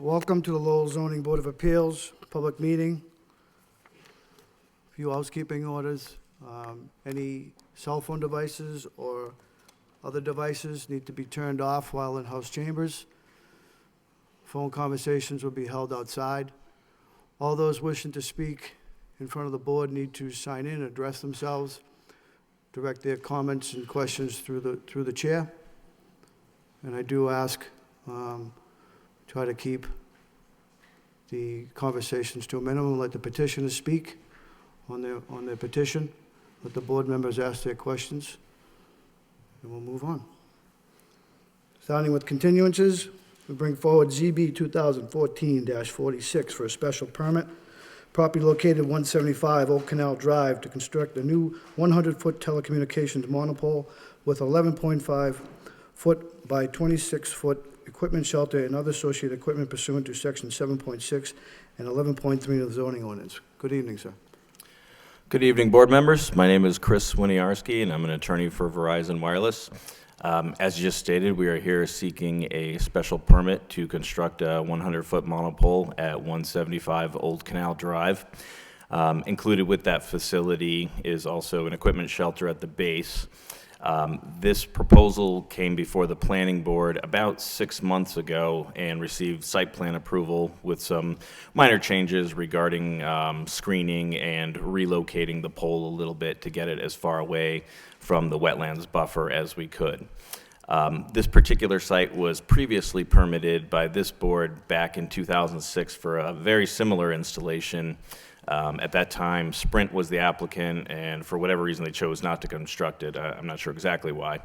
Welcome to the Lowell Zoning Board of Appeals, public meeting. A few housekeeping orders. Any cell phone devices or other devices need to be turned off while in house chambers. Phone conversations will be held outside. All those wishing to speak in front of the board need to sign in, address themselves, direct their comments and questions through the chair. And I do ask, try to keep the conversations to a minimum. Let the petitioners speak on their petition. Let the board members ask their questions, and we'll move on. Starting with continuances, we bring forward ZB 2014-46 for a special permit. Property located 175 Old Canal Drive to construct a new 100-foot telecommunications monopole with 11.5-foot by 26-foot equipment shelter and other associated equipment pursuant to section 7.6 and 11.3 of the zoning ordinance. Good evening, sir. Good evening, board members. My name is Chris Winiarski, and I'm an attorney for Verizon Wireless. As you just stated, we are here seeking a special permit to construct a 100-foot monopole at 175 Old Canal Drive. Included with that facility is also an equipment shelter at the base. This proposal came before the planning board about 6 months ago and received site plan approval with some minor changes regarding screening and relocating the pole a little bit to get it as far away from the wetlands buffer as we could. This particular site was previously permitted by this board back in 2006 for a very similar installation. At that time, Sprint was the applicant, and for whatever reason, they chose not to construct it. I'm not sure exactly why.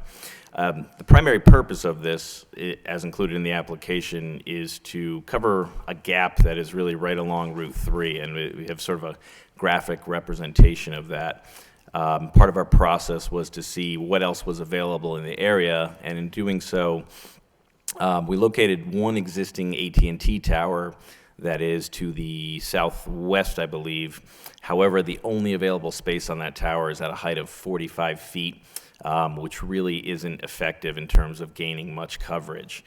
The primary purpose of this, as included in the application, is to cover a gap that is really right along Route 3, and we have sort of a graphic representation of that. Part of our process was to see what else was available in the area, and in doing so, we located one existing AT&T tower that is to the southwest, I believe. However, the only available space on that tower is at a height of 45 feet, which really isn't effective in terms of gaining much coverage.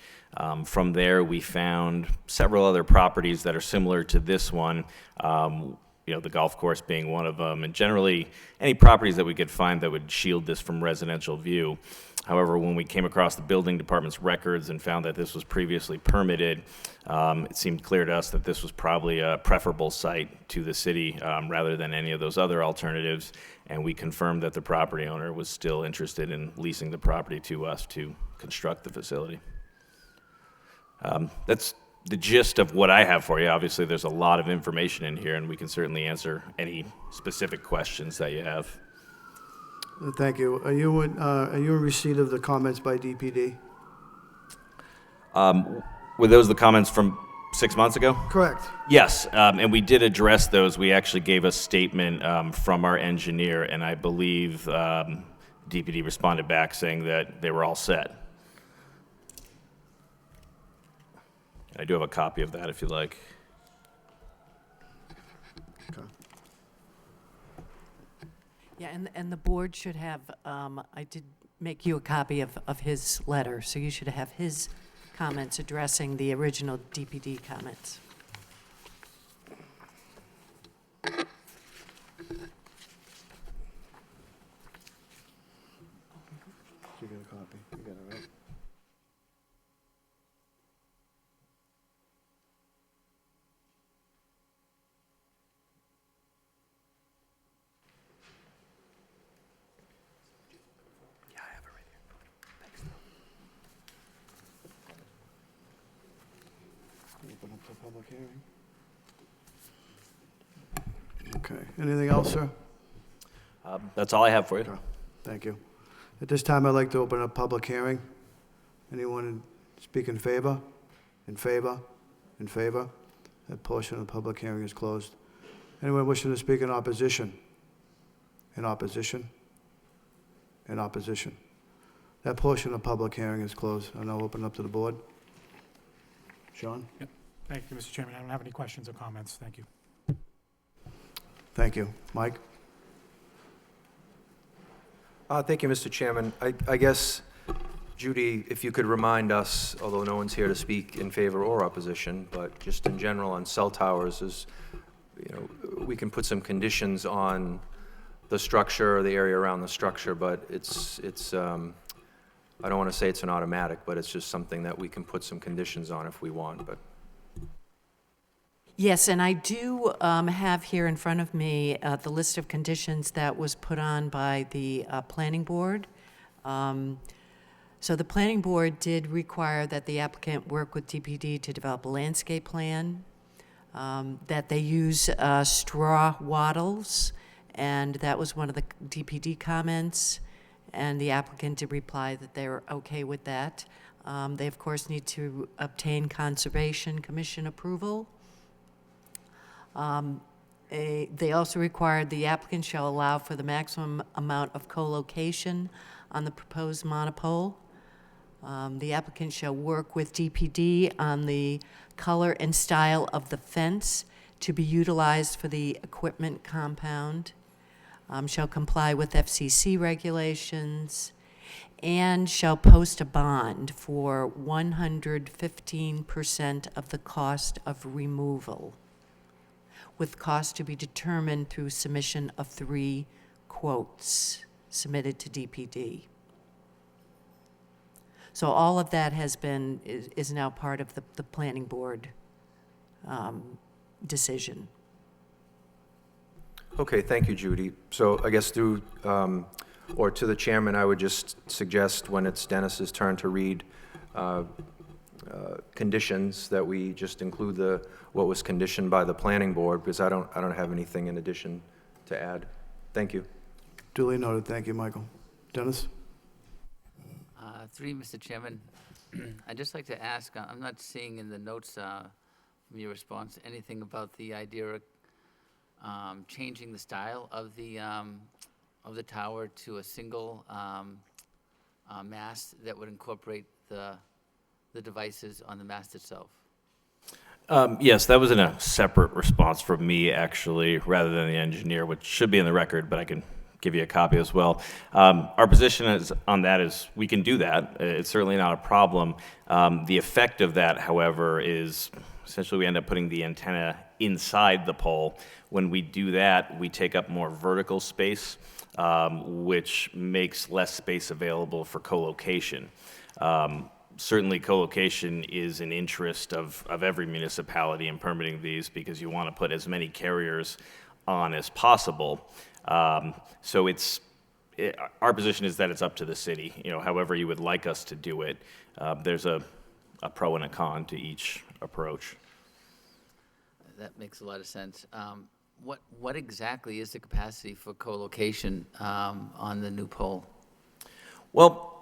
From there, we found several other properties that are similar to this one, the golf course being one of them, and generally any properties that we could find that would shield this from residential view. However, when we came across the building department's records and found that this was previously permitted, it seemed clear to us that this was probably a preferable site to the city rather than any of those other alternatives, and we confirmed that the property owner was still interested in leasing the property to us to construct the facility. That's the gist of what I have for you. Obviously, there's a lot of information in here, and we can certainly answer any specific questions that you have. Thank you. Are you in receipt of the comments by DPD? Were those the comments from 6 months ago? Correct. Yes, and we did address those. We actually gave a statement from our engineer, and I believe DPD responded back saying that they were all set. I do have a copy of that if you like. Okay. Yeah, and the board should have, I did make you a copy of his letter, so you should have his comments addressing the original DPD comments. Did you get a copy? You got it, right? Yeah, I have it right here. Thanks. Open up the public hearing. Okay. Anything else, sir? That's all I have for you. Okay. Thank you. At this time, I'd like to open a public hearing. Anyone speak in favor? In favor? In favor? That portion of the public hearing is closed. Anyone wishing to speak in opposition? In opposition? In opposition? That portion of the public hearing is closed. I'll now open it up to the board. Sean? Yep. Thank you, Mr. Chairman. I don't have any questions or comments. Thank you. Thank you. Mike? Thank you, Mr. Chairman. I guess Judy, if you could remind us, although no one's here to speak in favor or opposition, but just in general on cell towers, is, you know, we can put some conditions on the structure or the area around the structure, but it's I don't want to say it's an automatic, but it's just something that we can put some conditions on if we want, but. Yes, and I do have here in front of me the list of conditions that was put on by the planning board. So the planning board did require that the applicant work with DPD to develop a landscape plan, that they use straw wattles, and that was one of the DPD comments, and the applicant did reply that they were okay with that. They, of course, need to obtain Conservation Commission approval. They also required the applicant shall allow for the maximum amount of co-location on the proposed monopole. The applicant shall work with DPD on the color and style of the fence to be utilized for the equipment compound, shall comply with FCC regulations, and shall post a bond for 115% of the cost of removal, with cost to be determined through submission of 3 quotes submitted to DPD. So all of that is now part of the planning board decision. Okay, thank you, Judy. So I guess through, or to the chairman, I would just suggest when it's Dennis's turn to read conditions, that we just include what was conditioned by the planning board, because I don't have anything in addition to add. Thank you. Duly noted. Thank you, Michael. Dennis? Through you, Mr. Chairman, I'd just like to ask, I'm not seeing in the notes from your response anything about the idea of changing the style of the tower to a single mast that would incorporate the devices on the mast itself. Yes, that was in a separate response from me, actually, rather than the engineer, which should be in the record, but I can give you a copy as well. Our position on that is we can do that. It's certainly not a problem. The effect of that, however, is essentially we end up putting the antenna inside the pole. When we do that, we take up more vertical space, which makes less space available for co-location. Certainly, co-location is an interest of every municipality in permitting these, because you want to put as many carriers on as possible. So our position is that it's up to the city, however you would like us to do it. There's a pro and a con to each approach. That makes a lot of sense. What exactly is the capacity for co-location on the new pole? Well,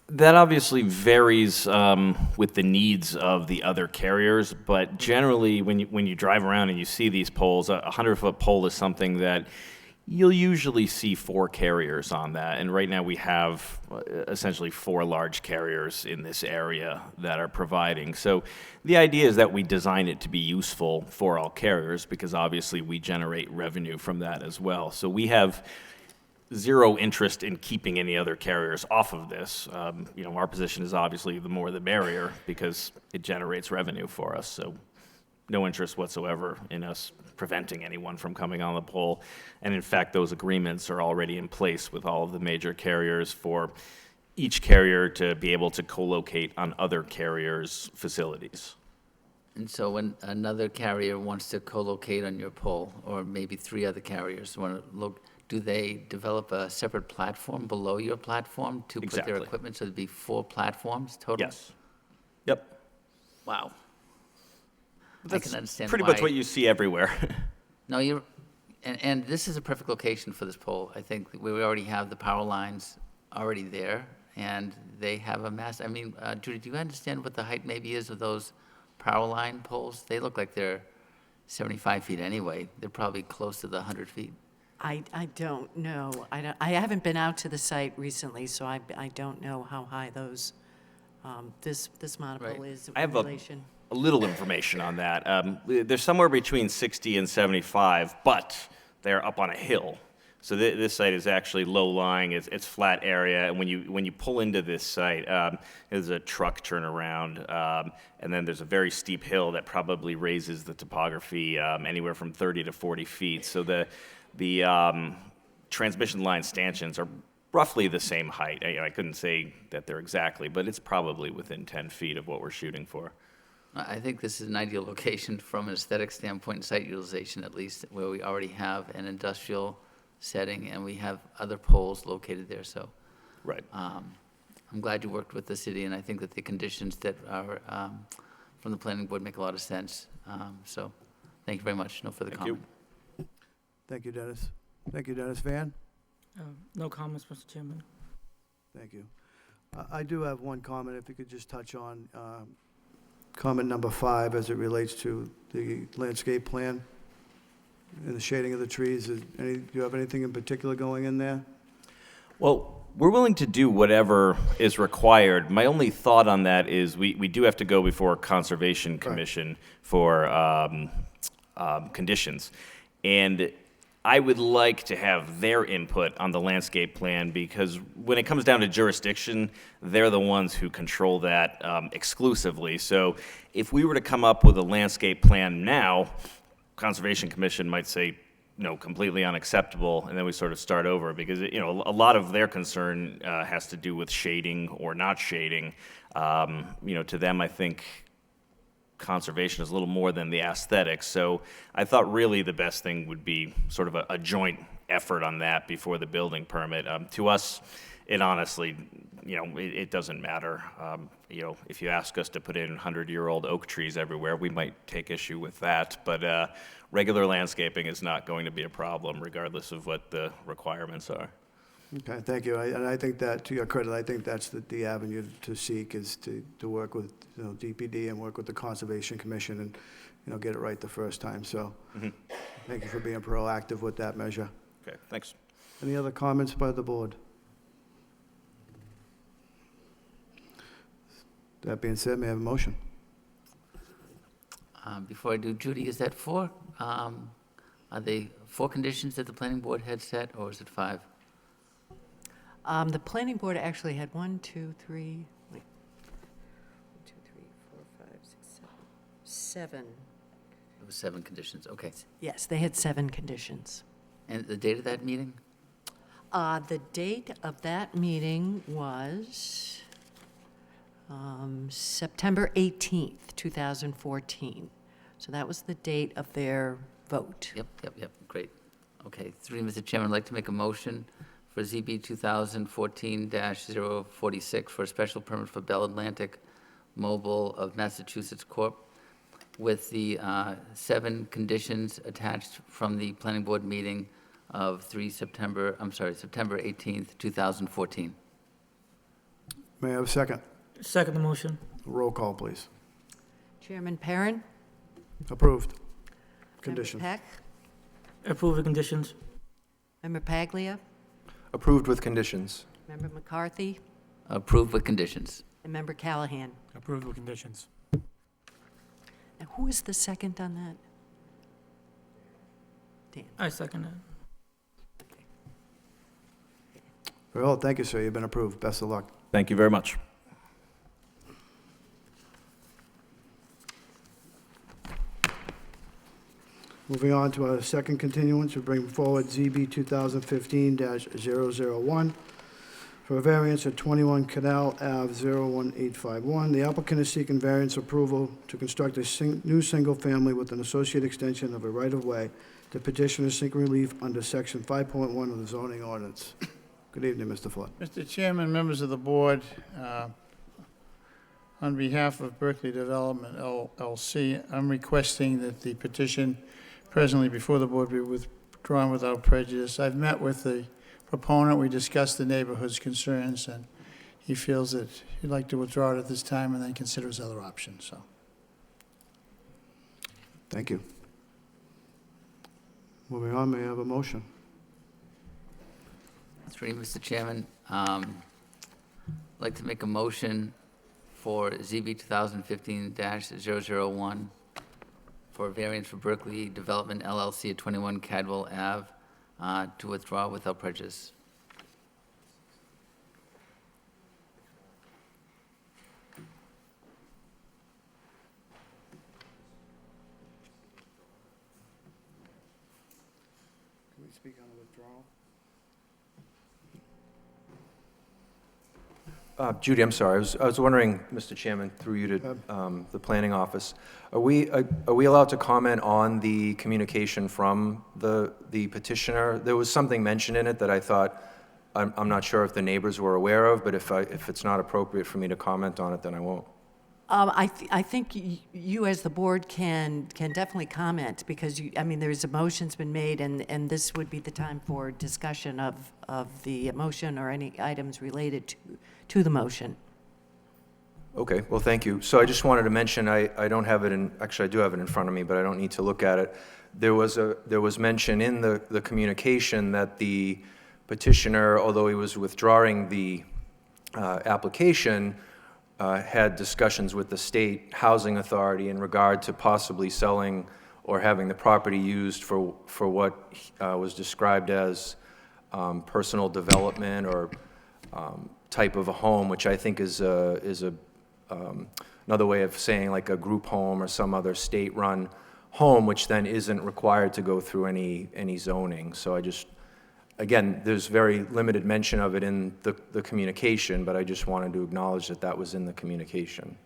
that obviously varies with the needs of the other carriers, but generally when you drive around and you see these poles, a 100-foot pole is something that you'll usually see 4 carriers on that, and right now we have essentially 4 large carriers in this area that are providing. So the idea is that we design it to be useful for all carriers, because obviously we generate revenue from that as well. So we have zero interest in keeping any other carriers off of this. Our position is obviously the more the merrier, because it generates revenue for us. So no interest whatsoever in us preventing anyone from coming on the pole. And in fact, those agreements are already in place with all of the major carriers for each carrier to be able to co-locate on other carriers' facilities. And so when another carrier wants to co-locate on your pole, or maybe 3 other carriers want to look, do they develop a separate platform below your platform to put their Exactly. equipment, so there'd be 4 platforms total? Yes. Yep. Wow. I That's can understand pretty why. much what you see everywhere. No, and this is a perfect location for this pole. I think we already have the power lines already there, and they have a mast. I mean, Judy, do you understand what the height maybe is of those power line poles? They look like they're 75 feet anyway. They're probably close to the 100 feet. I don't know. I haven't been out to the site recently, so I don't know how high those, this monopole Right. is I in have relation. a little information on that. They're somewhere between 60 and 75, but they're up on a hill. So this site is actually low-lying, it's flat area, and when you pull into this site, there's a truck turnaround, and then there's a very steep hill that probably raises the topography anywhere from 30 to 40 feet. So the transmission line stanchions are roughly the same height. I couldn't say that they're exactly, but it's probably within 10 feet of what we're shooting for. I think this is an ideal location from an aesthetic standpoint and site utilization, at least, where we already have an industrial setting and we have other poles located there, so Right. I'm glad you worked with the city, and I think that the conditions that are from the planning board make a lot of sense. So, thank you very much. No further Thank you. comment. Thank you, Dennis. Thank you, Dennis. Van? No comments, Mr. Chairman. Thank you. I do have one comment, if you could just touch on comment number 5 as it relates to the landscape plan and the shading of the trees. Do you have anything in particular going in there? Well, we're willing to do whatever is required. My only thought on that is we do have to go before Conservation Commission for conditions. And I would like to have their input on the landscape plan, because when it comes down to jurisdiction, they're the ones who control that exclusively. So if we were to come up with a landscape plan now, Conservation Commission might say, no, completely unacceptable, and then we sort of start over, because, a lot of their concern has to do with shading or not shading. To them, I think conservation is a little more than the aesthetics. So I thought really the best thing would be sort of a joint effort on that before the building permit. To us, it honestly, it doesn't matter. If you ask us to put in 100-year-old oak trees everywhere, we might take issue with that. But regular landscaping is not going to be a problem, regardless of what the requirements are. Okay, thank you. And I think that, to your credit, I think that's the avenue to seek, is to work with, DPD and work with the Conservation Commission and, get it right the first time. So thank you for being proactive with that measure. Okay, thanks. Any other comments by the board? That being said, may I have a motion? Before I do, Judy, is that 4? Are they 4 conditions that the planning board had set, or is it 5? The planning board actually had 1, 2, 3, 4, 5, 6, 7. It was 7 conditions, okay. Yes, they had 7 conditions. And the date of that meeting? The date of that meeting was September 18th, 2014. So that was the date of their vote. Yep, great. Okay, 3, Mr. Chairman, I'd like to make a motion for ZB 2014-046 for a special permit for Bell Atlantic Mobile of Massachusetts Corp. with the 7 conditions attached from the planning board meeting of September 18th, 2014. May I have a second? Second the motion. Roll call, please. Chairman Perrin? Approved. Member Conditions. Peck? Approve the conditions. Member Paglia? Approved with conditions. Member McCarthy? Approved with conditions. And Member Callahan? Approved with conditions. Now, who is the second on that? Dan. I second it. Very well, thank you, sir. You've been approved. Best of luck. Thank you very much. Moving on to our second continuance, we bring forward ZB 2015-001 for a variance at 21 Canal Ave, 01851. The applicant is seeking variance approval to construct a new single-family with an associated extension of a right-of-way. The petitioner is seeking relief under Section 5.1 of the zoning ordinance. Good evening, Mr. Flood. Mr. Chairman, members of the board, on behalf of Berkeley Development LLC, I'm requesting that the petition presently before the board be withdrawn without prejudice. I've met with the proponent. We discussed the neighborhood's concerns, and he feels that he'd like to withdraw it at this time and then consider his other options, so. Thank you. Moving on, may I have a motion? 3, Mr. Chairman, I'd like to make a motion for ZB 2015-001 for a variance for Berkeley Development LLC at 21 Cadwell Ave to withdraw without prejudice. Can we speak on the withdrawal? Judy, I'm sorry, I was wondering, Mr. Chairman, through you to the planning office, are we allowed to comment on the communication from the petitioner? There was something mentioned in it that I thought, I'm not sure if the neighbors were aware of, but if it's not appropriate for me to comment on it, then I won't. I think you, as the board, can definitely comment, because there's a motion's been made, and this would be the time for discussion of the motion or any items related to the motion. Okay, well, thank you. So I just wanted to mention, I don't have it in, actually, I do have it in front of me, but I don't need to look at it. There was mention in the communication that the petitioner, although he was withdrawing the application, had discussions with the state housing authority in regard to possibly selling or having the property used for what was described as personal development or type of a home, which I think is another way of saying like a group home or some other state-run home, which then isn't required to go through any zoning. So I just, again, there's very limited mention of it in the communication, but I just wanted to acknowledge that that was in the communication.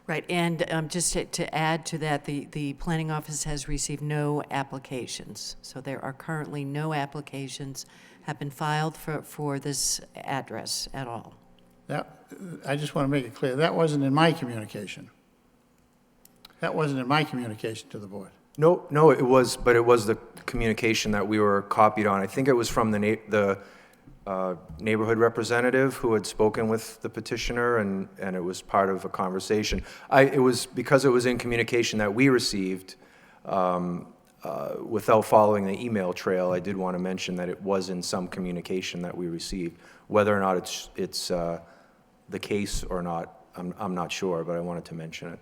Right, and just to add to that, the planning office has received no applications. So there are currently no applications have been filed for this address at all. I just want to make it clear, that wasn't in my communication. That wasn't in my communication to the board. No, it was, but it was the communication that we were copied on. I think it was from the neighborhood representative who had spoken with the petitioner, and it was part of a conversation. It was because it was in communication that we received, without following the email trail, I did want to mention that it was in some communication that we received. Whether or not it's the case or not, I'm not sure, but I wanted to mention it.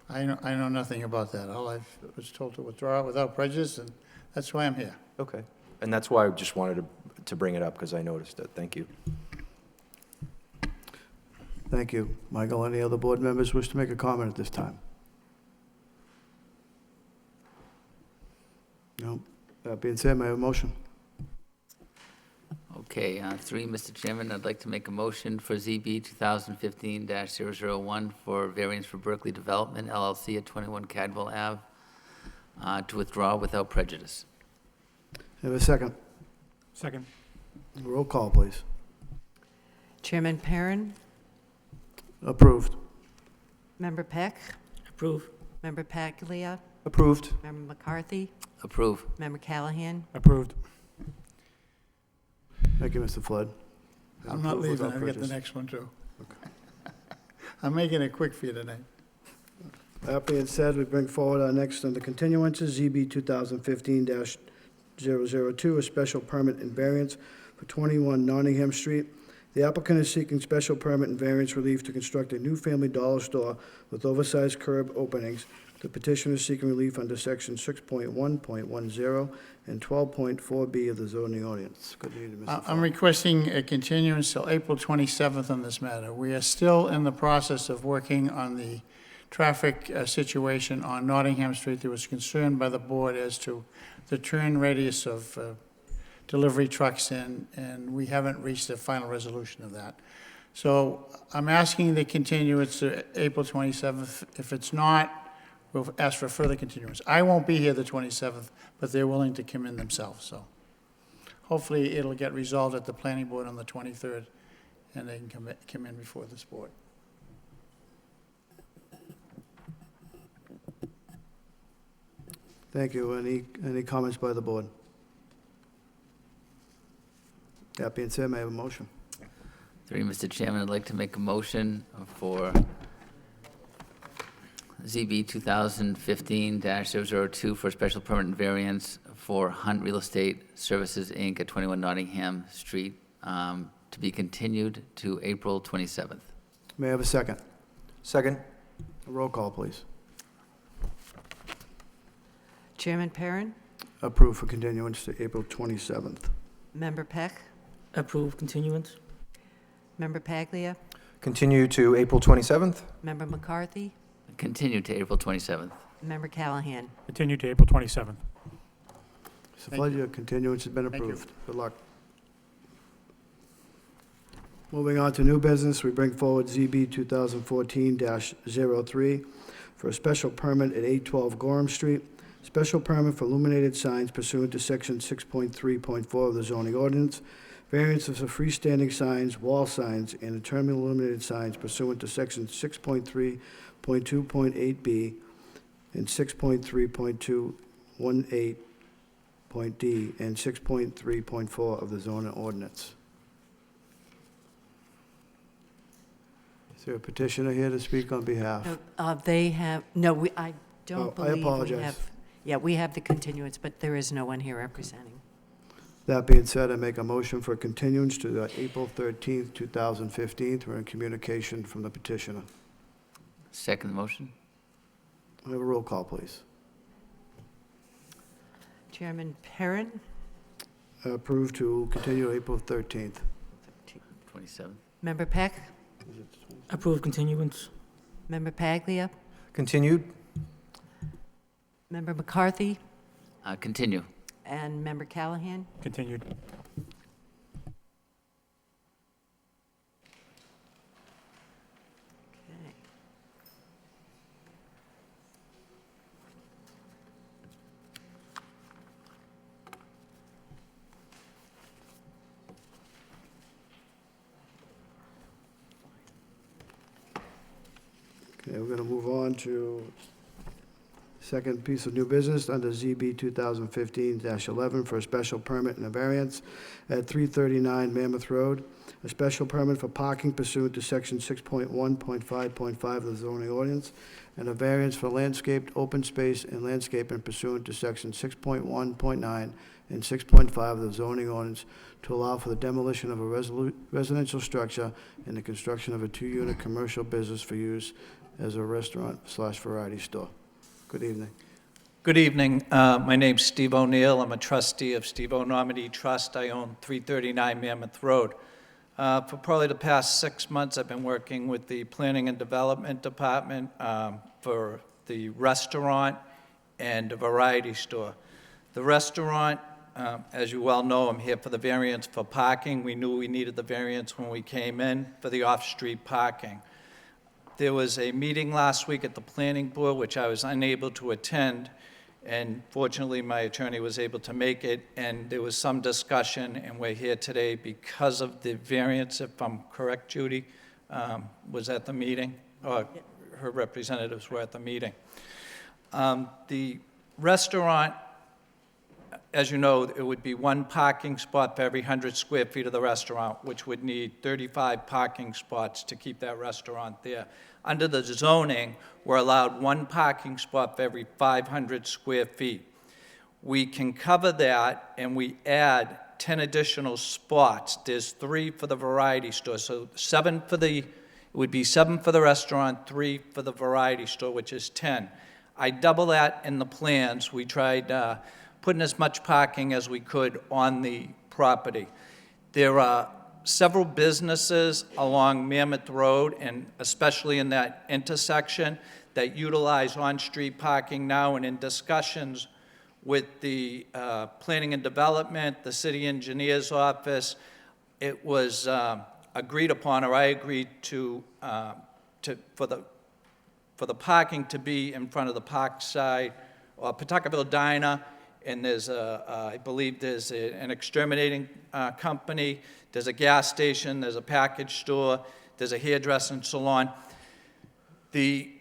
I know nothing about that. All I was told to withdraw without prejudice, and that's why I'm here. Okay. And that's why I just wanted to bring it up, because I noticed it. Thank you. Thank you. Michael, any other board members wish to make a comment at this time? No. That being said, may I have a motion? Okay, three, Mr. Chairman, I'd like to make a motion for ZB 2015-001 for variance for Berkeley Development LLC at 21 Cadwell Ave, to withdraw without prejudice. Have a second. Second. Roll call, please. Chairman Perrin, Approved. Member Peck, Approve. Member Paglia, Approved. Member McCarthy, Approve. Member Callahan. Approved. Thank you, Mr. Flood. I'm not Approved leaving, without I've got the prejudice. next one, too. I'm making it quick for you tonight. That being said, we bring forward our next under continuances, ZB 2015-002, a special permit and variance for 21 Nottingham Street. The applicant is seeking special permit and variance relief to construct a new family dollar store with oversized curb openings. The petitioner is seeking relief under section 6.1.10 and 12.4B of the zoning ordinance. Good evening, Mr. I'm Flood. requesting a continuance till April 27th on this matter. We are still in the process of working on the traffic situation on Nottingham Street. There was concern by the board as to the turn radius of delivery trucks in, and we haven't reached a final resolution of that. So I'm asking the continuance to April 27th. If it's not, we'll ask for further continuance. I won't be here the 27th, but they're willing to come in themselves, so hopefully it'll get resolved at the planning board on the 23rd, and they can come in before this board. Thank you. Any comments by the board? That being said, may I have a motion? Three, Mr. Chairman, I'd like to make a motion for ZB 2015-002 for a special permit and variance for Hunt Real Estate Services, Inc. at 21 Nottingham Street, to be continued to April 27th. May I have a second? Second. A roll call, please. Chairman Perrin, approved for continuance to April 27th. Member Peck? Approve continuance? Member Paglia? Continue to April 27th? Member McCarthy? Continue to April 27th. Member Callahan? Continue to April 27th. It's a pleasure. Continuance has been Thank you. approved. Good luck. Moving on to new business, we bring forward ZB 2014-03 for a special permit at 812 Gorham Street. Special permit for illuminated signs pursuant to Section 6.3.4 of the zoning ordinance. Variances for freestanding signs, wall signs, and terminal illuminated signs pursuant to Section 6.3.2.8B and 6.3.218.d and 6.3.4 of the zoning ordinance. Is there a petitioner here to speak on behalf? They have, no, I Oh, don't I believe we apologize. have. Yeah, we have the continuance, but there is no one here representing. That being said, I make a motion for continuance to April 13th, 2015, through a communication from the petitioner. Second motion? I have a roll call, please. Chairman Perrin? Approved to continue April 13th. 27th. Member Peck? Approve continuance? Member Paglia? Continued? Member McCarthy? Continue. And Member Callahan? Continued. Okay. Okay, we're going to move on to second piece of new business under ZB 2015-11 for a special permit and a variance at 339 Mammoth Road. A special permit for parking pursuant to Section 6.1.5.5 of the zoning ordinance, and a variance for landscaped open space and landscaping pursuant to Section 6.1.9 and 6.5 of the zoning ordinance to allow for the demolition of a residential structure and the construction of a two-unit commercial business for use as a restaurant/variety store. Good evening. Good evening. My name's Steve O'Neill. I'm a trustee of Steve O'Normandy Trust. I own 339 Mammoth Road. For probably the past 6 months, I've been working with the Planning and Development Department for the restaurant and a variety store. The restaurant, as you well know, I'm here for the variance for parking. We knew we needed the variance when we came in for the off-street parking. There was a meeting last week at the planning board, which I was unable to attend, and fortunately, my attorney was able to make it, and there was some discussion, and we're here today because of the variance, if I'm correct, Judy, was at the meeting, or her representatives were at the meeting. The restaurant, as you know, it would be one parking spot for every 100 square feet of the restaurant, which would need 35 parking spots to keep that restaurant there. Under the zoning, we're allowed one parking spot for every 500 square feet. We can cover that, and we add 10 additional spots. There's 3 for the variety store, so 7 for the, it would be 7 for the restaurant, 3 for the variety store, which is 10. I double that in the plans. We tried putting as much parking as we could on the property. There are several businesses along Mammoth Road, and especially in that intersection, that utilize on-street parking now, and in discussions with the Planning and Development, the City Engineer's Office, it was agreed upon, or I agreed for the parking to be in front of the Parkside, or Pawtuckaville Diner, and there's I believe there's an exterminating company, there's a gas station, there's a package store, there's a hairdressing salon. The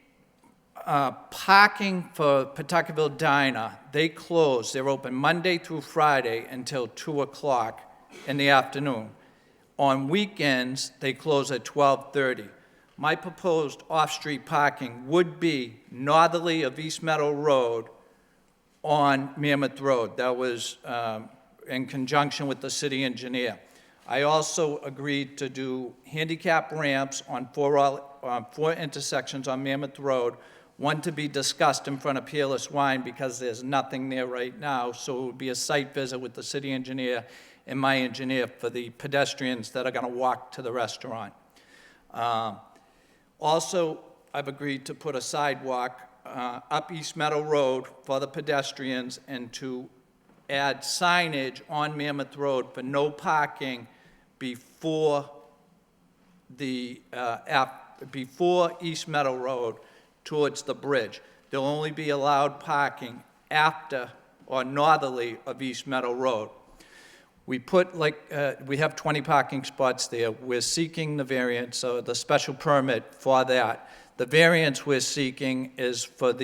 parking for Pawtuckaville Diner, they close, they're open Monday through Friday until 2 o'clock in the afternoon. On weekends, they close at 12:30. My proposed off-street parking would be northerly of East Meadow Road on Mammoth Road. That was in conjunction with the city engineer. I also agreed to do handicap ramps on four intersections on Mammoth Road, one to be discussed in front of Peerless Wine because there's nothing there right now, so it would be a site visit with the city engineer and my engineer for the pedestrians that are going to walk to the restaurant. Also, I've agreed to put a sidewalk up East Meadow Road for the pedestrians and to add signage on Mammoth Road for no parking before before East Meadow Road towards the bridge. There'll only be allowed parking after or northerly of East Meadow Road. We put we have 20 parking spots there. We're seeking the variance, so the special permit for that. The variance we're seeking is for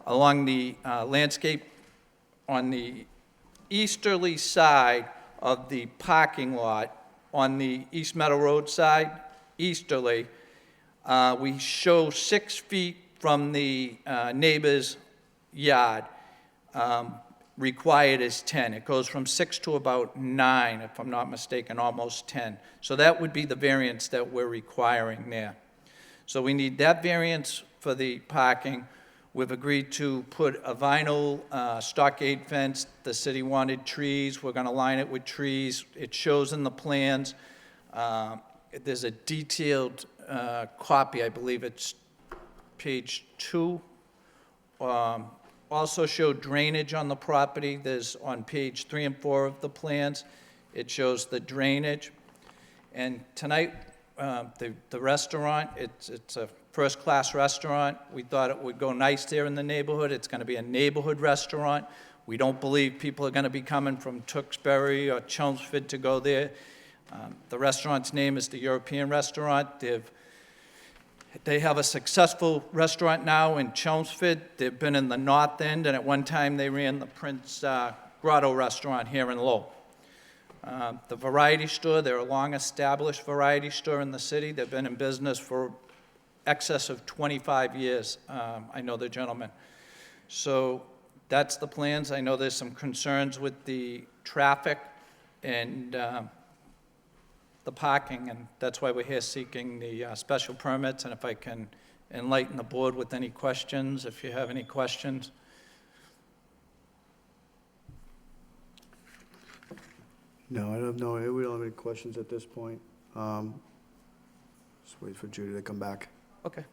along the landscape on the easterly side of the parking lot on the East Meadow Road side, easterly. We show 6 feet from the neighbor's yard. Required is 10. It goes from 6 to about 9, if I'm not mistaken, almost 10. So that would be the variance that we're requiring there. So we need that variance for the parking. We've agreed to put a vinyl stockade fence. The city wanted trees. We're going to line it with trees. It shows in the plans. There's a detailed copy, I believe it's page 2. Also show drainage on the property. There's on page 3 and 4 of the plans. It shows the drainage. And tonight, the restaurant, it's a first-class restaurant. We thought it would go nice there in the neighborhood. It's going to be a neighborhood restaurant. We don't believe people are going to be coming from Tewksbury or Chelmsford to go there. The restaurant's name is the European Restaurant. They have a successful restaurant now in Chelmsford. They've been in the North End, and at one time they ran the Prince Grotto restaurant here in Lowell. The variety store, they're a long-established variety store in the city. They've been in business for excess of 25 years. I know the gentleman. So that's the plans. I know there's some concerns with the traffic and the parking, and that's why we're here seeking the special permits. And if I can enlighten the board with any questions, if you have any questions. No, I don't know, we don't have any questions at this point. Just wait for Judy to come back. Okay.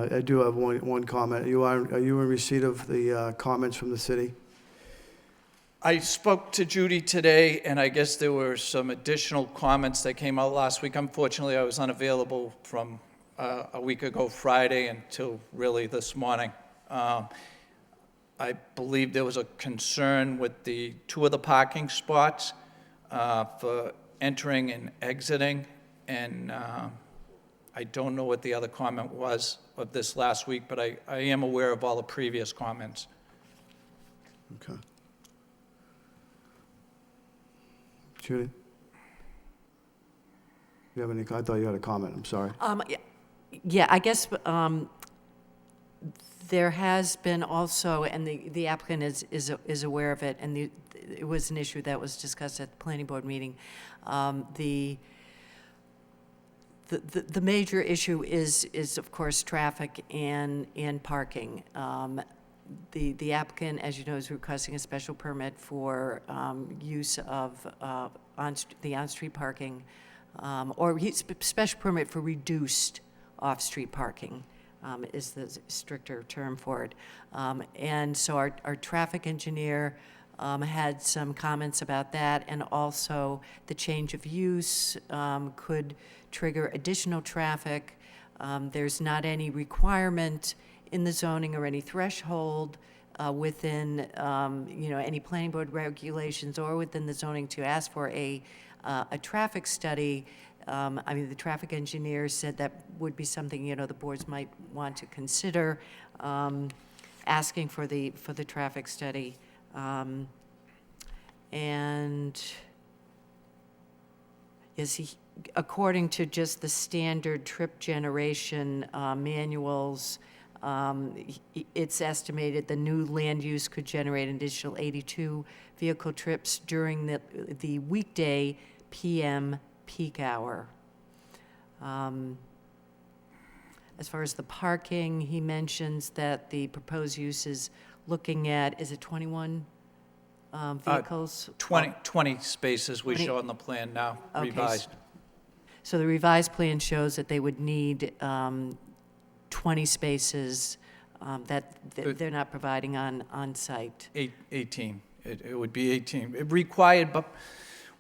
I do have one comment. Are you in receipt of the comments from the city? I spoke to Judy today, and I guess there were some additional comments that came out last week. Unfortunately, I was unavailable from a week ago Friday until really this morning. I believe there was a concern with the 2 of the parking spots for entering and exiting, and I don't know what the other comment was of this last week, but I am aware of all the previous comments. Okay. Judy? You have any, I thought you had a comment, I'm sorry. Yeah, I guess there has been also, and the applicant is aware of it, and it was an issue that was discussed at the planning board meeting. The major issue is of course traffic and parking. The applicant, as you know, is requesting a special permit for use of the on-street parking, or special permit for reduced off-street parking is the stricter term for it. And so our traffic engineer had some comments about that, and also the change of use could trigger additional traffic. There's not any requirement in the zoning or any threshold within any planning board regulations or within the zoning to ask for a traffic study. I mean, the traffic engineer said that would be something the boards might want to consider, asking for the traffic study. And according to just the standard trip generation manuals, It's estimated the new land use could generate an additional 82 vehicle trips during the weekday PM peak hour. As far as the parking, he mentions that the proposed use is looking at, is it 21 vehicles? 20 spaces we 20 show on the plan now, Okay, revised. So the revised plan shows that they would need 20 spaces that they're not providing on site. 18. It would be 18. It required, but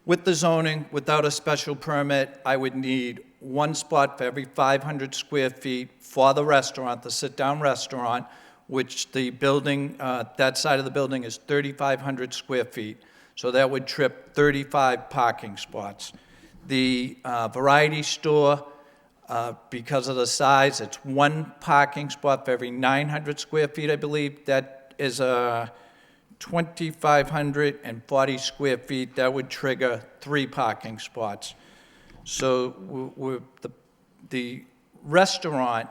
with the zoning, without a special permit, I would need one spot for every 500 square feet for the restaurant, the sit-down restaurant, which the building, that side of the building is 3,500 square feet. So that would trip 35 parking spots. The variety store, because of the size, it's one parking spot for every 900 square feet, I believe. That is 2,540 square feet. That would trigger 3 parking spots. So the restaurant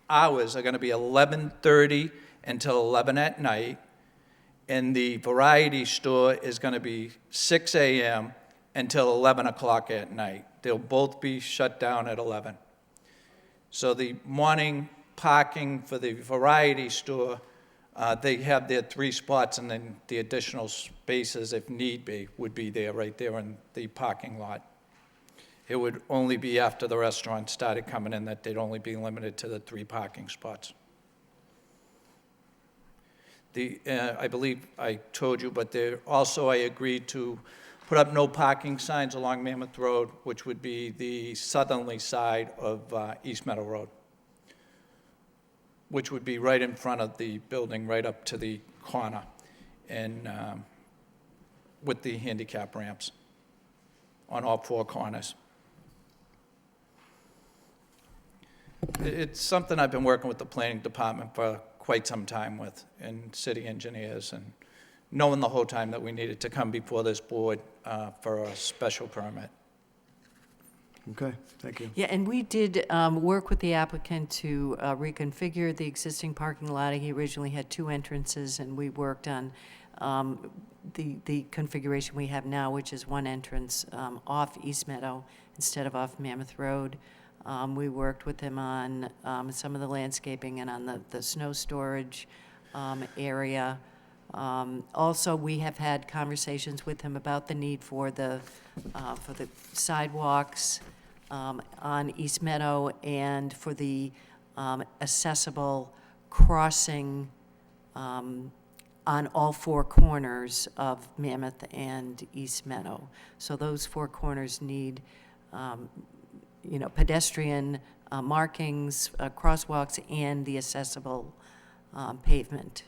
hours are going to be 11:30 until 11 at night, and the variety store is going to be 6 a.m. until 11 o'clock at night. They'll both be shut down at 11. So the morning parking for the variety store, they have their 3 spots, and then the additional spaces, if need be, would be there, right there in the parking lot. It would only be after the restaurant started coming in that they'd only be limited to the 3 parking spots. I believe I told you, but there also I agreed to put up no parking signs along Mammoth Road, which would be the southerly side of East Meadow Road, which would be right in front of the building, right up to the corner, and with the handicap ramps on all 4 corners. It's something I've been working with the planning department for quite some time with, and city engineers, and knowing the whole time that we needed to come before this board for a special permit. Okay, thank you. Yeah, and we did work with the applicant to reconfigure the existing parking lot. He originally had 2 entrances, and we worked on the configuration we have now, which is 1 entrance off East Meadow instead of off Mammoth Road. We worked with him on some of the landscaping and on the snow storage area. Also, we have had conversations with him about the need for the sidewalks on East Meadow and for the accessible crossing on all 4 corners of Mammoth and East Meadow. So those 4 corners need pedestrian markings, crosswalks, and the accessible pavement.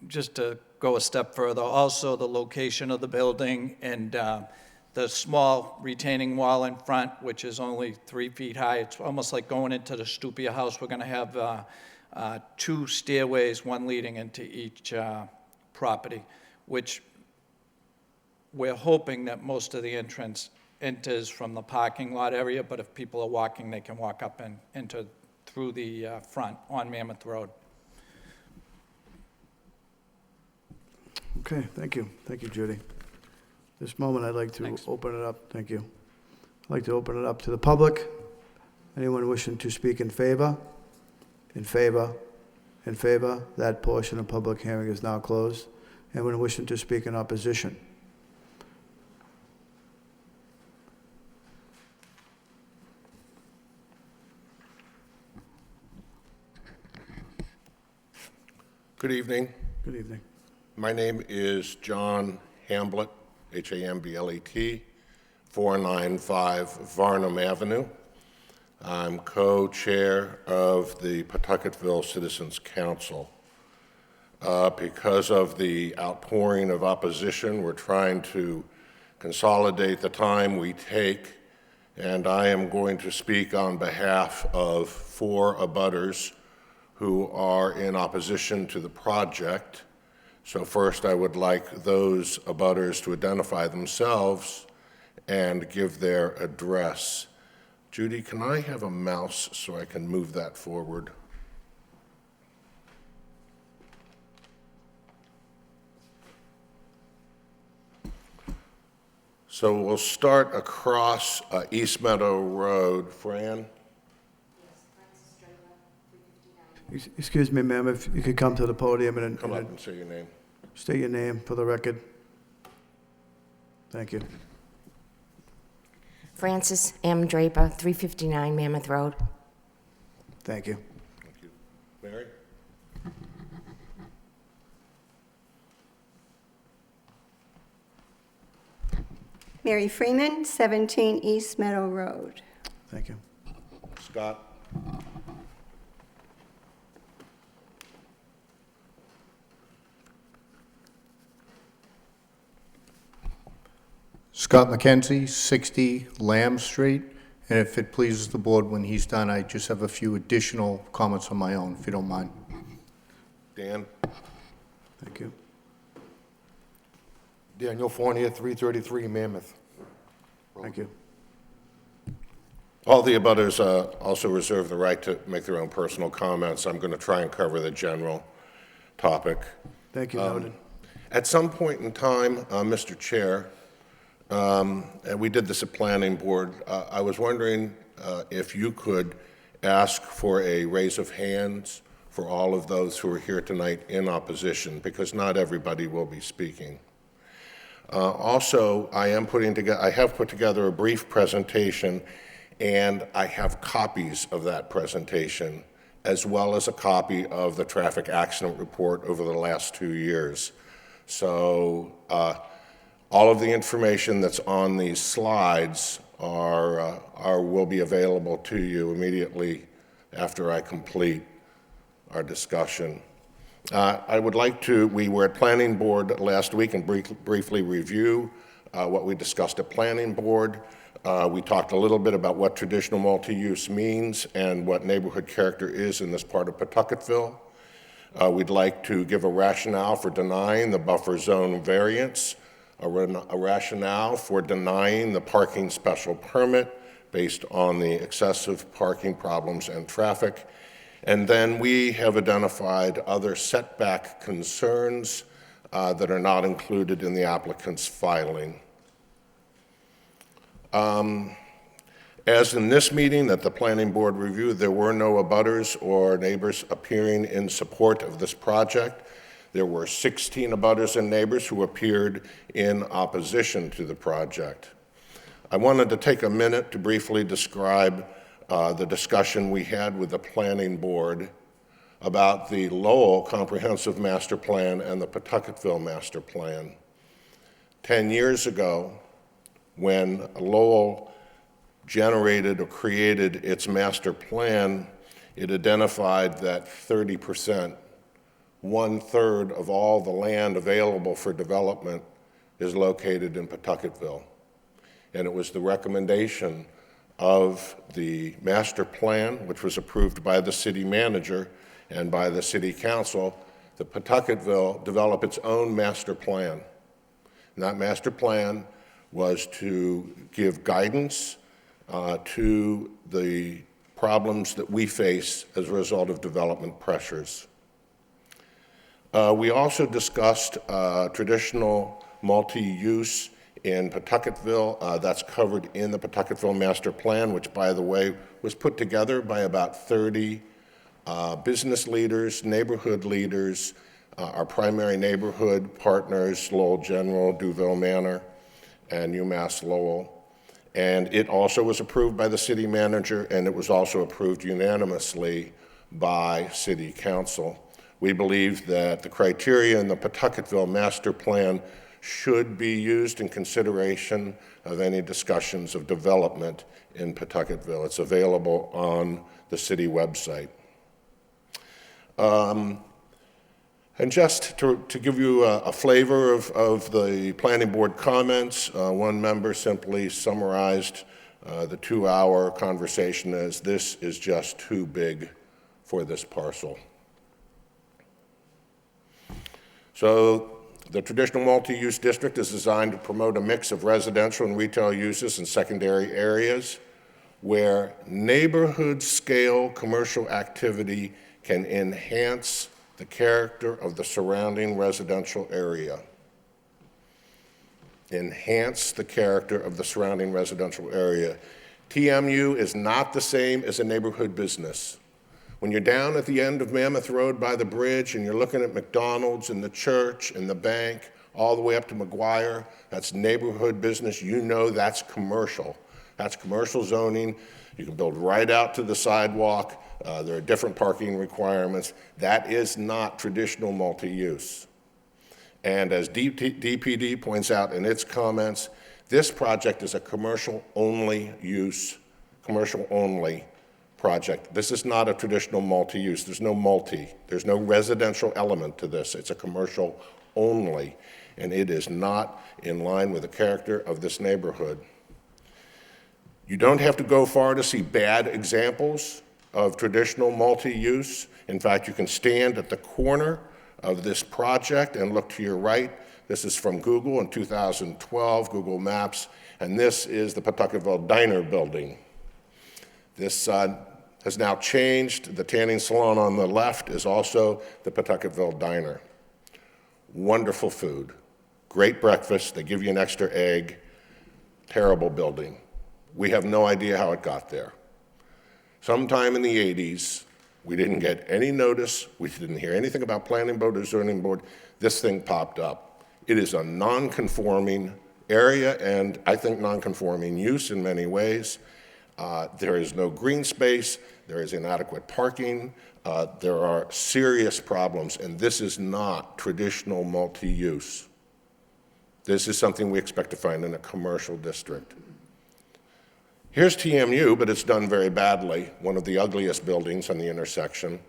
Just to go a step further, also the location of the building and the small retaining wall in front, which is only 3 feet high. It's almost like going into the stoop of your house. We're going to have 2 stairways, one leading into each property, which we're hoping that most of the entrance enters from the parking lot area, but if people are walking, they can walk up and enter through the front on Mammoth Road. Okay, thank you. Thank you, Judy. This moment, I'd like to Thanks. open it up. Thank you. I'd like to open it up to the public. Anyone wishing to speak in favor? In favor? In favor? That portion of public hearing is now closed. Anyone wishing to speak in opposition? Good evening. Good evening. My name is John Hamblet, Hamblet, 495 Varnum Avenue. I'm co-chair of the Pawtucketville Citizens Council. Because of the outpouring of opposition, we're trying to consolidate the time we take, and I am going to speak on behalf of 4 abutters who are in opposition to the project. So first, I would like those abutters to identify themselves and give their address. Judy, can I have a mouse so I can move that forward? So we'll start across East Meadow Road. Fran? Excuse me, ma'am, if you could come to the podium and Come up and say your name. state your name for the record. Thank you. Francis M. Draper, 359 Mammoth Road. Thank you. Thank you. Mary? Mary Freeman, 17 East Meadow Road. Thank you. Scott? Scott McKenzie, 60 Lamb Street, and if it pleases the board, when he's done, I just have a few additional comments on my own, if you don't mind. Dan? Thank you. Daniel Fournier, 333 Mammoth. Thank you. All the abutters also reserve the right to make their own personal comments. I'm going to try and cover the general topic. Thank you, noted. At some point in time, Mr. Chair, and we did this at Planning Board, I was wondering if you could ask for a raise of hands for all of those who are here tonight in opposition, because not everybody will be speaking. Also, I have put together a brief presentation, and I have copies of that presentation, as well as a copy of the traffic accident report over the last 2 years. So all of the information that's on these slides will be available to you immediately after I complete our discussion. I would like to, we were at Planning Board last week and briefly review what we discussed at Planning Board. We talked a little bit about what traditional multi-use means and what neighborhood character is in this part of Pawtucketville. We'd like to give a rationale for denying the buffer zone variance, a rationale for denying the parking special permit based on the excessive parking problems and traffic. And then we have identified other setback concerns that are not included in the applicant's filing. As in this meeting at the Planning Board review, there were no abutters or neighbors appearing in support of this project. There were 16 abutters and neighbors who appeared in opposition to the project. I wanted to take a minute to briefly describe the discussion we had with the Planning Board about the Lowell Comprehensive Master Plan and the Pawtucketville Master Plan. 10 years ago, when Lowell generated or created its master plan, it identified that 30%, 1/3 of all the land available for development is located in Pawtucketville. And it was the recommendation of the master plan, which was approved by the city manager and by the city council, that Pawtucketville develop its own master plan. And that master plan was to give guidance to the problems that we face as a result of development pressures. We also discussed traditional multi-use in Pawtucketville. That's covered in the Pawtucketville Master Plan, which, by the way, was put together by about 30 business leaders, neighborhood leaders, our primary neighborhood partners, Lowell General, Duville Manor, and UMass Lowell. And it also was approved by the city manager, and it was also approved unanimously by city council. We believe that the criteria in the Pawtucketville Master Plan should be used in consideration of any discussions of development in Pawtucketville. It's available on the city website. And just to give you a flavor of the planning board comments, one member simply summarized the 2-hour conversation as, "This is just too big for this parcel." So the traditional multi-use district is designed to promote a mix of residential and retail uses in secondary areas. where neighborhood-scale commercial activity can enhance the character of the surrounding residential area. Enhance the character of the surrounding residential area. TMU is not the same as a neighborhood business. When you're down at the end of Mammoth Road by the bridge and you're looking at McDonald's and the church and the bank, all the way up to McGuire, that's neighborhood business. You know that's commercial. That's commercial zoning. You can build right out to the sidewalk. There are different parking requirements. That is not traditional multi-use. And as DPD points out in its comments, this project is a commercial-only use, commercial-only project. This is not a traditional multi-use. There's no multi. There's no residential element to this. It's a commercial-only, and it is not in line with the character of this neighborhood. You don't have to go far to see bad examples of traditional multi-use. In fact, you can stand at the corner of this project and look to your right. This is from Google in 2012, Google Maps, and this is the Pawtucketville Diner building. This has now changed. The tanning salon on the left is also the Pawtucketville Diner. Wonderful food, great breakfast. They give you an extra egg. Terrible building. We have no idea how it got there. Sometime in the 80s, we didn't get any notice. We didn't hear anything about planning board or zoning board. This thing popped up. It is a non-conforming area and I think non-conforming use in many ways. There is no green space. There is inadequate parking. There are serious problems, and this is not traditional multi-use. This is something we expect to find in a commercial district. Here's TMU, but it's done very badly, one of the ugliest buildings on the intersection.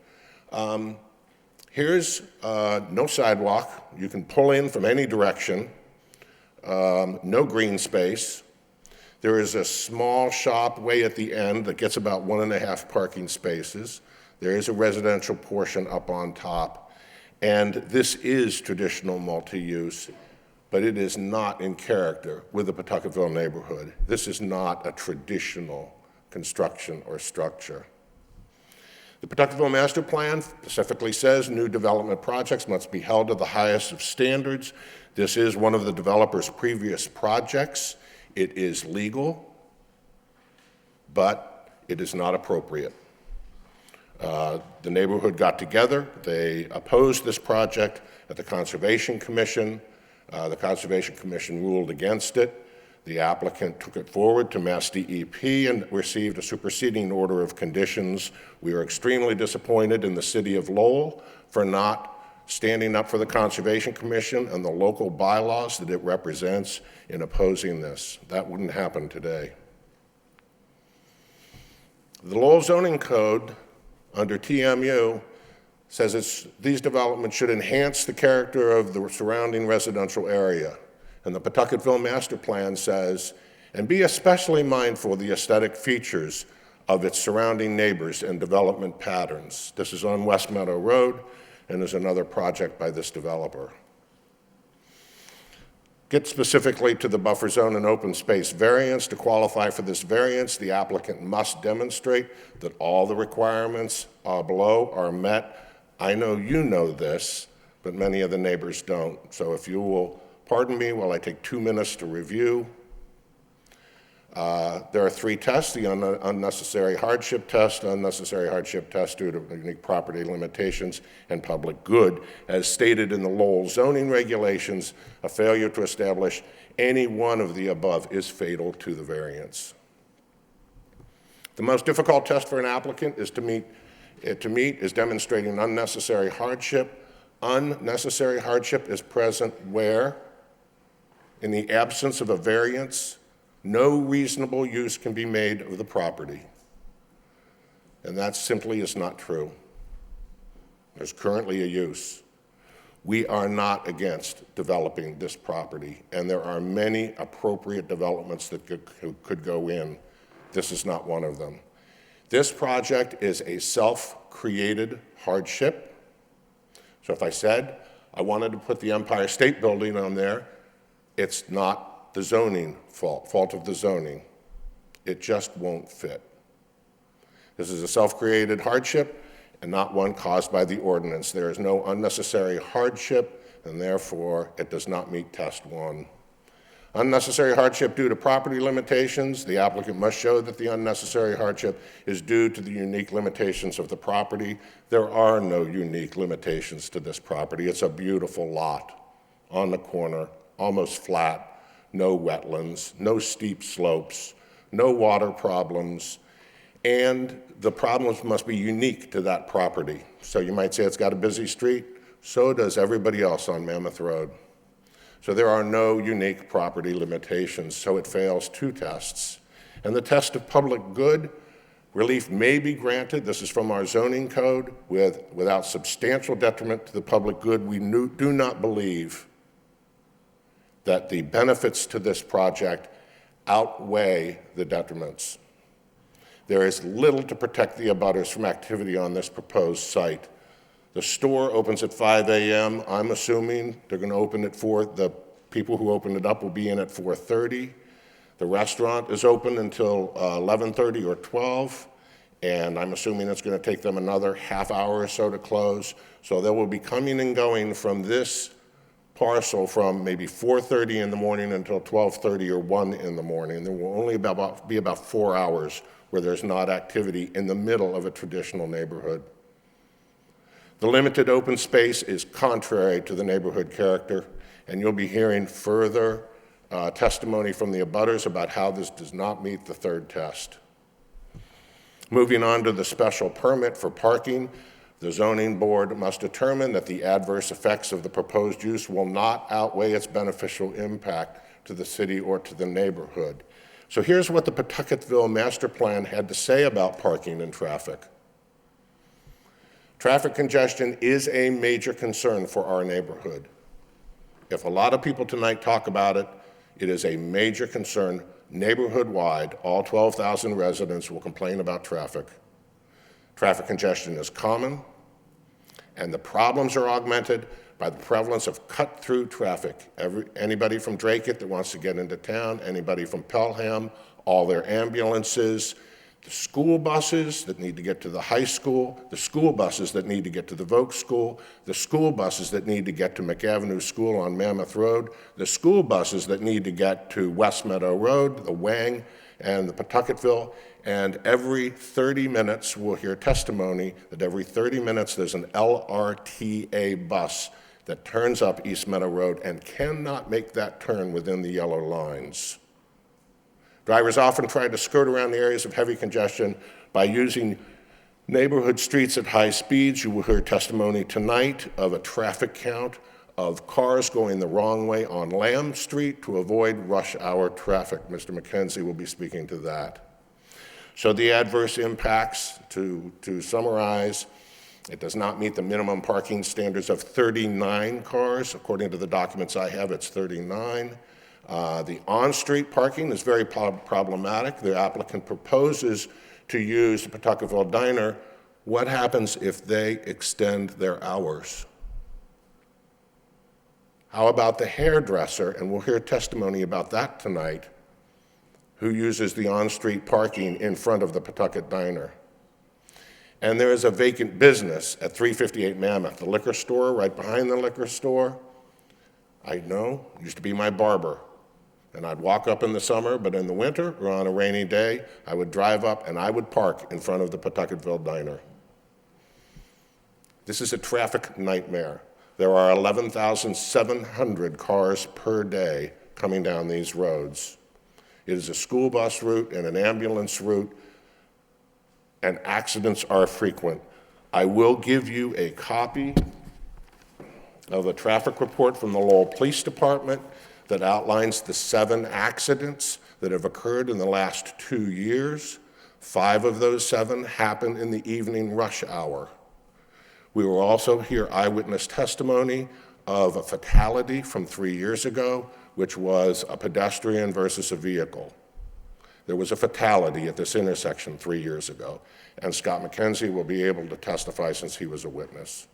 Here's no sidewalk. You can pull in from any direction. No green space. There is a small shop way at the end that gets about 1.5 parking spaces. There is a residential portion up on top. And this is traditional multi-use, but it is not in character with the Pawtucketville neighborhood. This is not a traditional construction or structure. The Pawtucketville Master Plan specifically says new development projects must be held to the highest of standards. This is one of the developer's previous projects. It is legal, but it is not appropriate. The neighborhood got together. They opposed this project at the Conservation Commission. The Conservation Commission ruled against it. The applicant took it forward to Mass DEP and received a superseding order of conditions. We are extremely disappointed in the city of Lowell for not standing up for the Conservation Commission and the local bylaws that it represents in opposing this. That wouldn't happen today. The Lowell Zoning Code under TMU says these developments should enhance the character of the surrounding residential area. And the Pawtucketville Master Plan says, and be especially mindful of the aesthetic features of its surrounding neighbors and development patterns. This is on West Meadow Road, and there's another project by this developer. Get specifically to the buffer zone and open space variance. To qualify for this variance, the applicant must demonstrate that all the requirements below are met. I know you know this, but many of the neighbors don't. So if you will pardon me while I take 2 minutes to review. There are 3 tests: the unnecessary hardship test due to unique property limitations and public good. As stated in the Lowell zoning regulations, a failure to establish any one of the above is fatal to the variance. The most difficult test for an applicant is is demonstrating unnecessary hardship. Unnecessary hardship is present where, in the absence of a variance, no reasonable use can be made of the property. And that simply is not true. There's currently a use. We are not against developing this property, and there are many appropriate developments that could go in. This is not one of them. This project is a self-created hardship. So if I said I wanted to put the Empire State Building on there, it's not the zoning fault of the zoning. It just won't fit. This is a self-created hardship and not one caused by the ordinance. There is no unnecessary hardship, and therefore it does not meet test 1. Unnecessary hardship due to property limitations. The applicant must show that the unnecessary hardship is due to the unique limitations of the property. There are no unique limitations to this property. It's a beautiful lot on the corner, almost flat, no wetlands, no steep slopes, no water problems, and the problems must be unique to that property. So you might say it's got a busy street. So does everybody else on Mammoth Road. So there are no unique property limitations, so it fails 2 tests. And the test of public good, relief may be granted, this is from our zoning code, without substantial detriment to the public good. We do not believe that the benefits to this project outweigh the detriments. There is little to protect the abutters from activity on this proposed site. The store opens at 5 a.m. I'm assuming they're going to open at 4. The people who open it up will be in at 4:30. The restaurant is open until 11:30 or 12, and I'm assuming it's going to take them another half hour or so to close. So they will be coming and going from this parcel from maybe 4:30 in the morning until 12:30 or 1 in the morning. There will only be about 4 hours where there's not activity in the middle of a traditional neighborhood. The limited open space is contrary to the neighborhood character, and you'll be hearing further testimony from the abutters about how this does not meet the 3rd test. Moving on to the special permit for parking, the zoning board must determine that the adverse effects of the proposed use will not outweigh its beneficial impact to the city or to the neighborhood. So here's what the Pawtucketville Master Plan had to say about parking and traffic. Traffic congestion is a major concern for our neighborhood. If a lot of people tonight talk about it, it is a major concern neighborhood-wide. All 12,000 residents will complain about traffic. Traffic congestion is common, and the problems are augmented by the prevalence of cut-through traffic. Anybody from Dracut that wants to get into town, anybody from Pelham, all their ambulances, the school buses that need to get to the high school, the school buses that need to get to the Voc School, the school buses that need to get to McAvenue School on Mammoth Road, the school buses that need to get to West Meadow Road, the Wang, and the Pawtucketville. And every 30 minutes, we'll hear testimony that every 30 minutes there's an LRTA bus that turns up East Meadow Road and cannot make that turn within the yellow lines. Drivers often try to skirt around the areas of heavy congestion by using neighborhood streets at high speeds. You will hear testimony tonight of a traffic count of cars going the wrong way on Lamb Street to avoid rush hour traffic. Mr. McKenzie will be speaking to that. So the adverse impacts, to summarize, it does not meet the minimum parking standards of 39 cars. According to the documents I have, it's 39. The on-street parking is very problematic. The applicant proposes to use the Pawtucketville Diner. What happens if they extend their hours? How about the hairdresser? And we'll hear testimony about that tonight, who uses the on-street parking in front of the Pawtucket Diner. And there is a vacant business at 358 Mammoth, the liquor store right behind the liquor store. I know, used to be my barber. And I'd walk up in the summer, but in the winter or on a rainy day, I would drive up and I would park in front of the Pawtucketville Diner. This is a traffic nightmare. There are 11,700 cars per day coming down these roads. It is a school bus route and an ambulance route, and accidents are frequent. I will give you a copy of a traffic report from the Lowell Police Department that outlines the 7 accidents that have occurred in the last 2 years. 5 of those 7 happened in the evening rush hour. We will also hear eyewitness testimony of a fatality from 3 years ago, which was a pedestrian versus a vehicle. There was a fatality at this intersection 3 years ago, and Scott McKenzie will be able to testify since he was a witness.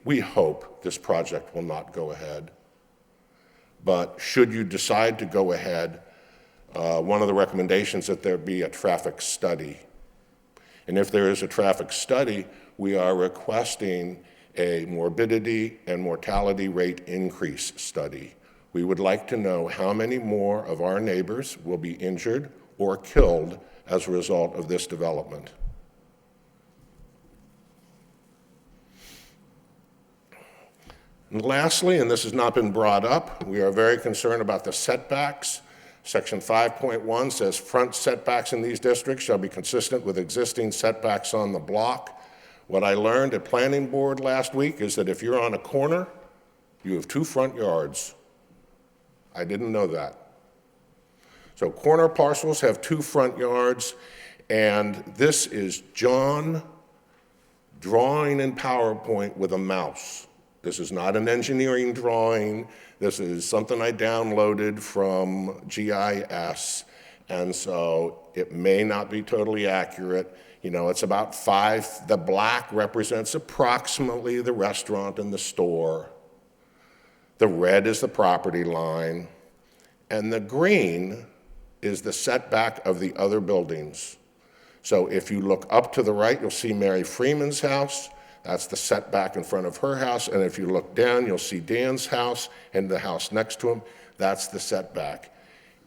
We hope this project will not go ahead. but should you decide to go ahead, one of the recommendations that there be a traffic study. And if there is a traffic study, we are requesting a morbidity and mortality rate increase study. We would like to know how many more of our neighbors will be injured or killed as a result of this development. And lastly, and this has not been brought up, we are very concerned about the setbacks. Section 5.1 says front setbacks in these districts shall be consistent with existing setbacks on the block. What I learned at Planning Board last week is that if you're on a corner, you have 2 front yards. I didn't know that. So corner parcels have 2 front yards, and this is John drawing in PowerPoint with a mouse. This is not an engineering drawing. This is something I downloaded from GIS, and so it may not be totally accurate. You know, it's about 5. The black represents approximately the restaurant and the store. The red is the property line, and the green is the setback of the other buildings. So if you look up to the right, you'll see Mary Freeman's house. That's the setback in front of her house. And if you look down, you'll see Dan's house and the house next to him. That's the setback.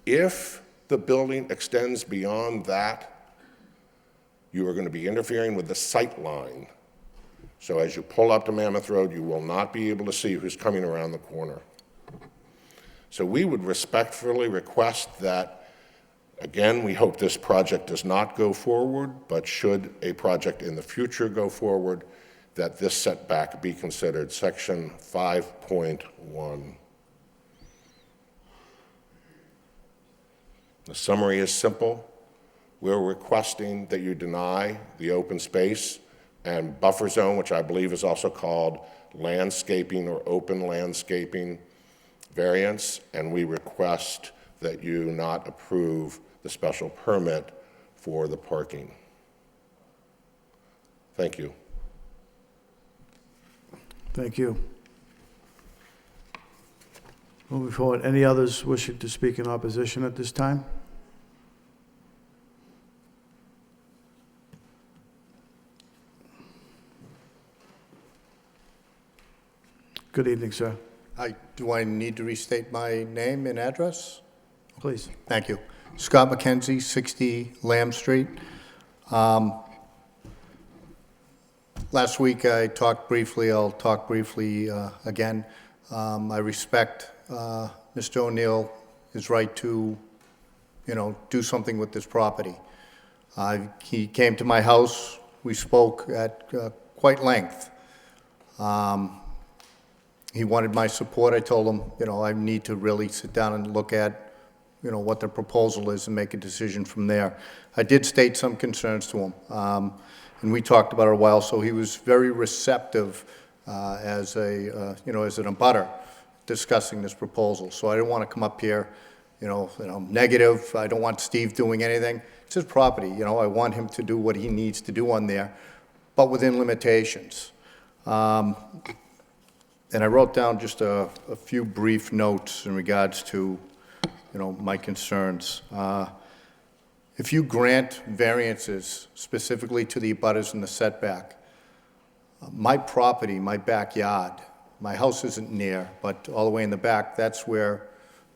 If the building extends beyond that, you are going to be interfering with the sight line. So as you pull up to Mammoth Road, you will not be able to see who's coming around the corner. So we would respectfully request that, again, we hope this project does not go forward, but should a project in the future go forward, that this setback be considered, section 5.1. The summary is simple. We're requesting that you deny the open space and buffer zone, which I believe is also called landscaping or open landscaping variance, and we request that you not approve the special permit for the parking. Thank you. Thank you. Moving forward, any others wishing to speak in opposition at this time? Good evening, sir. Do I need to restate my name and address? Please. Thank you. Scott McKenzie, 60 Lamb Street. Last week I talked briefly, I'll talk briefly again. I respect Mr. O'Neill, his right to, do something with this property. He came to my house, we spoke at quite length. He wanted my support. I told him, I need to really sit down and look at, what the proposal is and make a decision from there. I did state some concerns to him, and we talked about it a while, so he was very receptive as an abutter discussing this proposal. So I didn't want to come up here, negative. I don't want Steve doing anything. It's his property, I want him to do what he needs to do on there, but within limitations. And I wrote down just a few brief notes in regards to, my concerns. If you grant variances specifically to the abutters in the setback, my property, my backyard, my house isn't near, but all the way in the back, that's where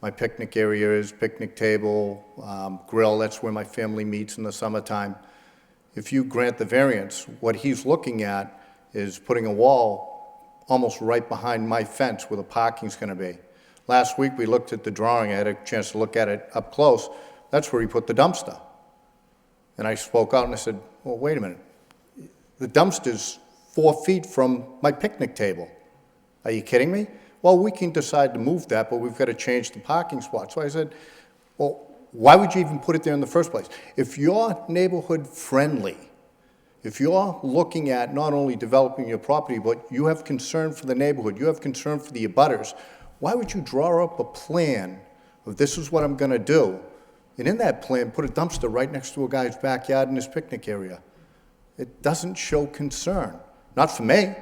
my picnic area is, picnic table, grill, that's where my family meets in the summertime. If you grant the variance, what he's looking at is putting a wall almost right behind my fence where the parking's going to be. Last week, we looked at the drawing. I had a chance to look at it up close. That's where he put the dumpster. And I spoke out and I said, well, wait a minute. The dumpster's 4 feet from my picnic table. Are you kidding me? Well, we can decide to move that, but we've got to change the parking spot. So I said, well, why would you even put it there in the first place? If you're neighborhood friendly, if you're looking at not only developing your property, but you have concern for the neighborhood, you have concern for the abutters, why would you draw up a plan of this is what I'm going to do, and in that plan put a dumpster right next to a guy's backyard in his picnic area? It doesn't show concern. Not for me. It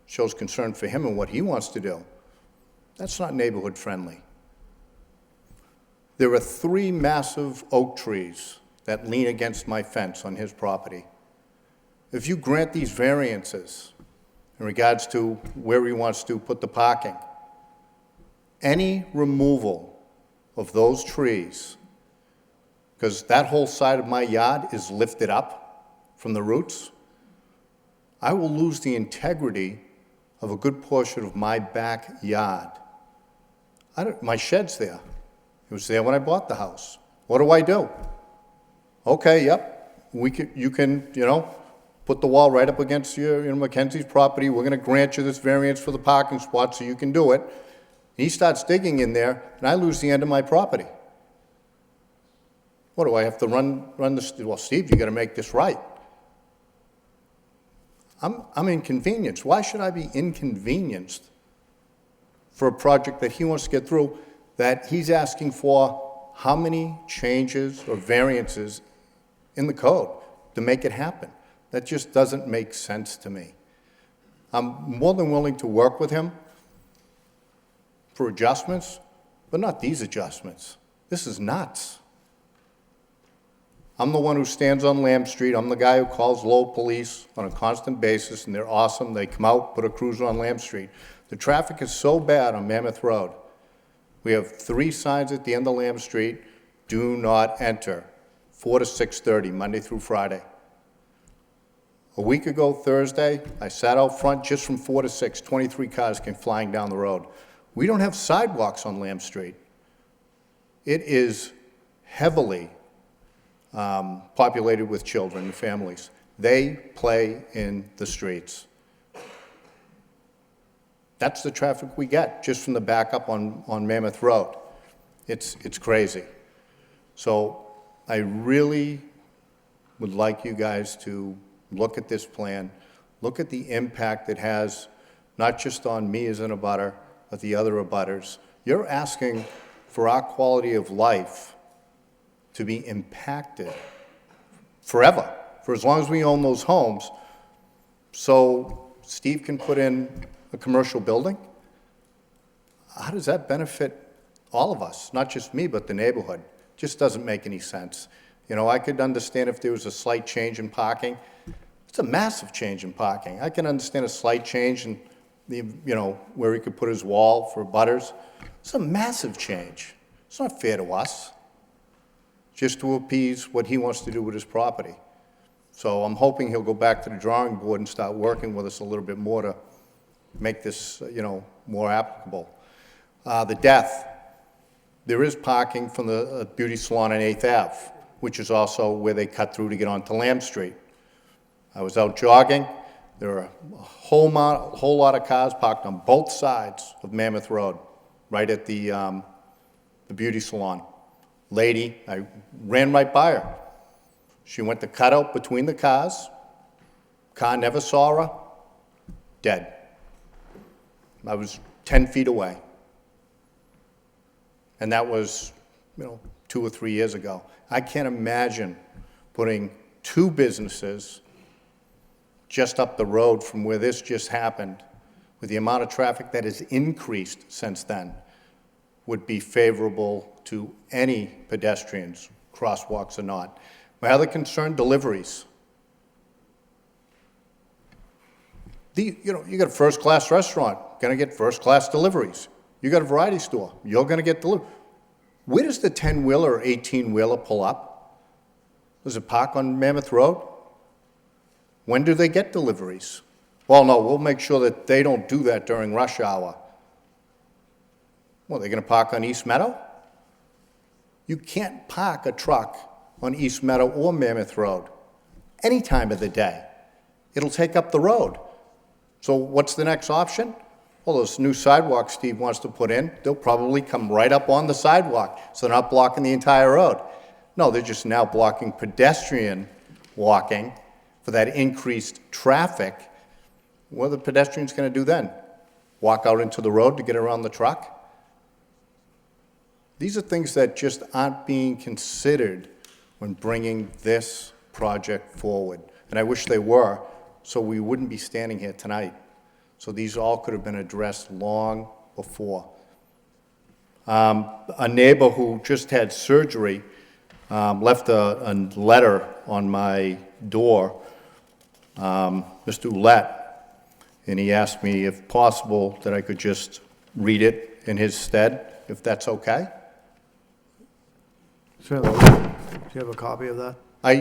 shows concern for him and what he wants to do. That's not neighborhood friendly. There are 3 massive oak trees that lean against my fence on his property. If you grant these variances in regards to where he wants to put the parking, any removal of those trees, because that whole side of my yard is lifted up from the roots, I will lose the integrity of a good portion of my backyard. My shed's there. It was there when I bought the house. What do? Okay, yep, you can, put the wall right up against Mackenzie's property. We're gonna grant you this variance for the parking spot so you can do it. He starts digging in there, and I lose the end of my property. What, do I have to run well, Steve, you gotta make this right. I'm inconvenienced. Why should I be inconvenienced for a project that he wants to get through, that he's asking for how many changes or variances in the code to make it happen? That just doesn't make sense to me. I'm more than willing to work with him for adjustments, but not these adjustments. This is nuts. I'm the one who stands on Lamb Street. I'm the guy who calls Lowell police on a constant basis, and they're awesome. They come out, put a cruiser on Lamb Street. The traffic is so bad on Mammoth Road. We have 3 signs at the end of Lamb Street: do not enter, 4 to 6:30, Monday through Friday. A week ago, Thursday, I sat out front just from 4 to 6. 23 cars came flying down the road. We don't have sidewalks on Lamb Street. It is heavily populated with children and families. They play in the streets. That's the traffic we get just from the backup on Mammoth Road. It's crazy. So I really would like you guys to look at this plan, look at the impact it has, not just on me as an abutter, but the other abutters. You're asking for our quality of life to be impacted forever, for as long as we own those homes, so Steve can put in a commercial building? How does that benefit all of us? Not just me, but the neighborhood. Just doesn't make any sense. I could understand if there was a slight change in parking. It's a massive change in parking. I can understand a slight change in where he could put his wall for butters. It's a massive change. It's not fair to us, just to appease what he wants to do with his property. So I'm hoping he'll go back to the drawing board and start working with us a little bit more to make this, more applicable. The death. There is parking from the beauty salon on 8th Ave, which is also where they cut through to get onto Lamb Street. I was out jogging. There were a whole lot of cars parked on both sides of Mammoth Road, right at the beauty salon. Lady, I ran right by her. She went to cut out between the cars. Car never saw her. Dead. I was 10 feet away. And that was, 2 or 3 years ago. I can't imagine putting 2 businesses just up the road from where this just happened, with the amount of traffic that has increased since then, would be favorable to any pedestrians, crosswalks or not. My other concern, deliveries. You got a first-class restaurant, gonna get first-class deliveries. You got a variety store, you're gonna get delivery. Where does the 10-wheeler or 18-wheeler pull up? Does it park on Mammoth Road? When do they get deliveries? Well, no, we'll make sure that they don't do that during rush hour. Well, they're gonna park on East Meadow? You can't park a truck on East Meadow or Mammoth Road any time of the day. It'll take up the road. So what's the next option? Well, those new sidewalks Steve wants to put in, they'll probably come right up on the sidewalk, so they're not blocking the entire road. No, they're just now blocking pedestrian walking for that increased traffic. What are the pedestrians going to do then? Walk out into the road to get around the truck? These are things that just aren't being considered when bringing this project forward. And I wish they were, so we wouldn't be standing here tonight. So these all could have been addressed long before. A neighbor who just had surgery left a letter on my door, Mr. Ouellette, and he asked me if possible that I could just read it in his stead, if that's okay. Certainly. Do you have a copy of that?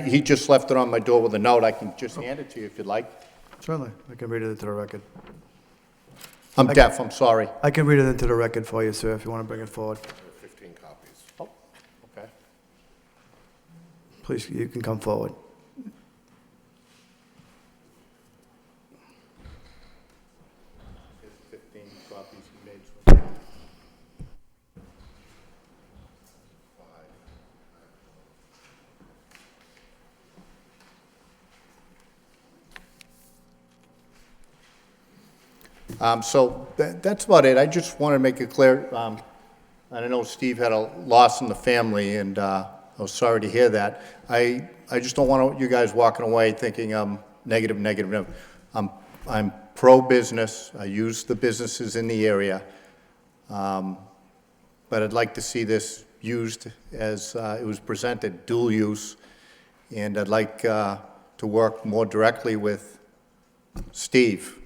He just left it on my door with a note. I can just hand it to you if you'd like. Certainly. I can read it into the record. I'm deaf, I'm sorry. I can read it into the record for you, sir, if you want to bring it forward. 15 copies. Oh, okay. Please, you can come forward. Here's 15 copies he made. So that's about it. I just want to make it clear, I know Steve had a loss in the family, and I was sorry to hear that. I just don't want you guys walking away thinking I'm negative. I'm pro-business. I use the businesses in the area. But I'd like to see this used as it was presented, dual use. And I'd like to work more directly with Steve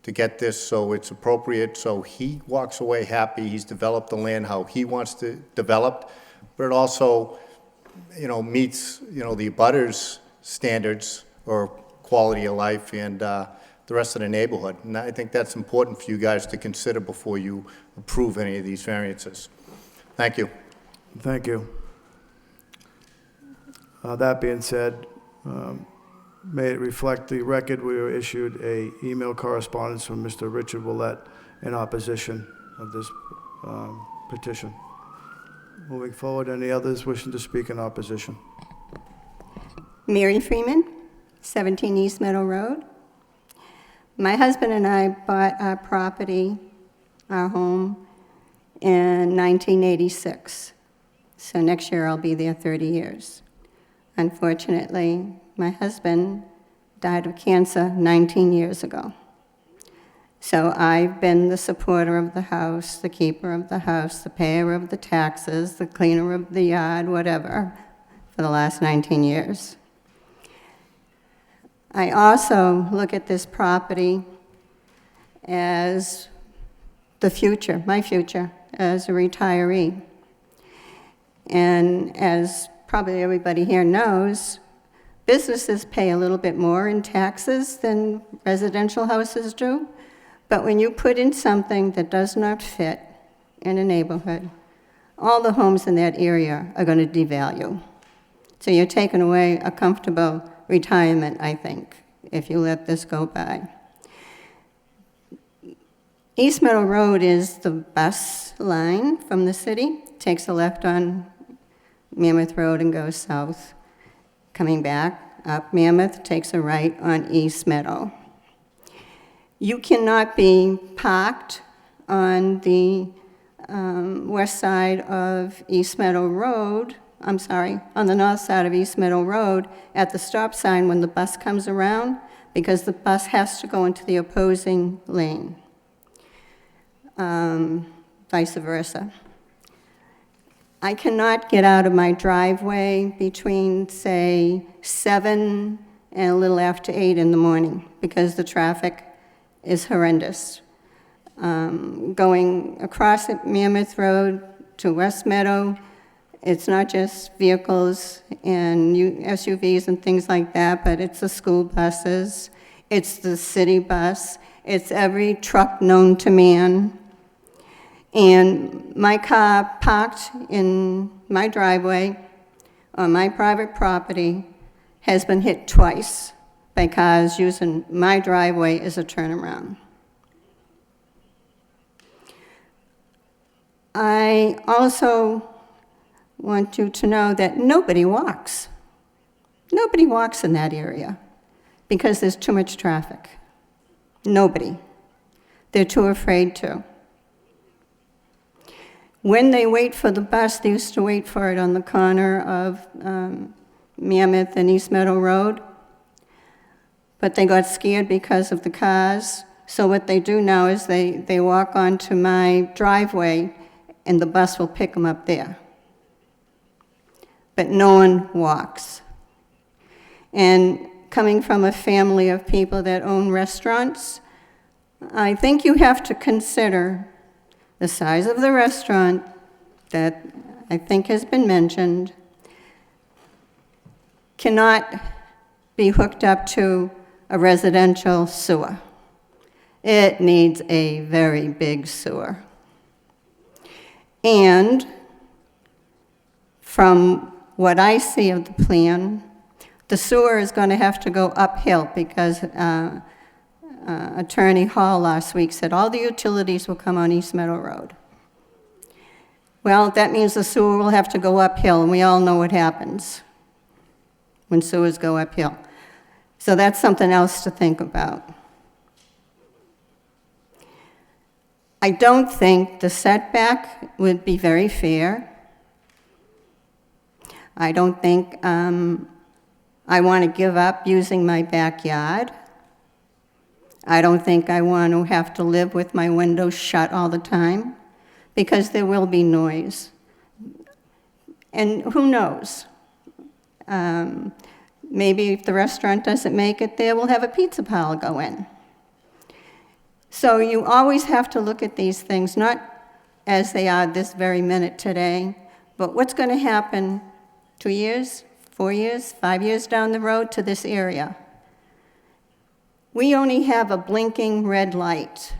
to get this so it's appropriate, so he walks away happy, he's developed the land how he wants to develop, but it also, meets, the abutters' standards or quality of life and the rest of the neighborhood. And I think that's important for you guys to consider before you approve any of these variances. Thank you. Thank you. That being said, may it reflect the record, we were issued a email correspondence from Mr. Richard Ouellette in opposition of this petition. Moving forward, any others wishing to speak in opposition? Mary Freeman, 17 East Meadow Road. My husband and I bought our property, our home, in 1986. So next year I'll be there 30 years. Unfortunately, my husband died of cancer 19 years ago. So I've been the supporter of the house, the keeper of the house, the payer of the taxes, the cleaner of the yard, whatever, for the last 19 years. I also look at this property as the future, my future, as a retiree. And as probably everybody here knows, businesses pay a little bit more in taxes than residential houses do, but when you put in something that does not fit in a neighborhood, all the homes in that area are going to devalue. So you're taking away a comfortable retirement, I think, if you let this go by. East Meadow Road is the bus line from the city. Takes a left on Mammoth Road and goes south. Coming back up Mammoth, takes a right on East Meadow. You cannot be parked on the west side of East Meadow Road, on the north side of East Meadow Road at the stop sign when the bus comes around, because the bus has to go into the opposing lane, vice versa. I cannot get out of my driveway between, say, 7 and a little after 8 in the morning because the traffic is horrendous. Going across Mammoth Road to West Meadow, it's not just vehicles and SUVs and things like that, but it's the school buses, it's the city bus, it's every truck known to man. And my car parked in my driveway on my private property has been hit twice by cars using my driveway as a turnaround. I also want you to know that nobody walks. Nobody walks in that area because there's too much traffic. Nobody. They're too afraid to. When they wait for the bus, they used to wait for it on the corner of Mammoth and East Meadow Road, but they got scared because of the cars. So what they do now is they walk onto my driveway and the bus will pick them up there. But no one walks. And coming from a family of people that own restaurants, I think you have to consider the size of the restaurant that I think has been mentioned, cannot be hooked up to a residential sewer. It needs a very big sewer. And from what I see of the plan, the sewer is going to have to go uphill because Attorney Hall last week said all the utilities will come on East Meadow Road. Well, that means the sewer will have to go uphill, and we all know what happens when sewers go uphill. So that's something else to think about. I don't think the setback would be very fair. I don't think I want to give up using my backyard. I don't think I want to have to live with my windows shut all the time, because there will be noise. And who knows? Maybe if the restaurant doesn't make it there, we'll have a pizza parlor go in. So you always have to look at these things, not as they are this very minute today, but what's going to happen 2 years, 4 years, 5 years down the road to this area. We only have a blinking red light.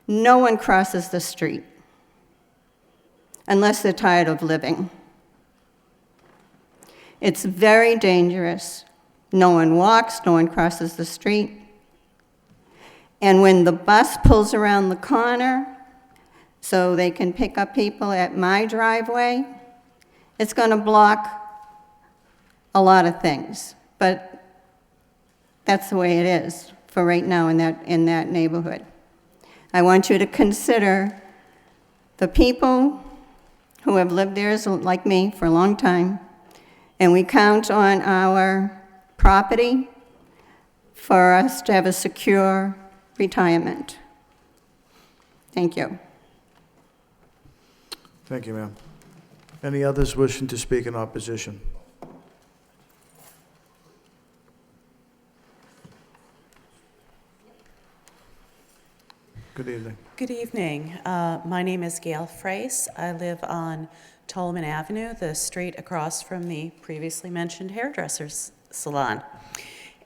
No one crosses the street unless they're tired of living. It's very dangerous. No one walks, no one crosses the street. And when the bus pulls around the corner so they can pick up people at my driveway, it's going to block a lot of things. But that's the way it is for right now in that neighborhood. I want you to consider the people who have lived there like me for a long time, and we count on our property for us to have a secure retirement. Thank you. Thank you, ma'am. Any others wishing to speak in opposition? Good evening. Good evening. My name is Gail Frace. I live on Tolman Avenue, the street across from the previously mentioned hairdresser's salon.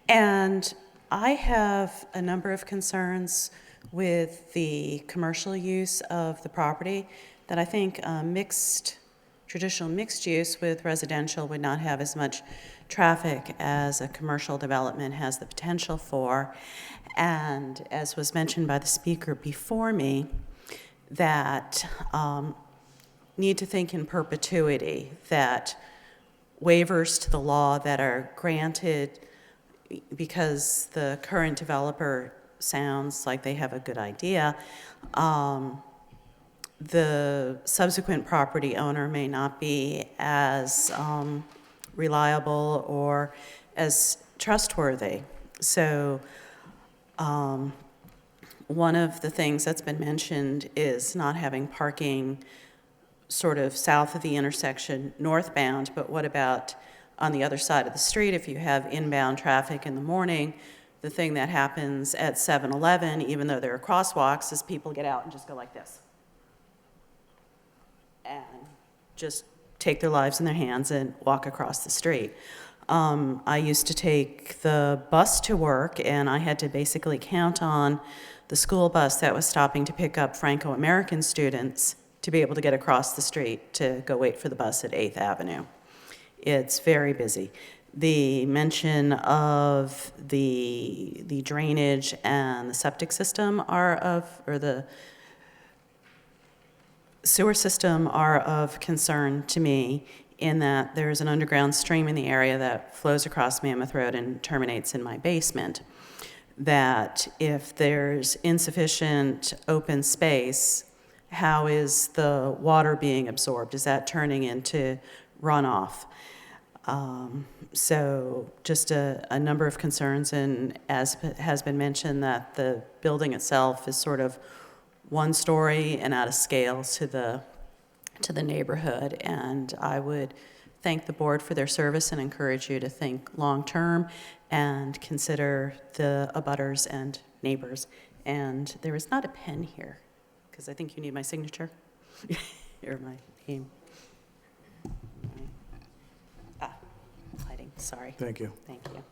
And I have a number of concerns with the commercial use of the property that I think traditional mixed use with residential would not have as much traffic as a commercial development has the potential for. And as was mentioned by the speaker before me, that need to think in perpetuity, that waivers to the law that are granted because the current developer sounds like they have a good idea, the subsequent property owner may not be as reliable or as trustworthy. So one of the things that's been mentioned is not having parking sort of south of the intersection northbound, but what about on the other side of the street if you have inbound traffic in the morning? The thing that happens at 7-Eleven, even though there are crosswalks, is people get out and just go like this and just take their lives in their hands and walk across the street. I used to take the bus to work, and I had to basically count on the school bus that was stopping to pick up Franco-American students to be able to get across the street to go wait for the bus at 8th Avenue. It's very busy. The mention of the drainage and the septic system or the sewer system are of concern to me, in that there's an underground stream in the area that flows across Mammoth Road and terminates in my basement. That if there's insufficient open space, how is the water being absorbed? Is that turning into runoff? So just a number of concerns, and as has been mentioned, that the building itself is sort of one story and out of scale to the neighborhood. And I would thank the board for their service and encourage you to think long-term and consider the abutters and neighbors. And there is not a pen here, because I think you need my signature, or my name. Hiding, sorry. Thank you. Thank you.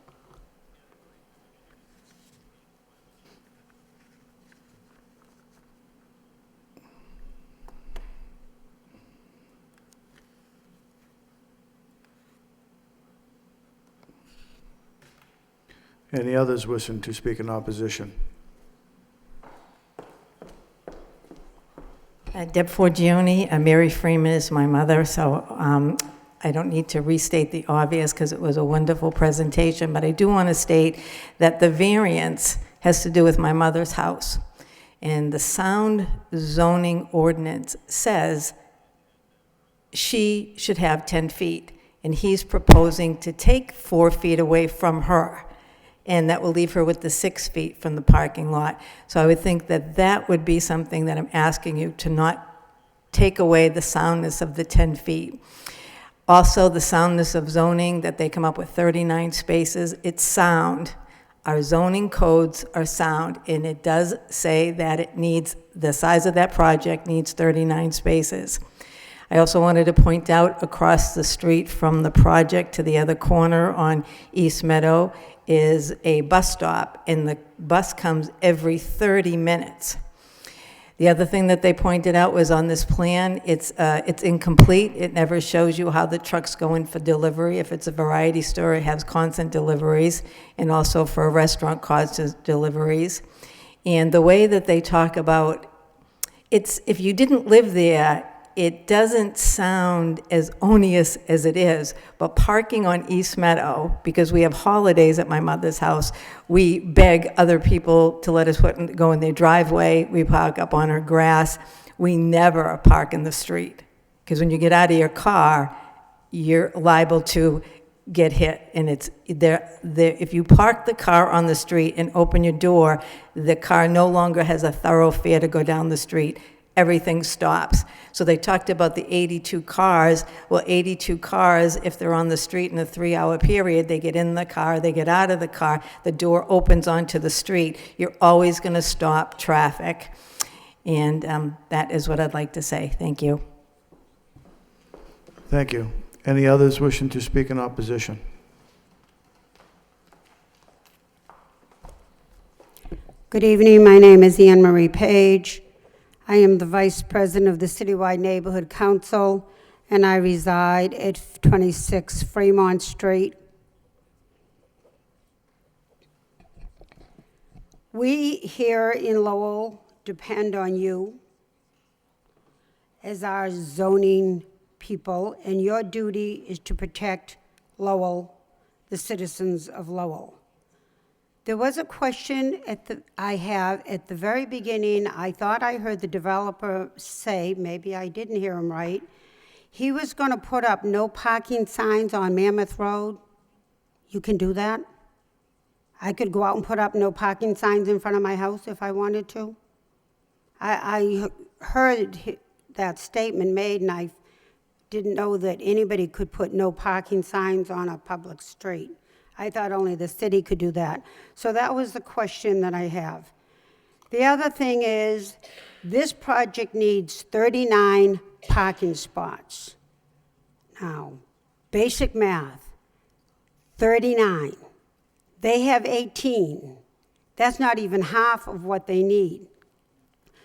Any others wishing to speak in opposition? Deb Forgione, Mary Freeman is my mother, so I don't need to restate the obvious because it was a wonderful presentation, but I do want to state that the variance has to do with my mother's house. And the sound zoning ordinance says she should have 10 feet, and he's proposing to take 4 feet away from her, and that will leave her with the 6 feet from the parking lot. So I would think that that would be something that I'm asking you to not take away the soundness of the 10 feet. Also, the soundness of zoning, that they come up with 39 spaces, it's sound. Our zoning codes are sound, and it does say that it needs, the size of that project needs 39 spaces. I also wanted to point out across the street from the project to the other corner on East Meadow is a bus stop, and the bus comes every 30 minutes. The other thing that they pointed out was on this plan, it's incomplete. It never shows you how the trucks go in for delivery. If it's a variety store, it has constant deliveries, and also for a restaurant, constant deliveries. And the way that they talk about, it's, if you didn't live there, it doesn't sound as onerous as it is, but parking on East Meadow, because we have holidays at my mother's house, we beg other people to let us go in their driveway. We park up on her grass. We never park in the street, because when you get out of your car, you're liable to get hit. And it's there. If you park the car on the street and open your door, the car no longer has a thoroughfare to go down the street. Everything stops. So they talked about the 82 cars. Well, 82 cars, if they're on the street in a 3-hour period, they get in the car, they get out of the car, the door opens onto the street. You're always going to stop traffic. And that is what I'd like to say. Thank you. Thank you. Any others wishing to speak in opposition? Good evening. My name is Anne Marie Page. I am the Vice President of the Citywide Neighborhood Council, and I reside at 26 Fremont Street. We here in Lowell depend on you as our zoning people, and your duty is to protect Lowell, the citizens of Lowell. There was a question I have at the very beginning. I thought I heard the developer say, maybe I didn't hear him right, he was going to put up no parking signs on Mammoth Road. You can do that? I could go out and put up no parking signs in front of my house if I wanted to? I heard that statement made, and I didn't know that anybody could put no parking signs on a public street. I thought only the city could do that. So that was the question that I have. The other thing is, this project needs 39 parking spots. Now, basic math, 39. They have 18. That's not even half of what they need.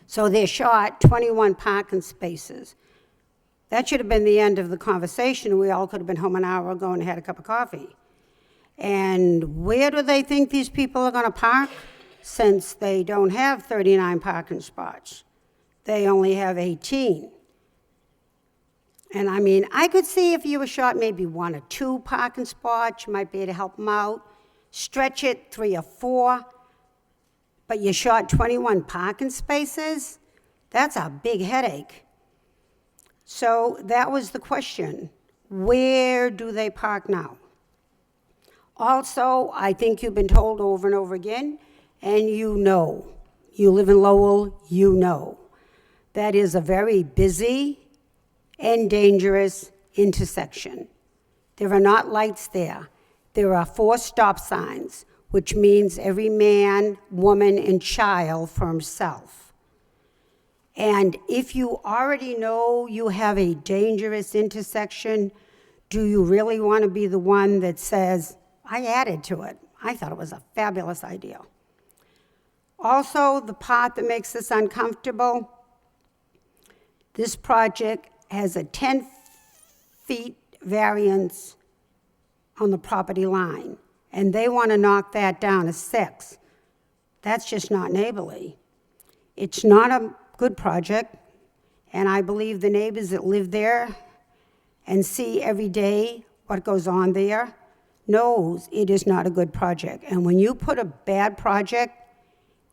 So they're short 21 parking spaces. That should have been the end of the conversation. We all could have been home an hour ago and had a cup of coffee. And where do they think these people are going to park, since they don't have 39 parking spots? They only have 18. And I mean, I could see if you were short maybe 1 or 2 parking spots, you might be able to help them out. Stretch it 3 or 4, but you're short 21 parking spaces? That's a big headache. So that was the question. Where do they park now? Also, I think you've been told over and over again, and you You live in Lowell, you know. That is a very busy and dangerous intersection. There are not lights there. There are 4 stop signs, which means every man, woman, and child for himself. And if you already know you have a dangerous intersection, do you really want to be the one that says, I added to it? I thought it was a fabulous idea. Also, the part that makes this uncomfortable, this project has a 10-feet variance on the property line, and they want to knock that down to 6. That's just not neighborly. It's not a good project, and I believe the neighbors that live there and see every day what goes on there knows it is not a good project. And when you put a bad project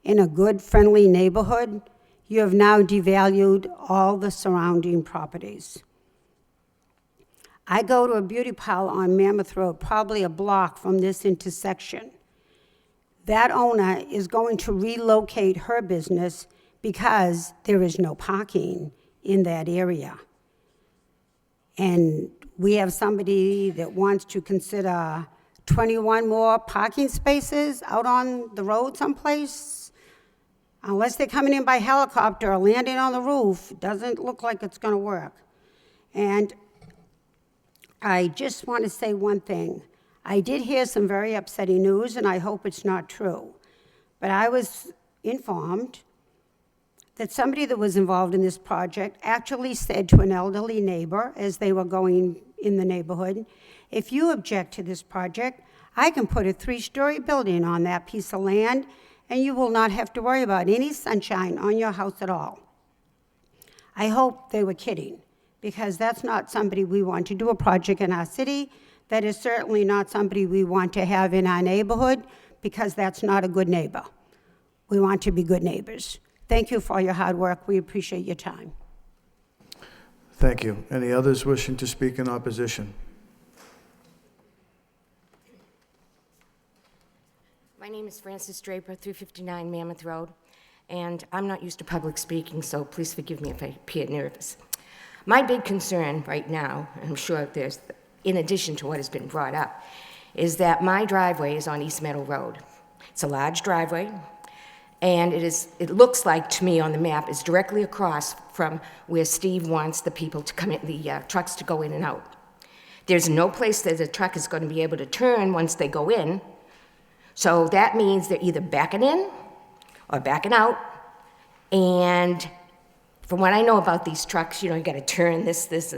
in a good, friendly neighborhood, you have now devalued all the surrounding properties. I go to a beauty parlor on Mammoth Road, probably a block from this intersection. That owner is going to relocate her business because there is no parking in that area. And we have somebody that wants to consider 21 more parking spaces out on the road someplace. Unless they're coming in by helicopter or landing on the roof, it doesn't look like it's going to work. And I just want to say one thing. I did hear some very upsetting news, and I hope it's not true. But I was informed that somebody that was involved in this project actually said to an elderly neighbor as they were going in the neighborhood, if you object to this project, I can put a 3-story building on that piece of land, and you will not have to worry about any sunshine on your house at all. I hope they were kidding, because that's not somebody we want to do a project in our city. That is certainly not somebody we want to have in our neighborhood, because that's not a good neighbor. We want to be good neighbors. Thank you for your hard work. We appreciate your time. Thank you. Any others wishing to speak in opposition? My name is Frances Draper, 359 Mammoth Road, and I'm not used to public speaking, so please forgive me if I appear nervous. My big concern right now, and I'm sure there's, in addition to what has been brought up, is that my driveway is on East Meadow Road. It's a large driveway, and it looks like to me on the map is directly across from where Steve wants the people to come in, the trucks to go in and out. There's no place that the truck is going to be able to turn once they go in, so that means they're either backing in or backing out, and from what I know about these trucks, you know, you got to turn this.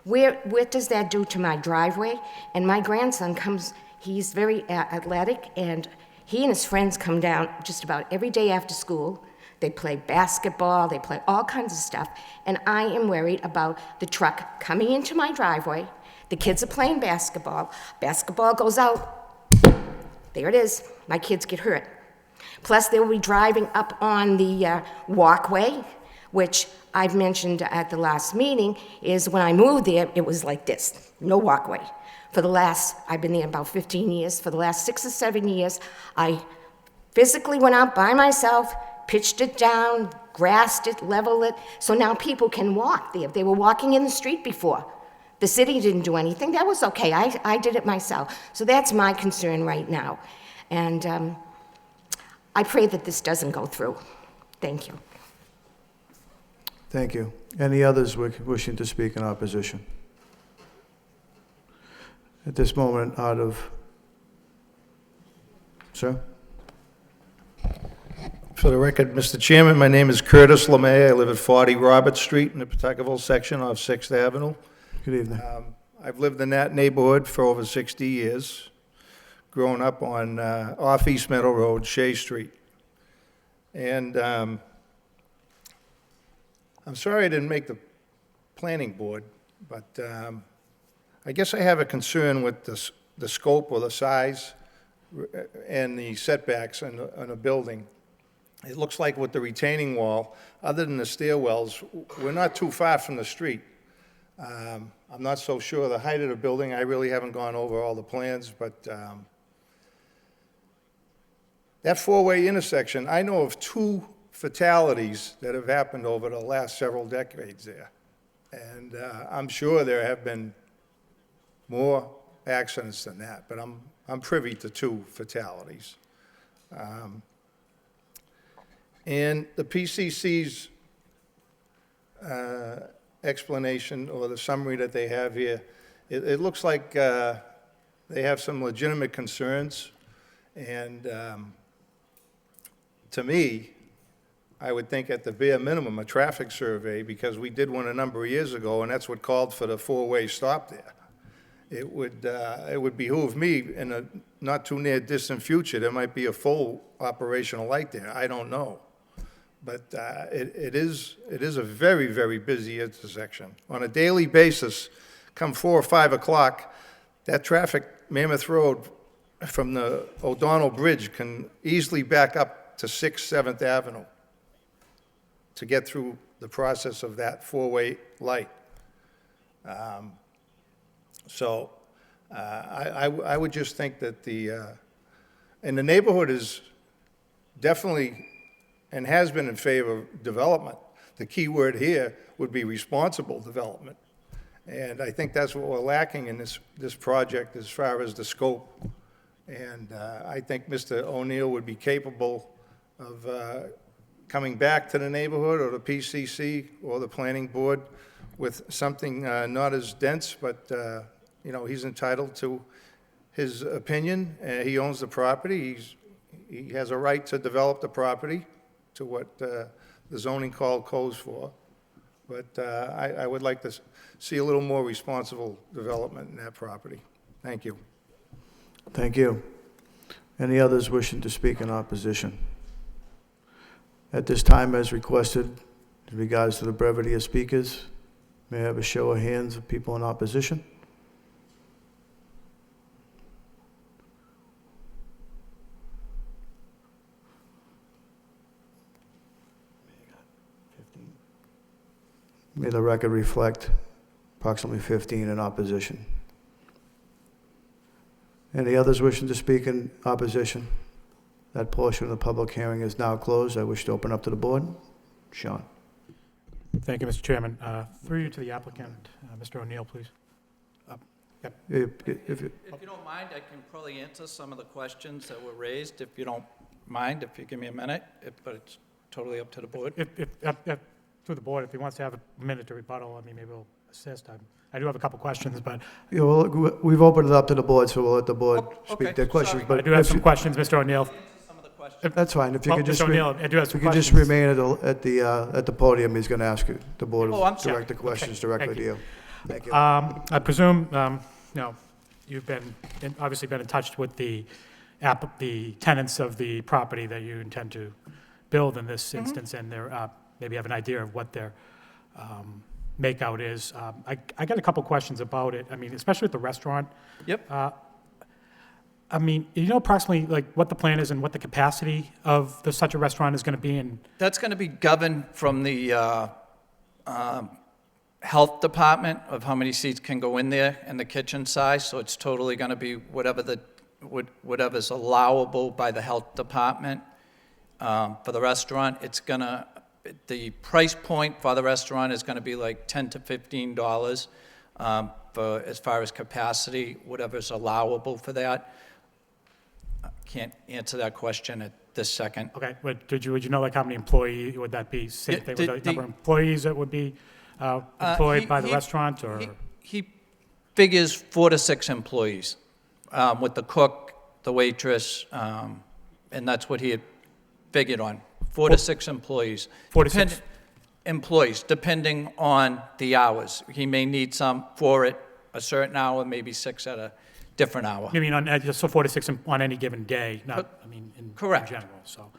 What does that do to my driveway? And my grandson comes, he's very athletic, and he and his friends come down just about every day after school. They play basketball, they play all kinds of stuff, and I am worried about the truck coming into my driveway. The kids are playing basketball. Basketball goes out. There it is. My kids get hurt. Plus, they will be driving up on the walkway, which I've mentioned at the last meeting, is when I moved there, it was like this, no walkway. I've been there about 15 years. For the last 6 or 7 years, I physically went out by myself, pitched it down, grassed it, leveled it, so now people can walk there. They were walking in the street before. The city didn't do anything. That was okay. I did it myself. So that's my concern right now. And I pray that this doesn't go through. Thank you. Thank you. Any others wishing to speak in opposition? At this moment, Sir? For the record, Mr. Chairman, my name is Curtis LeMay. I live at 40 Robert Street in the Pawtuckaville section of 6th Avenue. Good evening. I've lived in that neighborhood for over 60 years, growing up on off East Meadow Road, Shea Street. And I'm sorry I didn't make the planning board, but I guess I have a concern with the scope or the size and the setbacks on a building. It looks like with the retaining wall, other than the stairwells, we're not too far from the street. I'm not so sure the height of the building. I really haven't gone over all the plans, but that four-way intersection, I know of 2 fatalities that have happened over the last several decades there. And I'm sure there have been more accidents than that, but I'm privy to 2 fatalities. And the PCC's explanation, or the summary that they have here, it looks like they have some legitimate concerns. And to me, I would think at the bare minimum, a traffic survey, because we did one a number of years ago, and that's what called for the 4-way stop there. It would behoove me in a not too near distant future, there might be a full operational light there. I don't know. But it is a very, very busy intersection. On a daily basis, come 4 or 5 o'clock, that traffic, Mammoth Road, from the O'Donnell Bridge can easily back up to 6th, 7th Avenue to get through the process of that 4-way light. So I would just think that and the neighborhood is definitely and has been in favor of development. The key word here would be responsible development. And I think that's what we're lacking in this project as far as the scope. And I think Mr. O'Neill would be capable of coming back to the neighborhood or the PCC or the planning board with something not as dense, but, he's entitled to his opinion. He owns the property. He has a right to develop the property to what the zoning call calls for. But I would like to see a little more responsible development in that property. Thank you. Thank you. Any others wishing to speak in opposition? At this time, as requested, in regards to the brevity of speakers, may I have a show of hands of people in opposition? May the record reflect approximately 15 in opposition. Any others wishing to speak in opposition? That portion of the public hearing is now closed. I wish to open up to the board. Sean. Thank you, Mr. Chairman. Through you to the applicant, Mr. O'Neill, please. Yep. If you don't mind, I can probably answer some of the questions that were raised, if you don't mind, if you give me a minute, but it's totally up to the board. Through the board, if he wants to have a minute to rebuttal, maybe we'll assist. I do have a couple questions, but... Yeah, well, we've opened it up to the board, so we'll let the board speak their questions. Sorry. But I do have some questions, Mr. O'Neill. That's fine. If you could just, Mr. O'Neill, I do have some if you could just questions. remain at the podium, he's going to ask you. The board Oh, will I'm sorry. direct the questions Okay, directly thank to you. you. Thank you. I presume, you've obviously been in touch with the tenants of the property that you intend to build in this instance, and they're, maybe have an idea of what their makeout is. I got a couple questions about it. Especially with the restaurant. Yep. Approximately like what the plan is and what the capacity of such a restaurant is going to be, and That's going to be governed from the health department of how many seats can go in there and the kitchen size, so it's totally going to be whatever's allowable by the health department. For the restaurant, the price point for the restaurant is going to be like $10 to $15 for as far as capacity, whatever's allowable for that. I can't answer that question at this second. okay. But would you know like how many employees would that be? Same thing with the number of employees that would be employed by the restaurant, or he figures 4 to 6 employees with the cook, the waitress, and that's what he had figured on. 4 to 6 employees. 4 to 6 employees, depending on the hours. He may need some 4 at a certain hour, maybe 6 at a different hour. You mean so 4 to 6 on any given day? Not, in Correct. general. So,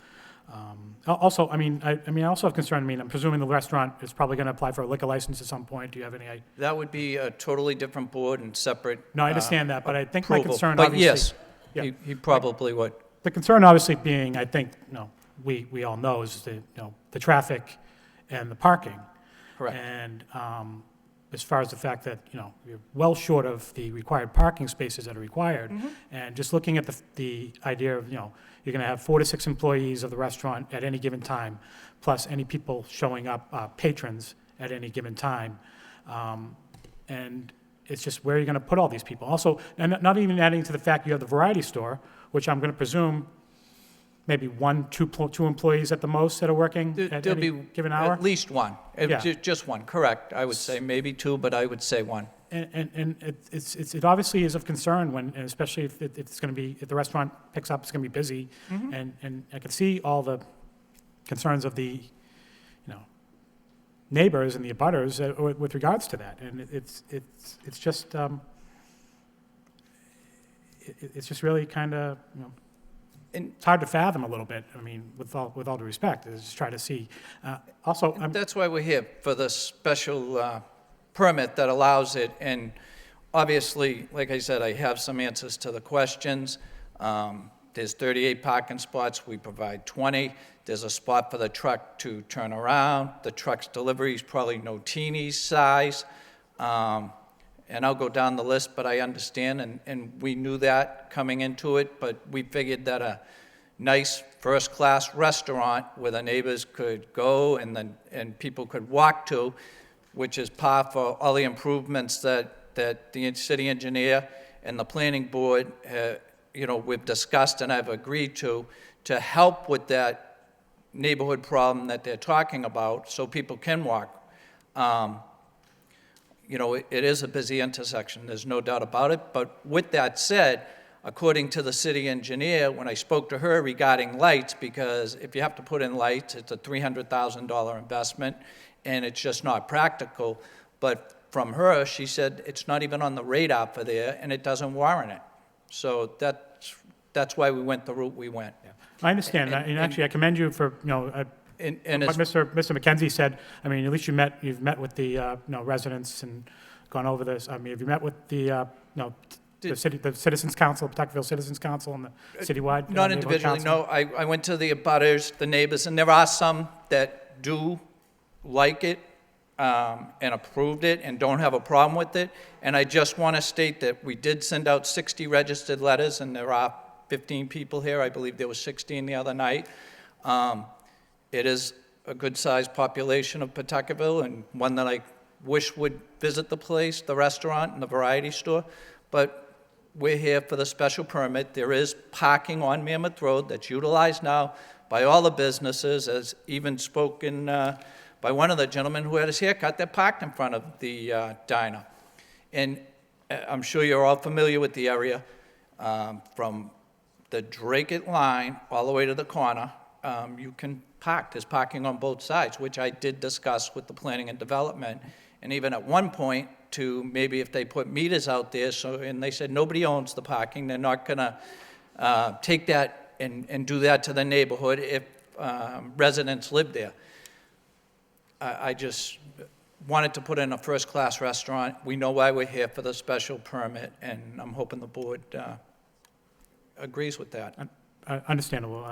also, I also have concern. I'm presuming the restaurant is probably going to apply for a liquor license at some point. Do you have any idea? That would be a totally different board and separate. No, I understand that, but I think approval. my concern, But obviously, yes, yeah. he probably would. The concern, obviously, being, I think, we all know is the traffic and the parking. Correct. And as far as the fact that, you know, you're well short of the required parking spaces that are required. And just looking at the idea of, you know, you're going to have 4 to 6 employees of the restaurant at any given time, plus any people showing up, patrons at any given time. And it's just where you're going to put all these people. Also, and not even adding to the fact you have the variety store, which I'm going to presume maybe 1, 2 employees at the most that are working at There'll any be given hour? at least one. Yeah. Just one, correct. I would say maybe 2, but I would say 1. And it obviously is of concern when, and especially if it's going to be, if the restaurant picks up, it's going to be busy. And I can see all the concerns of the, you know, neighbors and the abutters with regards to that. And it's just, it's just really kind of, you know, it's hard to fathom a little bit. I mean, with all due respect, is just try to see. Also, That's why we're here, for the special permit that allows it. And obviously, like I said, I have some answers to the questions. There's 38 parking spots. We provide 20. There's a spot for the truck to turn around. The truck's delivery is probably no teeny size. And I'll go down the list, but I understand, and we knew that coming into it, but we figured that a nice first-class restaurant where the neighbors could go and people could walk to, which is par for all the improvements that the city engineer and the planning board, you know, we've discussed and I've agreed to help with that neighborhood problem that they're talking about, so people can walk. You know, it is a busy intersection, there's no doubt about it, but with that said, according to the city engineer, when I spoke to her regarding lights, because if you have to put in lights, it's a $300,000 investment, and it's just not practical, but from her, she said it's not even on the radar for there, and it doesn't warrant it. So that's why we went the route we went. yeah. I understand, and actually, I commend you for, you know, And what Mr. McKenzie said. I mean, at least you've met with the, you know, residents and gone over this. I mean, have you met with the, you know, the Citizens Council, Pawtuckville Citizens Council, and the citywide? Not individually, no. I went to the abutters, the neighbors, and there are some that do like it and approved it and don't have a problem with it. And I just want to state that we did send out 60 registered letters, and there are 15 people here. I believe there was 16 the other night. It is a good-sized population of Pawtuckville, and one that I wish would visit the place, the restaurant and the variety store. But we're here for the special permit. There is parking on Mammoth Road that's utilized now by all the businesses, as even spoken by one of the gentlemen who had his hair cut that parked in front of the diner. And I'm sure you're all familiar with the area. From the Dracut line all the way to the corner, you can park. There's parking on both sides, which I did discuss with the planning and development. And even at one point, to maybe if they put meters out there, and they said nobody owns the parking, they're not gonna take that and do that to the neighborhood if residents live there. I just wanted to put in a first-class restaurant. We know why we're here, for the special permit, and I'm hoping the board agrees with that. Understandable.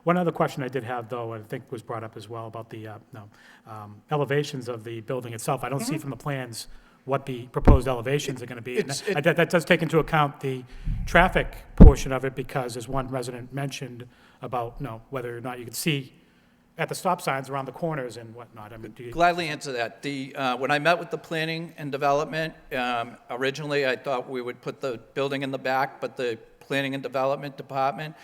One other question I did have, though, I think was brought up as well, about the elevations of the building itself. I don't see from the plans what the proposed elevations are going to be. And that does take into account the traffic portion of it, because as one resident mentioned about, you know, whether or not you could see at the stop signs around the corners and whatnot. I mean, do you... Gladly answer that. When I met with the planning and development, originally I thought we would put the building in the back, but the planning and development department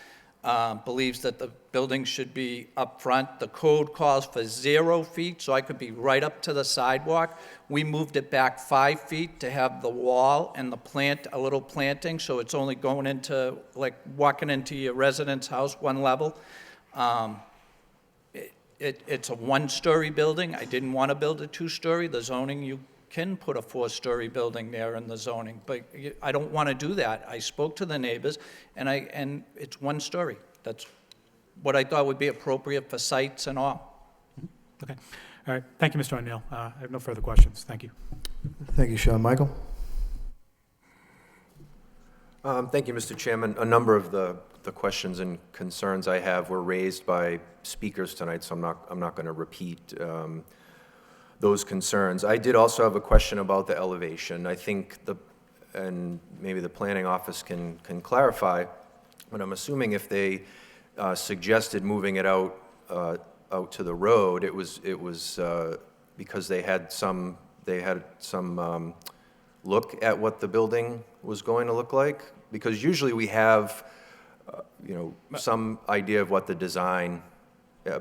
believes that the building should be up front. The code calls for 0 feet, so I could be right up to the sidewalk. We moved it back 5 feet to have the wall and the plant, a little planting, so it's only going into, like walking into your residence house, one level. It's a 1-story building. I didn't want to build a 2-story. The zoning, you can put a 4-story building there in the zoning, but I don't want to do that. I spoke to the neighbors, and it's 1 story. That's what I thought would be appropriate for sites and all. Okay. All right. Thank you, Mr. O'Neill. I have no further questions. Thank you. Thank you, Sean. Michael? Thank you, Mr. Chairman. A number of the questions and concerns I have were raised by speakers tonight, so I'm not going to repeat those concerns. I did also have a question about the elevation. I think and maybe the planning office can clarify, but I'm assuming if they suggested moving it out to the road, it was because they had some look at what the building was going to look like? Because usually we have, some idea of what the design,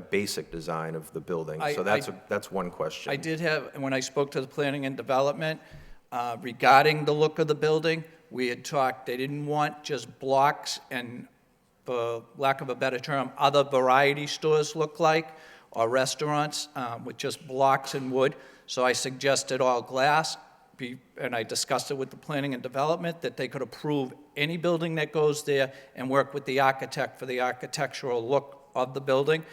basic design of the building. So that's one question. I did have, when I spoke to the planning and development, regarding the look of the building, we had talked, they didn't want just blocks and, for lack of a better term, other variety stores look like, or restaurants with just blocks and wood. So I suggested all glass, and I discussed it with the planning and development, that they could approve any building that goes there and work with the architect for the architectural look of the building.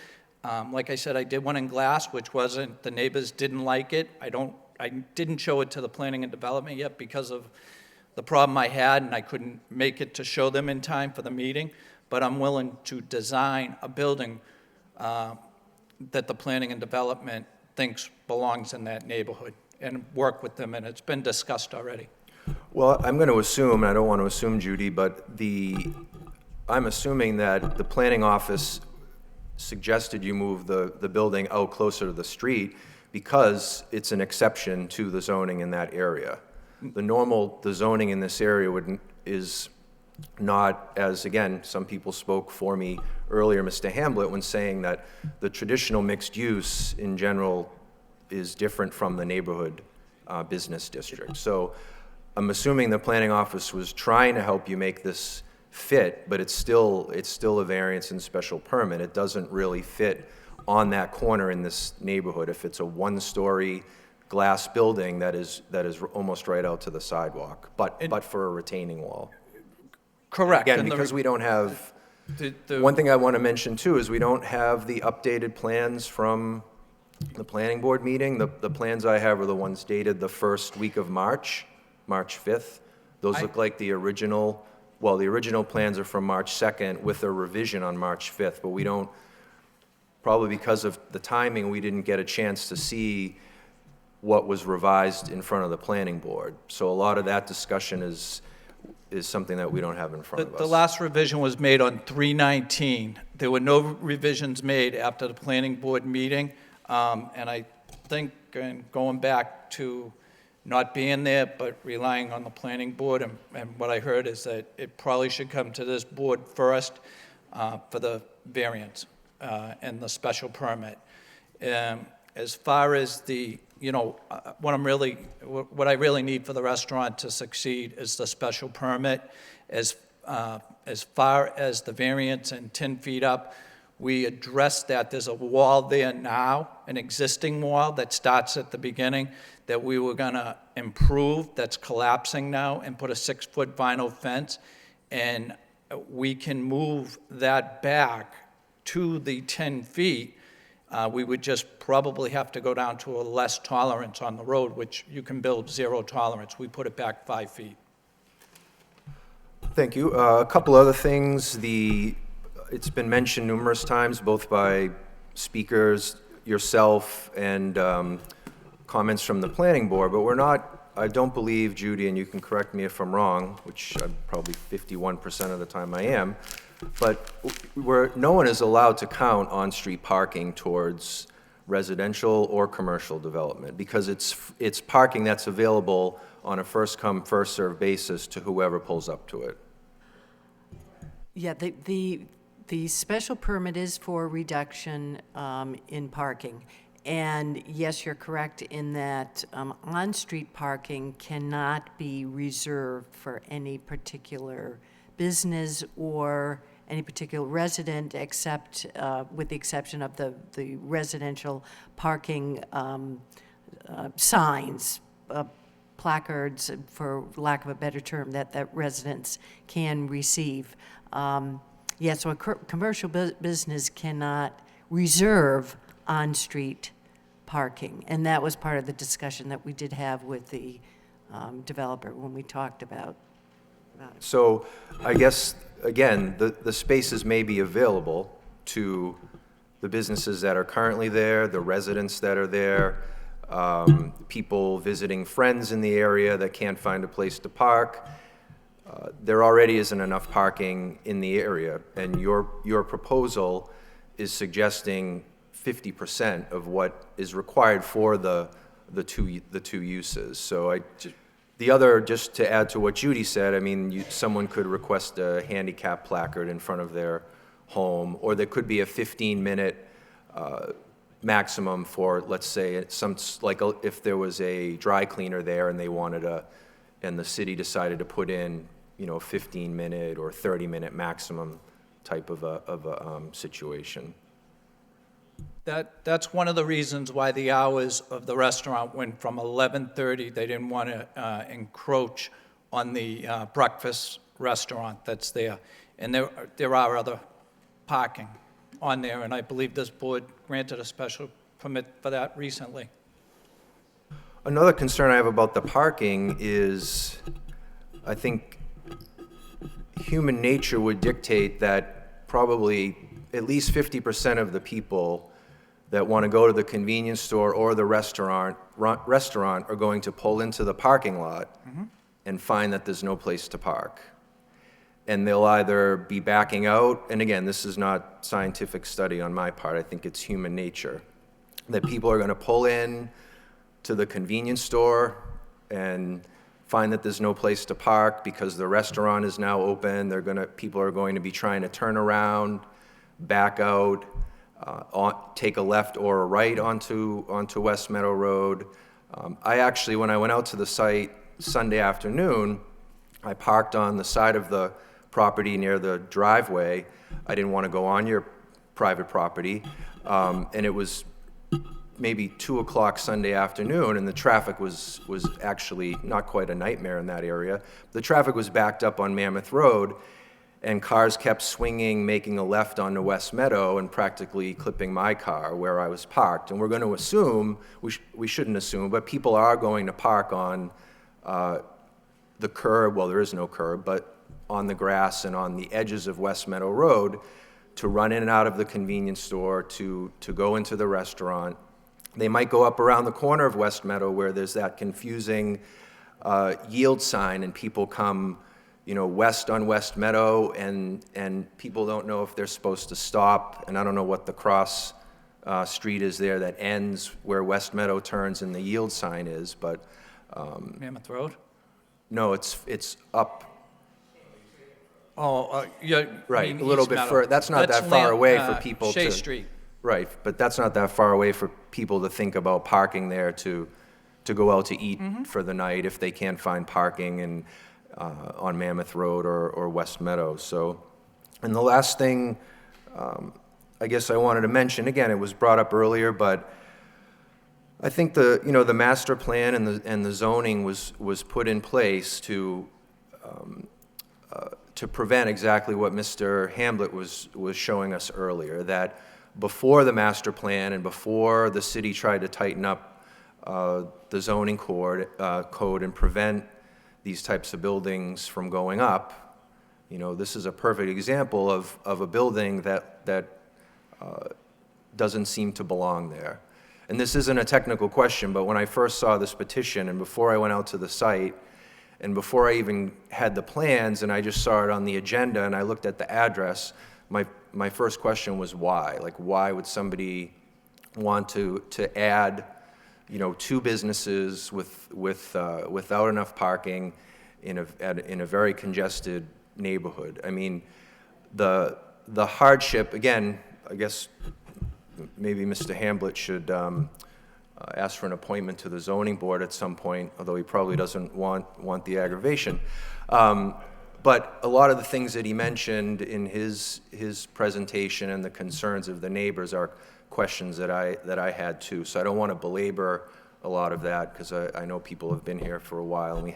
Like I said, I did one in glass, which wasn't, the neighbors didn't like it. I didn't show it to the planning and development yet because of the problem I had, and I couldn't make it to show them in time for the meeting. But I'm willing to design a building that the planning and development thinks belongs in that neighborhood and work with them, and it's been discussed already. Well, I'm going to assume, and I don't want to assume, Judy, but I'm assuming that the planning office suggested you move the building out closer to the street because it's an exception to the zoning in that area. The zoning in this area is not, as again, some people spoke for me earlier, Mr. Hamblett, when saying that the traditional mixed use in general is different from the neighborhood business district. So I'm assuming the planning office was trying to help you make this fit, but it's still a variance and special permit. It doesn't really fit on that corner in this neighborhood if it's a one-story glass building that is almost right out to the sidewalk, but for a retaining wall. Correct. Again, because we don't have, one thing I want to mention too is we don't have the updated plans from the planning board meeting. The plans I have are the ones dated the first week of March 5th. Those look like the original, well, the original plans are from March 2nd with a revision on March 5th, but we don't, probably because of the timing, we didn't get a chance to see what was revised in front of the planning board. So a lot of that discussion is something that we don't have in front of us. The last revision was made on 3/19. There were no revisions made after the planning board meeting. And I think, and going back to not being there, but relying on the planning board, and what I heard is that it probably should come to this board first for the variance and the special permit. As far as the, what I really need for the restaurant to succeed is the special permit. As far as the variance and 10 feet up, we addressed that. There's a wall there now, an existing wall that starts at the beginning that we were going to improve, that's collapsing now, and put a 6-foot vinyl fence. And we can move that back to the 10 feet. We would just probably have to go down to a less tolerance on the road, which you can build 0 tolerance. We put it back 5 feet. Thank you. A couple other things. It's been mentioned numerous times, both by speakers, yourself, and comments from the planning board, but I don't believe, Judy, and you can correct me if I'm wrong, which I'm probably 51% of the time I am, but no one is allowed to count on-street parking towards residential or commercial development because it's parking that's available on a first-come, first-served basis to whoever pulls up to it. Yeah, the special permit is for reduction in parking. And yes, you're correct in that on-street parking cannot be reserved for any particular business or any particular resident except, with the exception of the residential parking signs, placards, for lack of a better term, that residents can receive. Yeah, so a commercial business cannot reserve on-street parking. And that was part of the discussion that we did have with the developer when we talked about it. So I guess, again, the spaces may be available to the businesses that are currently there, the residents that are there. people visiting friends in the area that can't find a place to park. There already isn't enough parking in the area, and your proposal is suggesting 50% of what is required for the two uses. So the other, just to add to what Judy said, I mean, someone could request a handicap placard in front of their home, or there could be a 15-minute maximum for, let's say, if there was a dry cleaner there and they wanted and the city decided to put in, you know, a 15-minute or 30-minute maximum type of a situation. That's one of the reasons why the hours of the restaurant went from 11:30. They didn't want to encroach on the breakfast restaurant that's there. And there are other parking on there, and I believe this board granted a special permit for that recently. Another concern I have about the parking is, I think human nature would dictate that probably at least 50% of the people that want to go to the convenience store or the restaurant are going to pull into the parking lot and find that there's no place to park. And they'll either be backing out, and again, this is not scientific study on my part, I think it's human nature, that people are going to pull in to the convenience store and find that there's no place to park because the restaurant is now open. People are going to be trying to turn around, back out, take a left or a right onto West Meadow Road. I actually, when I went out to the site Sunday afternoon, I parked on the side of the property near the driveway. I didn't want to go on your private property, and it was maybe 2 o'clock Sunday afternoon, and the traffic was actually not quite a nightmare in that area. The traffic was backed up on Mammoth Road, and cars kept swinging, making a left onto West Meadow and practically clipping my car where I was parked. And we're going to assume, we shouldn't assume, but people are going to park on the curb, well, there is no curb, but on the grass and on the edges of West Meadow Road to run in and out of the convenience store, to go into the restaurant. They might go up around the corner of West Meadow where there's that confusing yield sign, and people come, you know, west on West Meadow, and people don't know if they're supposed to stop, and I don't know what the cross street is there that ends where West Meadow turns and the yield sign is, but... Mammoth Road? No, it's up. Oh, yeah. Right, a little bit further. That's not that far away for people to... Shea Street. Right, but that's not that far away for people to think about parking there to go out to eat for the night if they can't find parking on Mammoth Road or West Meadow. So, and the last thing I guess I wanted to mention, again, it was brought up earlier, but I think the master plan and the zoning was put in place to prevent exactly what Mr. Hamblett was showing us earlier, that before the master plan and before the city tried to tighten up the zoning code and prevent these types of buildings from going up, this is a perfect example of a building that doesn't seem to belong there. And this isn't a technical question, but when I first saw this petition and before I went out to the site and before I even had the plans and I just saw it on the agenda and I looked at the address, my first question was why? Like, why would somebody want to add, 2 businesses without enough parking in a very congested neighborhood? I mean, the hardship, again, I guess maybe Mr. Hamblett should ask for an appointment to the zoning board at some point, although he probably doesn't want the aggravation. But a lot of the things that he mentioned in his presentation and the concerns of the neighbors are questions that I had too. So I don't want to belabor a lot of that because I know people have been here for a while and we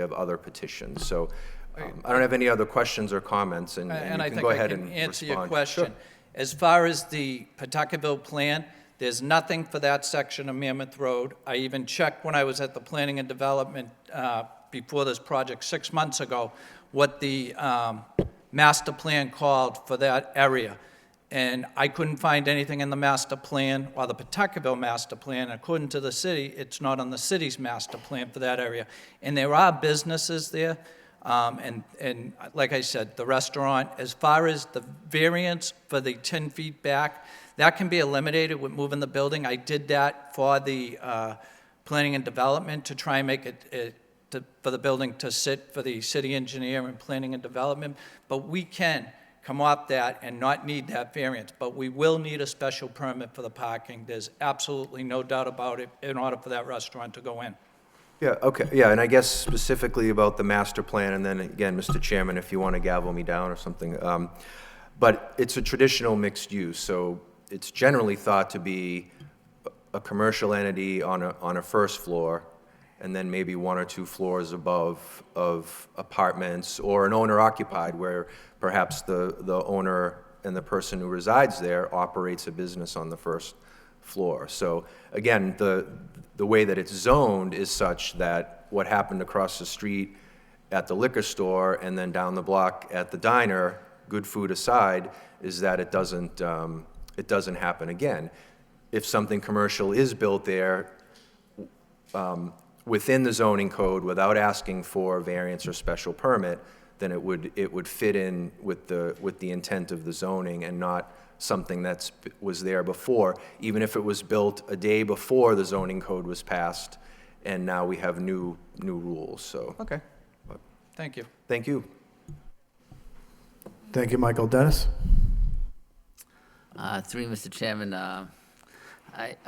have other petitions. So I don't have any other questions or comments, and you can go ahead and respond. I think I can answer your question. Sure. As far as the Pawtuckaville plan, there's nothing for that section of Mammoth Road. I even checked when I was at the Planning and Development before this project 6 months ago, what the master plan called for that area. And I couldn't find anything in the master plan or the Pawtuckaville master plan. According to the city, it's not on the city's master plan for that area. And there are businesses there. And like I said, the restaurant, as far as the variance for the 10 feet back, that can be eliminated with moving the building. I did that for the planning and development to try and make it for the building to sit for the city engineer and planning and development. But we can come off that and not need that variance. But we will need a special permit for the parking. There's absolutely no doubt about it in order for that restaurant to go in. Yeah, okay, yeah, and I guess specifically about the master plan, and then again, Mr. Chairman, if you want to gavel me down or something, but it's a traditional mixed use, so it's generally thought to be a commercial entity on a first floor, and then maybe 1 or 2 floors above of apartments, or an owner occupied, where perhaps the owner and the person who resides there operates a business on the first floor. So again, the way that it's zoned is such that what happened across the street at the liquor store and then down the block at the diner, good food aside, is that it doesn't happen again. If something commercial is built there within the zoning code without asking for variance or special permit, then it would fit in with the intent of the zoning and not something that was there before, even if it was built a day before the zoning code was passed, and now we have new rules, so. Okay. Thank you. Thank you. Thank you, Michael. Dennis? Through you, Mr. Chairman, I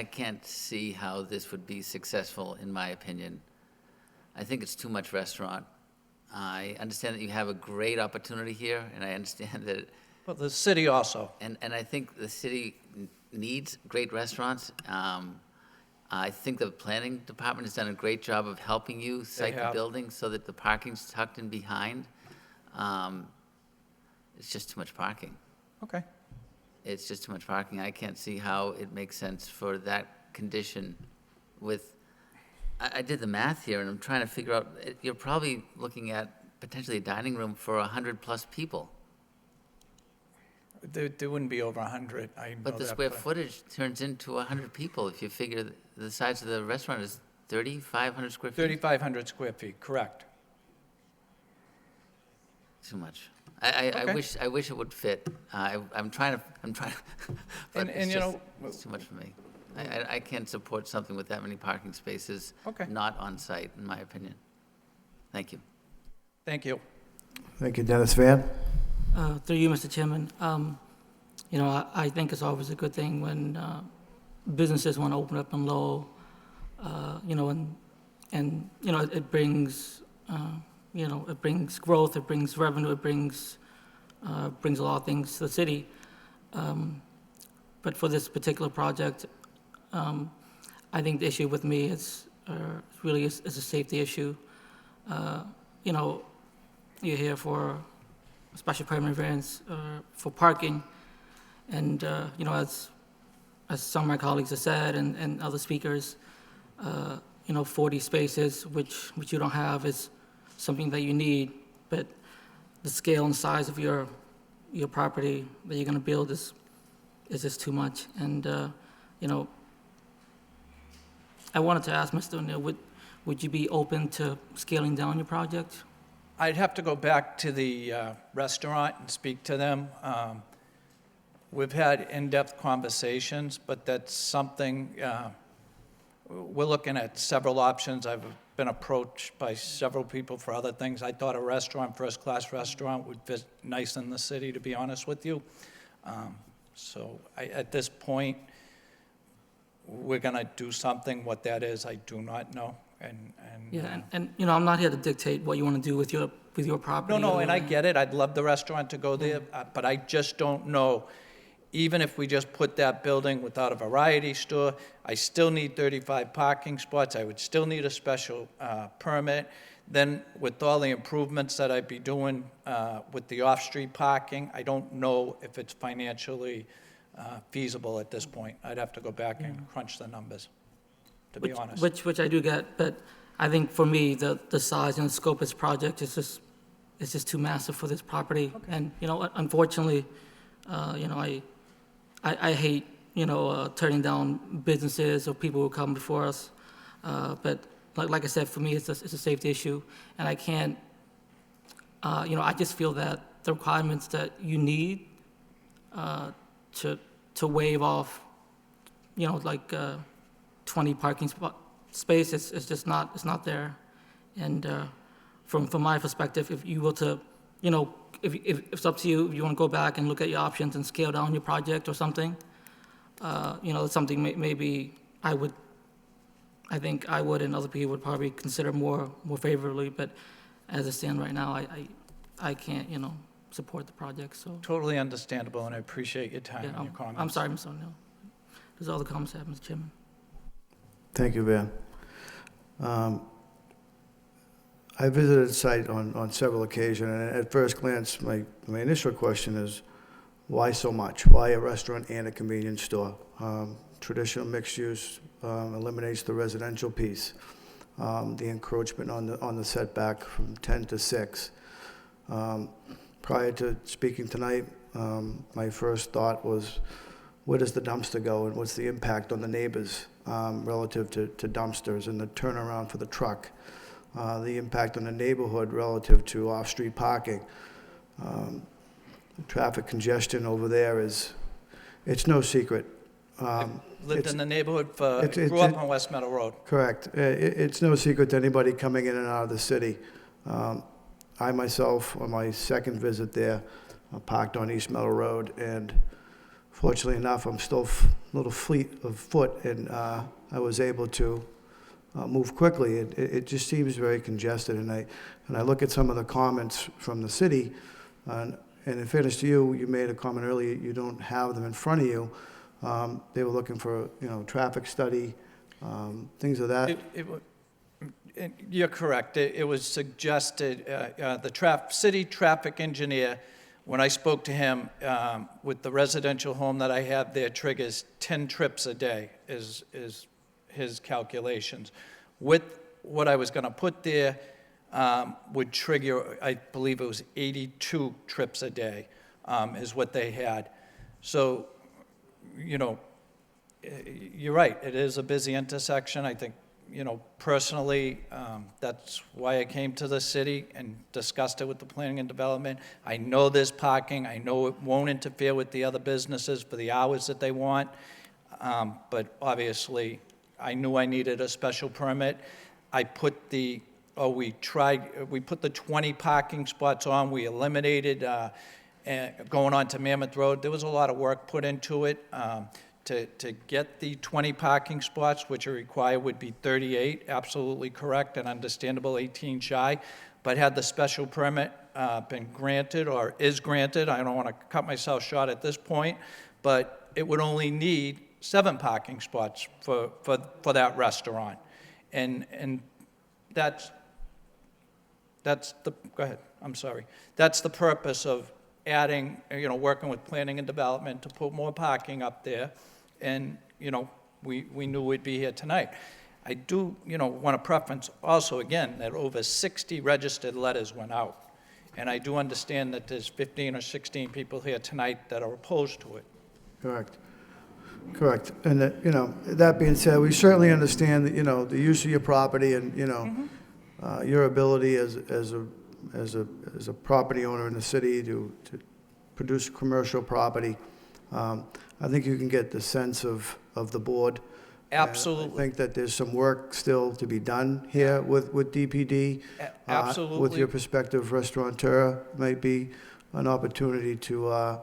can't see how this would be successful, in my opinion. I think it's too much restaurant. I understand that you have a great opportunity here, and I understand that. But the city also. And I think the city needs great restaurants. I think the planning department has done a great job of helping you site the building so that the parking's tucked in behind. It's just too much parking. Okay. It's just too much parking. I can't see how it makes sense for that condition with, I did the math here, and I'm trying to figure out, you're probably looking at potentially a dining room for 100-plus people. There wouldn't be over 100, I know But the that, square footage turns into 100 people. If you figure the size of the restaurant is 3,500 square feet. 3,500 square feet, correct. Too much. I wish it would fit. I'm trying to, but And you know, it's too much for me. I can't support something with that many parking spaces. Okay. Not on site, in my opinion. Thank you. Thank you. Thank you, Dennis. Van? Through you, Mr. Chairman, you know, I think it's always a good thing when businesses want to open up in Lowell, you know, and you know, it brings, you know, it brings growth, it brings revenue, it brings a lot of things to the city. But for this particular project, I think the issue with me is really is a safety issue. You know, you're here for a special permit variance for parking, and you know, as some of my colleagues have said, and other speakers, you know, 40 spaces, which you don't have, is something that you need. But the scale and size of your property that you're going to build is just too much. And you know, I wanted to ask Mr. O'Neill, would you be open to scaling down your project? I'd have to go back to the restaurant and speak to them. We've had in-depth conversations, but that's something, we're looking at several options. I've been approached by several people for other things. I thought a restaurant, first-class restaurant, would fit nice in the city, to be honest with you. So at this point, we're going to do something. What that is, I do not know. And you know, I'm not here to dictate what you want to do with your property. No, and I get it. I'd love the restaurant to go there, but I just don't know. Even if we just put that building without a variety store, I still need 35 parking spots. I would still need a special permit. Then with all the improvements that I'd be doing with the off-street parking, I don't know if it's financially feasible at this point. I'd have to go back and crunch the numbers, to be honest. Which I do get, but I think for me, the size and the scope of this project is it's just too massive for this property. And, you know, unfortunately, you know, I hate, you know, turning down businesses or people who come before us. But like I said, for me, it's a safety issue, and I can't, you know, I just feel that the requirements that you need to waive off, you know, like 20 parking space, it's just not, it's not there. And from my perspective, if you were to, you know, if it's up to you, if you want to go back and look at your options and scale down your project or something, you know, it's something maybe I think I would and other people would probably consider more favorably, but as it stands right now, I can't, you know, support the project, so. Totally understandable, and I appreciate your time Yeah, and your comments. I'm sorry, Mr. O'Neill. Those are all the comments I have, Mr. Chairman. Thank you, Ben. I visited the site on several occasions, and at first glance, my initial question is, why so much? Why a restaurant and a convenience store? Traditional mixed use eliminates the residential piece, the encroachment on the setback from 10 to 6. Prior to speaking tonight, my first thought was, where does the dumpster go, and what's the impact on the neighbors relative to dumpsters and the turnaround for the truck? The impact on the neighborhood relative to off-street parking. Traffic congestion over there it's no secret. Lived in the neighborhood grew up on West Meadow Road. Correct. It's no secret to anybody coming in and out of the city. I myself, on my second visit there, parked on East Meadow Road, and fortunately enough, I'm still a little fleet of foot, and I was able to move quickly. It just seems very congested, and I look at some of the comments from the city, and in fairness to you, you made a comment earlier, you don't have them in front of you. They were looking for, you know, traffic study, things of that. You're correct. It was suggested, the city traffic engineer, when I spoke to him, with the residential home that I have there, triggers 10 trips a day is his calculations. With what I was going to put there would trigger, I believe it was 82 trips a day is what they had. So, you know, you're right. It is a busy intersection. I think, you know, personally, that's why I came to the city and discussed it with the planning and development. I know there's parking. I know it won't interfere with the other businesses for the hours that they want. But obviously, I knew I needed a special permit. I put we put the 20 parking spots on. We eliminated going on to Mammoth Road. There was a lot of work put into it. To get the 20 parking spots, which are required, would be 38, absolutely correct and understandable, 18 shy. But had the special permit been granted or is granted, I don't want to cut myself short at this point, but it would only need 7 parking spots for that restaurant. And that's the, go ahead, I'm sorry. That's the purpose of adding, you know, working with planning and development to put more parking up there. And, you know, we knew we'd be here tonight. I do, you know, want to preference also, again, that over 60 registered letters went out. And I do understand that there's 15 or 16 people here tonight that are opposed to it. Correct. Correct. And, you know, that being said, we certainly understand that, you know, the use of your property and, you know, your ability as a property owner in the city to produce commercial property. I think you can get the sense of the board. Absolutely. I think that there's some work still to be done here with DPD. Absolutely. With your prospective restaurateur, might be an opportunity to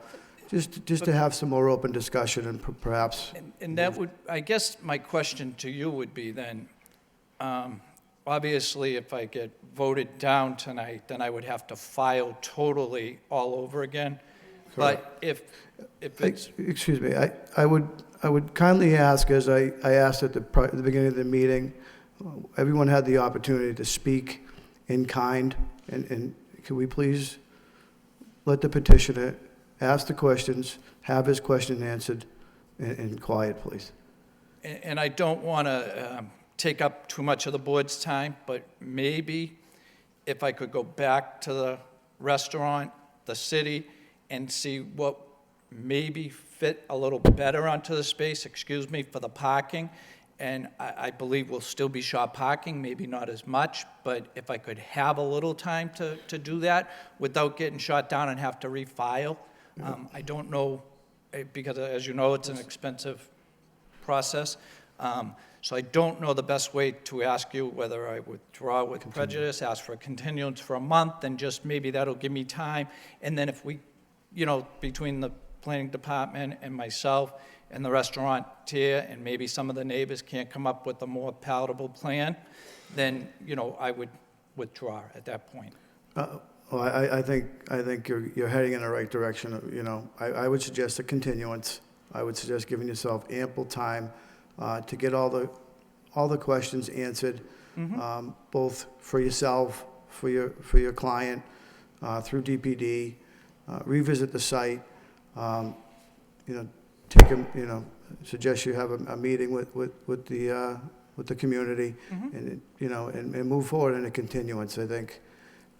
just to have some more open discussion and perhaps. And that would, I guess my question to you would be then, obviously if I get voted down tonight, then I would have to file totally all over again. Correct. But if it's... Excuse me, I would kindly ask, as I asked at the beginning of the meeting, everyone had the opportunity to speak in kind, and could we please let the petitioner ask the questions, have his question answered, in quiet, please. And I don't want to take up too much of the board's time, but maybe if I could go back to the restaurant, the city, and see what maybe fit a little better onto the space, for the parking. And I believe we'll still be short parking, maybe not as much, but if I could have a little time to do that without getting shot down and have to refile. I don't know, because as you know, it's an expensive process. So I don't know the best way to ask you whether I withdraw with prejudice, ask for a continuance for a month, and just maybe that'll give me time. And then if we, between the planning department and myself and the restaurateur, and maybe some of the neighbors can't come up with a more palatable plan, then, I would withdraw at that point. Well, I think you're heading in the right direction. I would suggest a continuance. I would suggest giving yourself ample time to get all the questions answered, both for yourself, for your client, through DPD. Revisit the site. Suggest you have a meeting with the community, and and move forward in a continuance. I think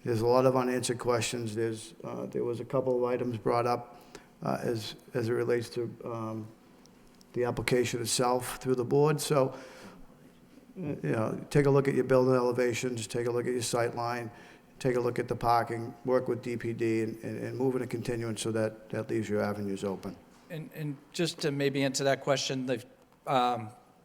there's a lot of unanswered questions. There was a couple of items brought up as it relates to the application itself through the board. So, take a look at your building elevations, take a look at your sight line, take a look at the parking, work with DPD, and move in a continuance so that leaves your avenues open. And just to maybe answer that question, the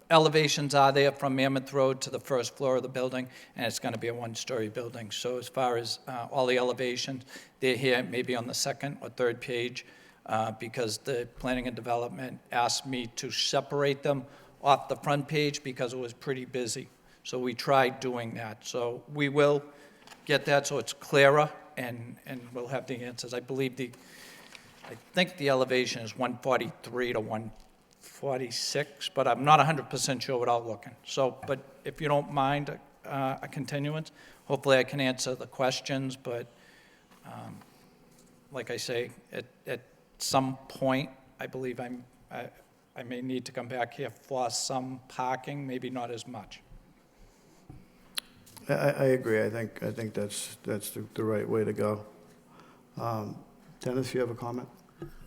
elevations are there from Mammoth Road to the first floor of the building, and it's going to be a one-story building. So as far as all the elevations, they're here maybe on the second or third page, because the planning and development asked me to separate them off the front page because it was pretty busy. So we tried doing that. So we will get that so it's clearer, and we'll have the answers. I think the elevation is 143 to 146, but I'm not 100% sure without looking. So, but if you don't mind a continuance, hopefully I can answer the questions, but like I say, at some point, I believe I may need to come back here for some parking, maybe not as much. I agree. I think that's the right way to go. Dennis, you have a comment?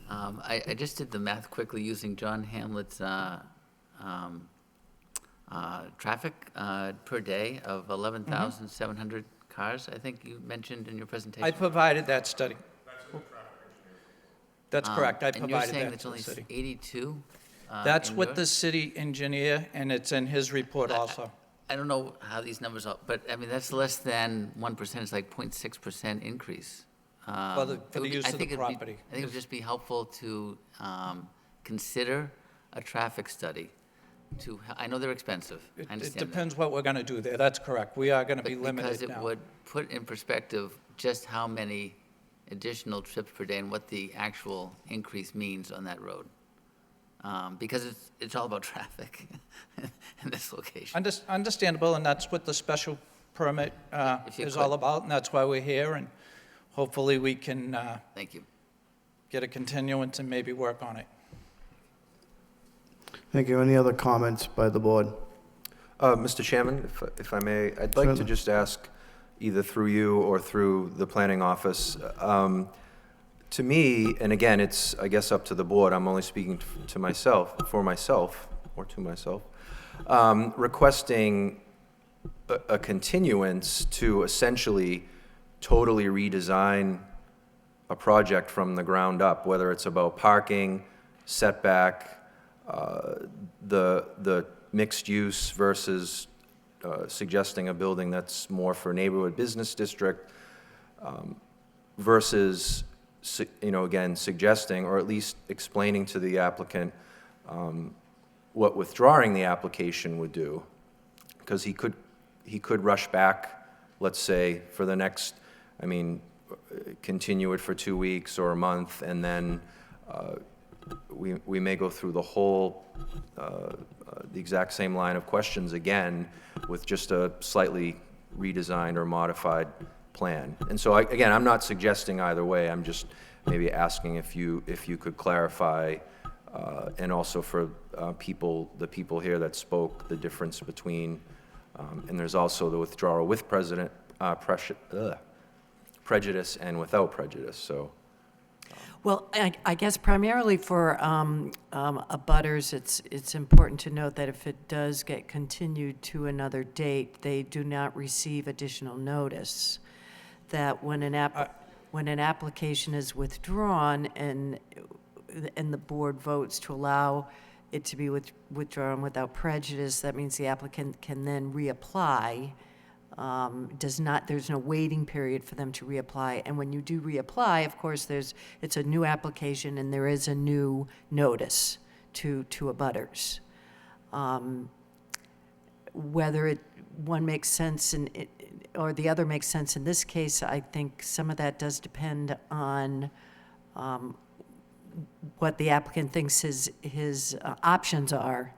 I just did the math quickly using John Hamlet's traffic per day of 11,700 cars, I think you mentioned in your presentation. I provided that study. That's correct. I And you're provided saying that it's to the only city. 82? That's in what yours? the city engineer, and it's in his report also. I don't know how these numbers are, but I mean, that's less than 1%, it's like 0.6% increase. For the It would be- use I of the think it'd be- property. I think it would just be helpful to consider a traffic study I know they're expensive, I It understand that. depends what we're going to do there. That's correct. We are going to be Because limited it now. would put in perspective just how many additional trips per day and what the actual increase means on that road. Because it's all about traffic in this location. Understandable, and that's what the special permit If you is could. all about, and that's why we're here, and hopefully we can Thank you. get a continuance and maybe work on it. Thank you. Any other comments by the board? Mr. Chairman, if I may, I'd like to Certainly. just ask, either through you or through the planning office, to me, and again, it's, I guess, up to the board, I'm only speaking to myself, for myself, or to myself, requesting a continuance to essentially totally redesign a project from the ground up, whether it's about parking, setback, the mixed use versus suggesting a building that's more for neighborhood business district, versus, again, suggesting, or at least explaining to the applicant what withdrawing the application would do. Because he could rush back, let's say, for the next, continue it for 2 weeks or a month, and then we may go through the whole, the exact same line of questions again with just a slightly redesigned or modified plan. And so, again, I'm not suggesting either way. I'm just maybe asking if you could clarify, and also for the people here that spoke, the difference between, and there's also the withdrawal with prejudice and without prejudice, so. Well, I guess primarily for abutters, it's important to note that if it does get continued to another date, they do not receive additional notice. That when an application is withdrawn and the board votes to allow it to be withdrawn without prejudice, that means the applicant can then reapply. There's no waiting period for them to reapply. And when you do reapply, of course, it's a new application and there is a new notice to abutters. Whether one makes sense or the other makes sense in this case, I think some of that does depend on what the applicant thinks his options are.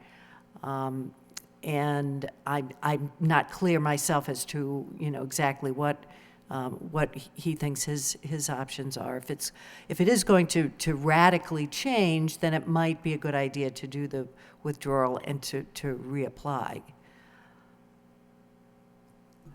And I'm not clear myself as to, exactly what he thinks his options are. If it is going to radically change, then it might be a good idea to do the withdrawal and to reapply.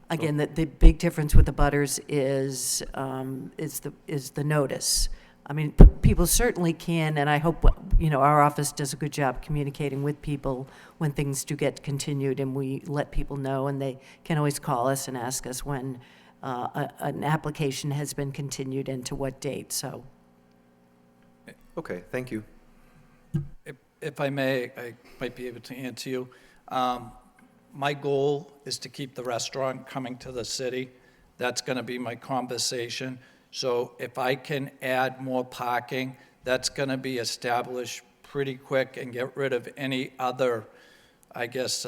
Again, the big difference with the butters is the notice. I mean, people certainly can, and I hope, our office does a good job communicating with people when things do get continued, and we let people know, and they can always call us and ask us when an application has been continued and to what date, so. Okay, thank you. If I may, I might be able to answer you. My goal is to keep the restaurant coming to the city. That's going to be my conversation. So if I can add more parking, that's going to be established pretty quick and get rid of any other, I guess,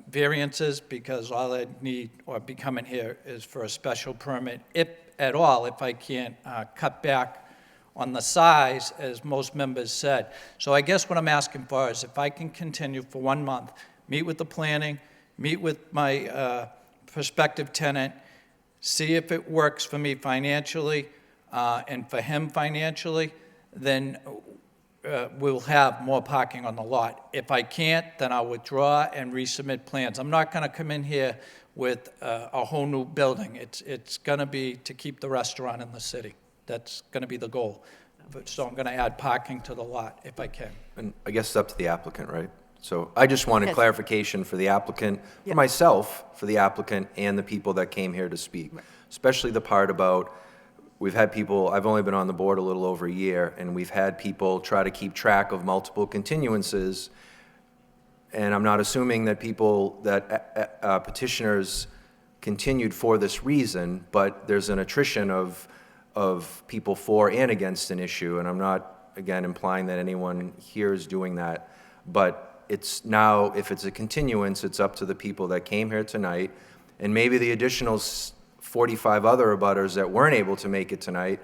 variances, because all I need or be coming here is for a special permit, if at all, if I can't cut back on the size, as most members said. So I guess what I'm asking for is if I can continue for 1 month, meet with the planning, meet with my prospective tenant, see if it works for me financially and for him financially, then we'll have more parking on the lot. If I can't, then I'll withdraw and resubmit plans. I'm not going to come in here with a whole new building. It's going to be to keep the restaurant in the city. That's going to be the goal. So I'm going to add parking to the lot if I can. And I guess it's up to the applicant, right? So I just wanted Yes. clarification for the applicant, for Yep. myself, for the applicant, and the people that came here to speak. Especially the part about, we've had people, I've only been on the board a little over a year, and we've had people try to keep track of multiple continuances. And I'm not assuming that petitioners continued for this reason, but there's an attrition of people for and against an issue, and I'm not, again, implying that anyone here is doing that. But it's now, if it's a continuance, it's up to the people that came here tonight, and maybe the additional 45 other abutters that weren't able to make it tonight,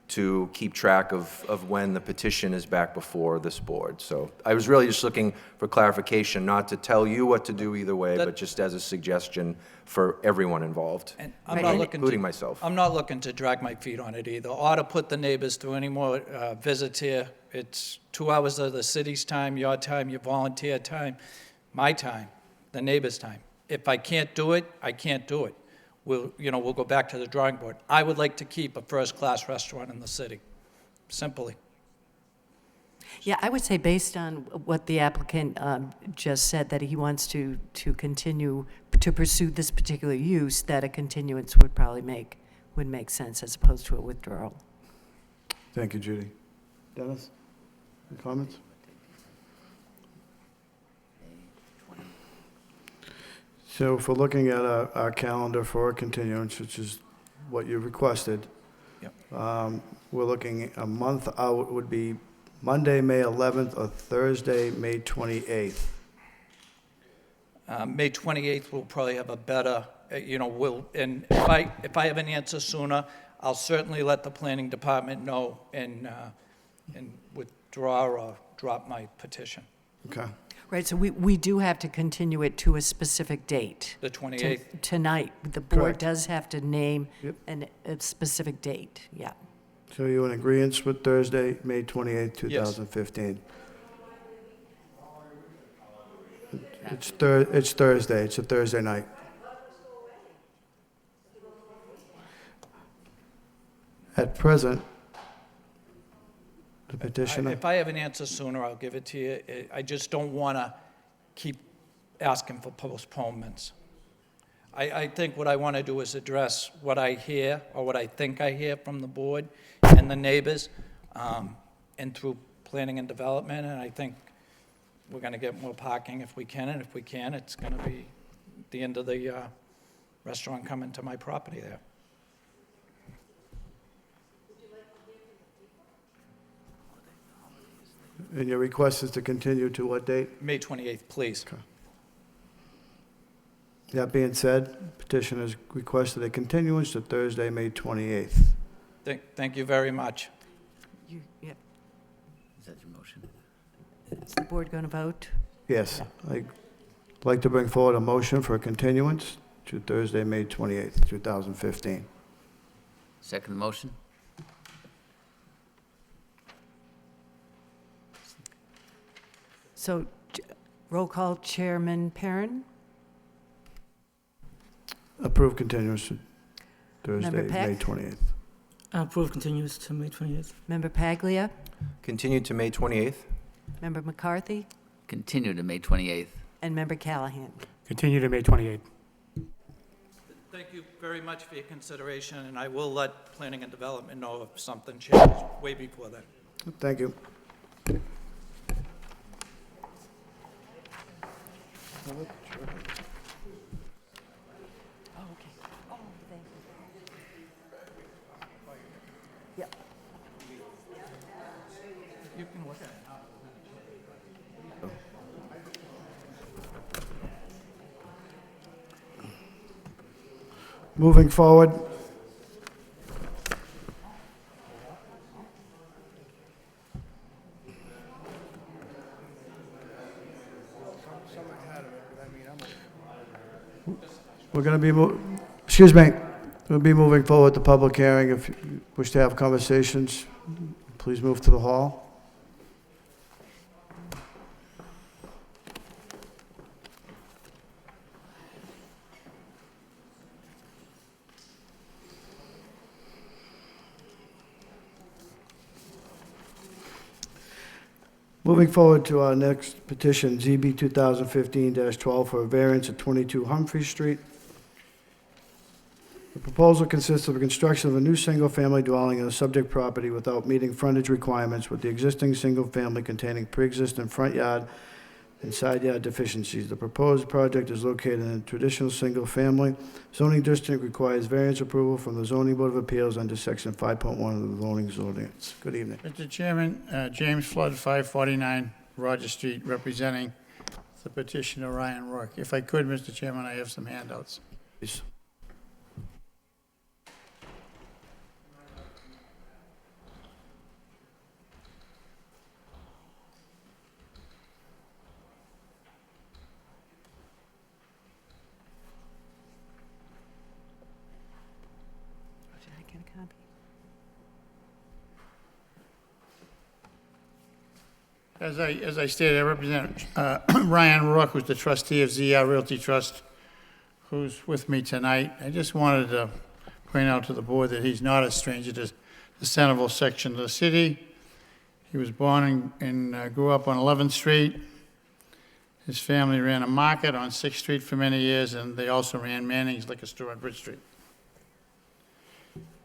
to keep track of when the petition is back before this board. So I was really just looking for clarification, not to tell you what to do either way, but just as a suggestion for everyone involved, And I'm not looking including myself. I'm not looking to drag my feet on it either, or to put the neighbors through any more visits here. It's 2 hours of the city's time, your volunteer time, my time, the neighbors' time. If I can't do it, I can't do it. We'll go back to the drawing board. I would like to keep a first-class restaurant in the city, simply. Yeah, I would say based on what the applicant just said, that he wants to continue to pursue this particular use, that a continuance would probably make sense as opposed to a withdrawal. Thank you, Judy. Dennis, any comments? So if we're looking at our calendar for a continuance, which is what you requested, Yep. we're looking a month out would be Monday, May 11th, or Thursday, May 28th. May 28th, we'll probably have a better, and if I have an answer sooner, I'll certainly let the planning department know and withdraw or drop my petition. Okay. Right, so we do have to continue it to a specific date. The 28th. Tonight, the board Correct. does have to name Yep. a specific date, yeah. So you in agreement with Thursday, May 28th, 2015? It's Thursday, it's a Thursday night. At present, the petitioner, If I have an answer sooner, I'll give it to you. I just don't want to keep asking for postponements. I think what I want to do is address what I hear, or what I think I hear from the board and the neighbors, and through planning and development, and I think we're going to get more parking if we can, and if we can, it's going to be the end of the restaurant coming to my property there. and your request is to continue to what date? May 28th, please. That being said, petitioners requested a continuance to Thursday, May 28th. Thank you very much. Yeah. Is that your motion? Is the board going to vote? Yes, I'd like to bring forward a motion for a continuance to Thursday, May 28th, 2015. Second motion? So, roll call, Chairman Perrin? Approved continuance to Thursday, Member Peck? May 28th. Approved continues to May 28th. Member Paglia? Continued to May 28th? Member McCarthy? Continue to May 28th. And Member Callahan? Continue to May 28th. Thank you very much for your consideration, and I will let planning and development know if something changes way before then. Thank you. Oh, okay. Oh, thank you. Yep. You can look at it now. Moving forward, we're going to be, excuse me, we'll be moving forward with the public hearing. If you wish to have conversations, please move to the hall. Moving forward to our next petition, ZB 2015-12, for a variance at 22 Humphrey Street. The proposal consists of the construction of a new single-family dwelling on a subject property without meeting frontage requirements, with the existing single-family containing pre-existing front yard and side yard deficiencies. The proposed project is located in a traditional single-family. Zoning district requires variance approval from the Zoning Board of Appeals under Section 5.1 of the zoning ordinance. Good evening. Mr. Chairman, James Flood, 549 Roger Street, representing the petitioner Ryan Rourke. If I could, Mr. Chairman, I have some handouts. Please. Should I get a copy? As I stated, I represent Ryan Rourke, who's the trustee of ZR Realty Trust, who's with me tonight. I just wanted to point out to the board that he's not a stranger to the Centerville section of the city. He was born and grew up on 11th Street. His family ran a market on 6th Street for many years, and they also ran Manning's Liquor Store on Bridge Street.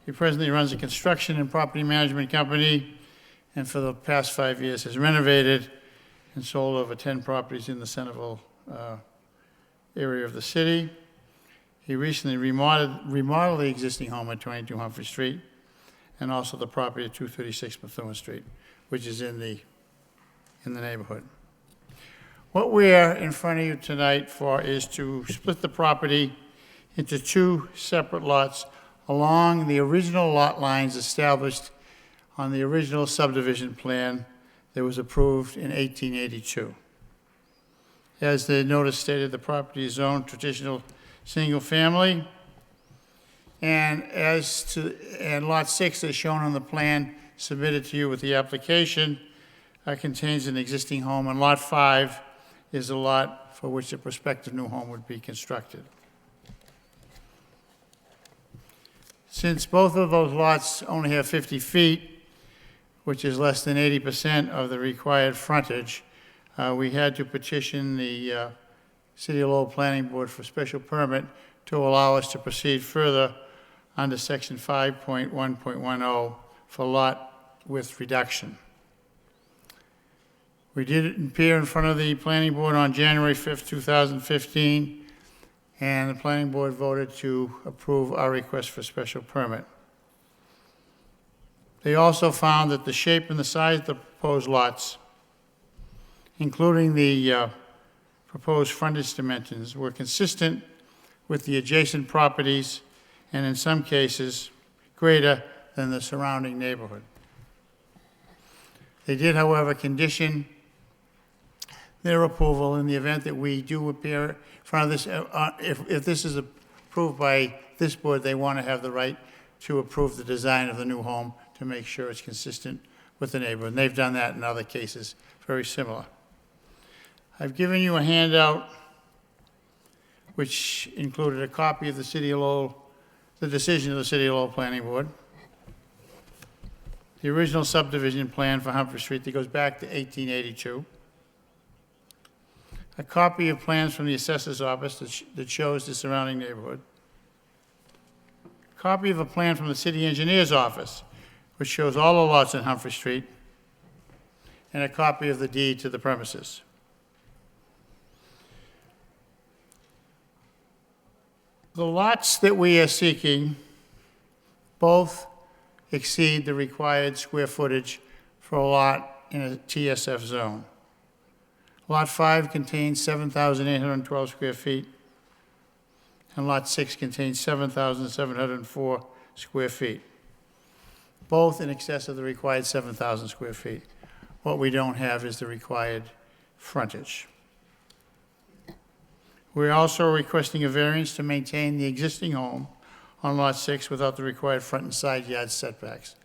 He presently runs a construction and property management company, and for the past 5 years has renovated and sold over 10 properties in the Centerville area of the city. He recently remodeled the existing home at 22 Humphrey Street, and also the property at 236 Methuen Street, which is in the neighborhood. What we're in front of you tonight for is to split the property into 2 separate lots along the original lot lines established on the original subdivision plan that was approved in 1882. As the notice stated, the property is zoned traditional single-family, and Lot 6, as shown on the plan submitted to you with the application, contains an existing home, and Lot 5 is the lot for which a prospective new home would be constructed. Since both of those lots only have 50 feet, which is less than 80% of the required frontage, we had to petition the City of Lowell Planning Board for special permit to allow us to proceed further under Section 5.1.10 for lot width reduction. We did appear in front of the Planning Board on January 5th, 2015, and the Planning Board voted to approve our request for special permit. They also found that the shape and the size of the proposed lots, including the proposed frontage dimensions, were consistent with the adjacent properties and in some cases greater than the surrounding neighborhood. They did, however, condition their approval in the event that we do appear in front of this. If this is approved by this board, they want to have the right to approve the design of the new home to make sure it's consistent with the neighborhood. And they've done that in other cases, very similar. I've given you a handout which included a copy of the City of Lowell, the decision of the City of Lowell Planning Board, the original subdivision plan for Humphrey Street that goes back to 1882, a copy of plans from the Assessor's Office that shows the surrounding neighborhood, a copy of a plan from the City Engineer's Office which shows all the lots in Humphrey Street, and a copy of the deed to the premises. The lots that we are seeking both exceed the required square footage for a lot in a TSF zone. Lot 5 contains 7,812 square feet, and Lot 6 contains 7,704 square feet, both in excess of the required 7,000 square feet. What we don't have is the required frontage. We're also requesting a variance to maintain the existing home on Lot 6 without the required front and side yard setbacks.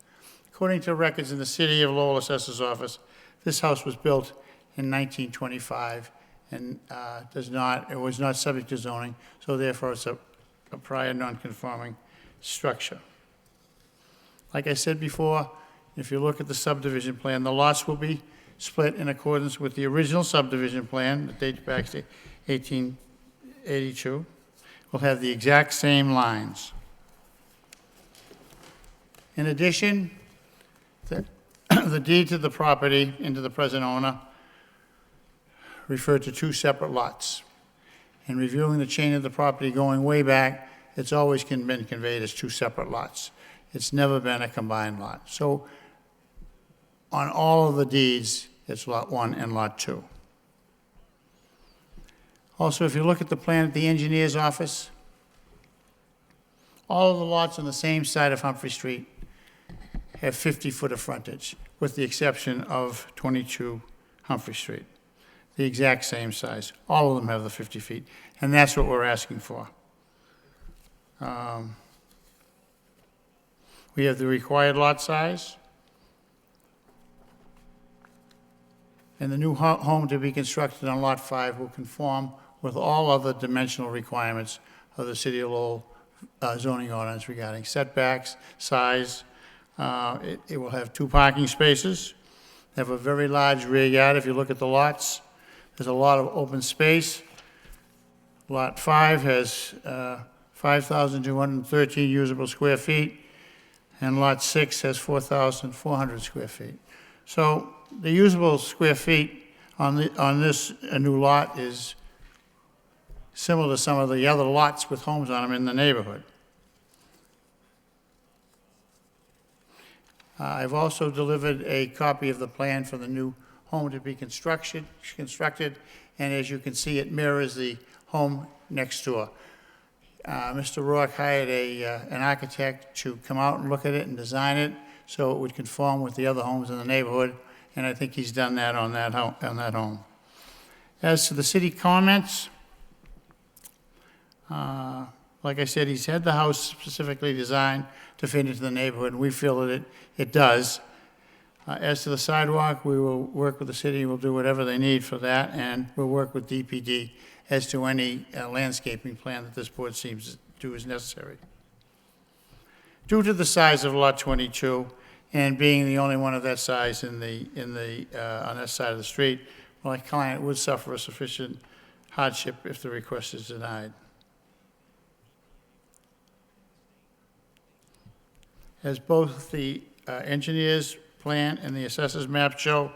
According to records in the City of Lowell Assessor's Office, this house was built in 1925 and it was not subject to zoning, so therefore it's a prior non-conforming structure. Like I said before, if you look at the subdivision plan, the lots will be split in accordance with the original subdivision plan that dates back to 1882. We'll have the exact same lines. In addition, the deed to the property and to the present owner refer to two separate lots. In reviewing the chain of the property going way back, it's always been conveyed as two separate lots. It's never been a combined lot. So on all of the deeds, it's Lot 1 and Lot 2. Also, if you look at the plan at the engineer's office, all of the lots on the same side of Humphrey Street have 50-foot of frontage, with the exception of 22 Humphrey Street. The exact same size. All of them have the 50 feet, and that's what we're asking for. We have the required lot size, and the new home to be constructed on Lot 5 will conform with all other dimensional requirements of the City of Lowell zoning ordinance regarding setbacks, size. It will have 2 parking spaces, have a very large rear yard. If you look at the lots, there's a lot of open space. Lot 5 has 5,213 usable square feet, and Lot 6 has 4,400 square feet. So the usable square feet on this new lot is similar to some of the other lots with homes on them in the neighborhood. I've also delivered a copy of the plan for the new home to be constructed, and as you can see, it mirrors the home next door. Mr. Rourke hired an architect to come out and look at it and design it so it would conform with the other homes in the neighborhood, and I think he's done that on that home. As to the city comments, like I said, he's had the house specifically designed to fit into the neighborhood, and we feel that it does. As to the sidewalk, we will work with the city, we'll do whatever they need for that, and we'll work with DPD as to any landscaping plan that this board seems to do is necessary. due to the size of Lot 22 and being the only one of that size on that side of the street, my client would suffer a sufficient hardship if the request is denied. As both the engineer's plan and the assessor's map show,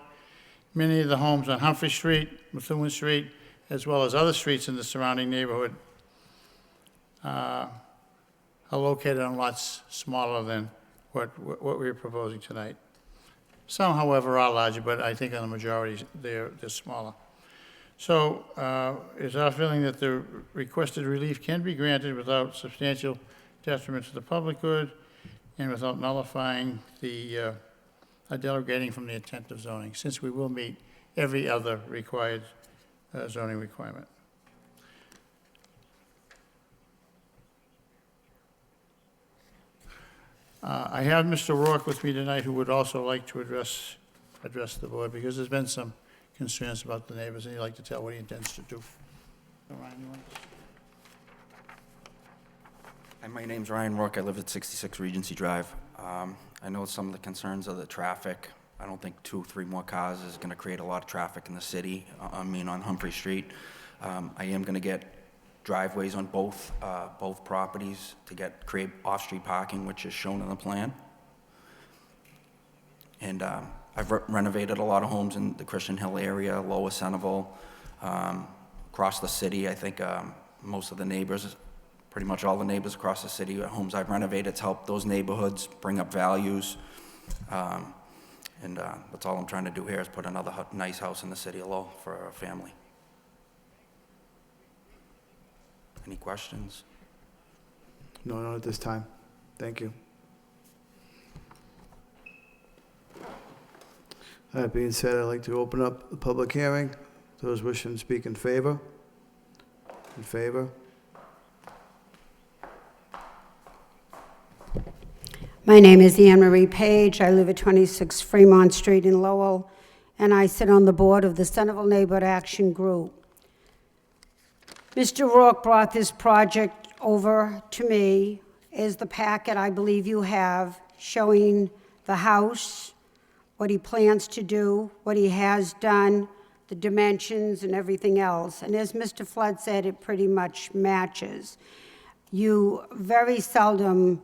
many of the homes on Humphrey Street, Methuen Street, as well as other streets in the surrounding neighborhood are located on lots smaller than what we're proposing tonight. Some, however, are larger, but I think on the majority, they're smaller. So it's our feeling that the requested relief can be granted without substantial detriment to the public good and without nullifying the derogating from the intent of zoning, since we will meet every other required zoning requirement. I have Mr. Rourke with me tonight, who would also like to address the board, because there's been some concerns about the neighbors, and he'd like to tell what he intends to do. Ryan, you want to- Hi, my name's Ryan Rourke. I live at 66 Regency Drive. I know some of the concerns of the traffic. I don't think 2 or 3 more cars is going to create a lot of traffic in the city, on Humphrey Street. I am going to get driveways on both properties to create off-street parking, which is shown in the plan. And I've renovated a lot of homes in the Christian Hill area, Lower Centerville, across the city. I think most of the neighbors, pretty much all the neighbors across the city, homes I've renovated, it's helped those neighborhoods bring up values. And that's all I'm trying to do here is put another nice house in the city of Lowell for a family. Any questions? No, not at this time. Thank you. That being said, I'd like to open up the public hearing. Those wishing to speak in favor? In favor? My name is Anne Marie Page. I live at 26 Fremont Street in Lowell, and I sit on the board of the Centerville Neighborhood Action Group. Mr. Rourke brought this project over to me as the packet I believe you have, showing the house, what he plans to do, what he has done, the dimensions and everything else. And as Mr. Flood said, it pretty much matches. You very seldom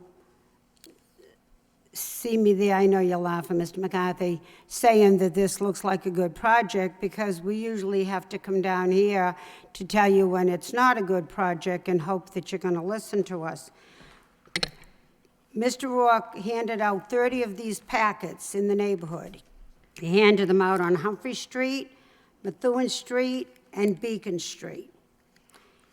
see me there, I know you're laughing, Mr. McCarthy, saying that this looks like a good project, because we usually have to come down here to tell you when it's not a good project and hope that you're going to listen to us. Mr. Rourke handed out 30 of these packets in the neighborhood. He handed them out on Humphrey Street, Methuen Street, and Beacon Street.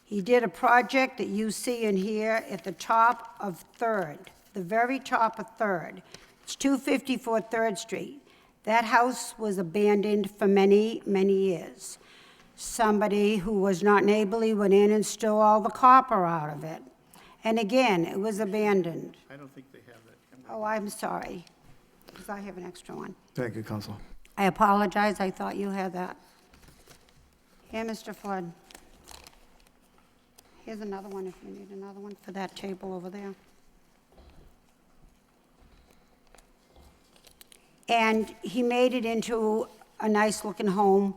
He did a project that you see in here at the top of 3rd. The very top of 3rd. It's 254 3rd Street. That house was abandoned for many, many years. Somebody who was not neighborly went in and stole all the copper out of it. And again, it was abandoned. I don't think they have that. Oh, I'm sorry, because I have an extra one. Thank you, Counsel. I apologize, I thought you had that. Here, Mr. Flood. Here's another one if you need another one for that table over there. And he made it into a nice-looking home,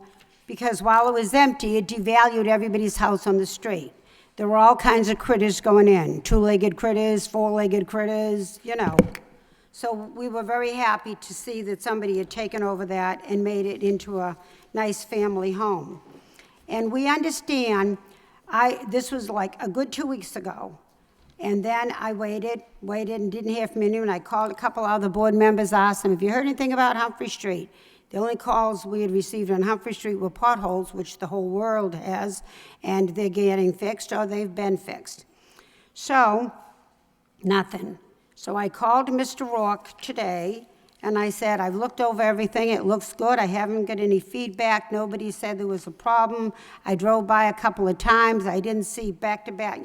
because while it was empty, it devalued everybody's house on the street. There were all kinds of critters going in, 2-legged critters, 4-legged critters, you know. So we were very happy to see that somebody had taken over that and made it into a nice family home. And we understand, this was like a good 2 weeks ago. And then I waited and didn't hear from anyone. I called a couple other board members, asked them, have you heard anything about Humphrey Street? The only calls we had received on Humphrey Street were potholes, which the whole world has, and they're getting fixed or they've been fixed. So, nothing. So I called Mr. Rourke today, and I said, I've looked over everything. It looks good. I haven't got any feedback. Nobody said there was a problem. I drove by a couple of times. I didn't see back-to-back,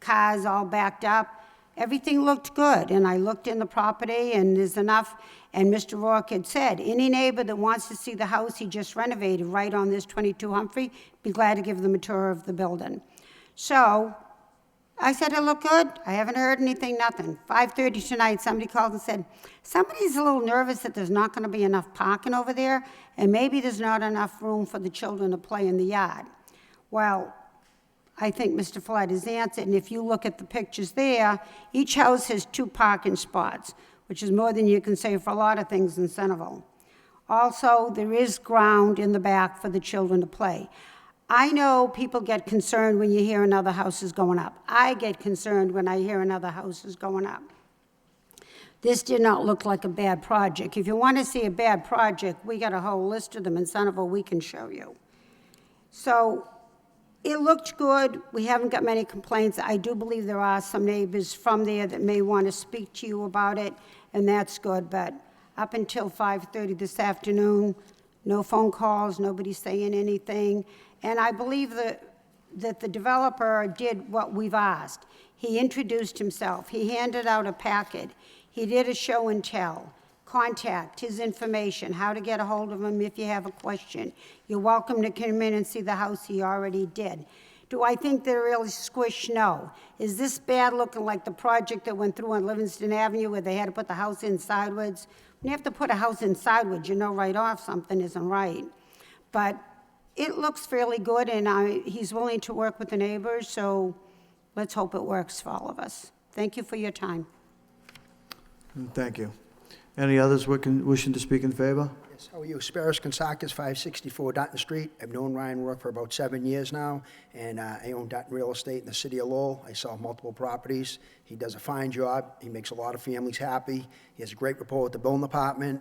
cars all backed up. Everything looked good, and I looked in the property, and there's enough. And Mr. Rourke had said, any neighbor that wants to see the house he just renovated right on this 22 Humphrey, be glad to give them a tour of the building. So I said, it looked good. I haven't heard anything, nothing. 5:30 tonight, somebody called and said, somebody's a little nervous that there's not going to be enough parking over there, and maybe there's not enough room for the children to play in the yard. Well, I think Mr. Flood has answered, and if you look at the pictures there, each house has 2 parking spots, which is more than you can say for a lot of things in Centerville. Also, there is ground in the back for the children to play. I know people get concerned when you hear another house is going up. I get concerned when I hear another house is going up. This did not look like a bad project. If you want to see a bad project, we got a whole list of them in Centerville we can show you. So it looked good. We haven't got many complaints. I do believe there are some neighbors from there that may want to speak to you about it, and that's good. But up until 5:30 this afternoon, no phone calls, nobody saying anything. And I believe that the developer did what we've asked. He introduced himself. He handed out a packet. He did a show and tell. Contact, his information, how to get a hold of him if you have a question. You're welcome to come in and see the house. He already did. Do I think they're really squished? No. Is this bad looking like the project that went through on Livingston Avenue where they had to put the house in sideways? When you have to put a house in sideways, you know right off something isn't right. But it looks fairly good, and he's willing to work with the neighbors, so let's hope it works for all of us. Thank you for your time. Thank you. Any others wishing to speak in favor? Yes, how are you? Sparis Kansakis, 564 Dutton Street. I've known Ryan Rourke for about 7 years now, and I own Dutton Real Estate in the city of Lowell. I sell multiple properties. He does a fine job. He makes a lot of families happy. He has a great rapport with the building department.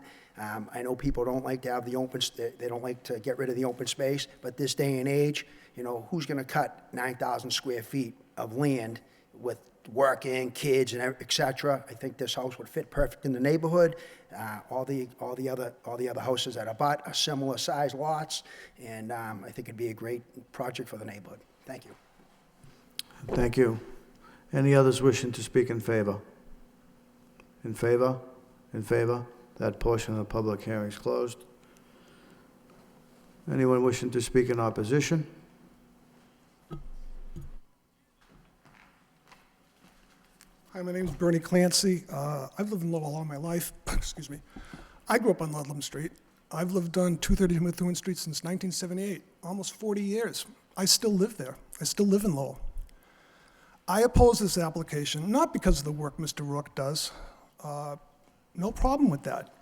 I know people don't like to have the they don't like to get rid of the open space, but this day and age, you know, who's going to cut 9,000 square feet of land with working, kids, and et cetera? I think this house would fit perfect in the neighborhood. All the other houses that are similar size lots, and I think it'd be a great project for the neighborhood. Thank you. Thank you. Any others wishing to speak in favor? In favor? In favor? That portion of the public hearing is closed. Anyone wishing to speak in opposition? Hi, my name is Bernie Clancy. I've lived in Lowell all my life. Excuse me. I grew up on Ludlam Street. I've lived on 230 Methuen Street since 1978, almost 40 years. I still live there. I still live in Lowell. I oppose this application, not because of the work Mr. Rourke does. No problem with that.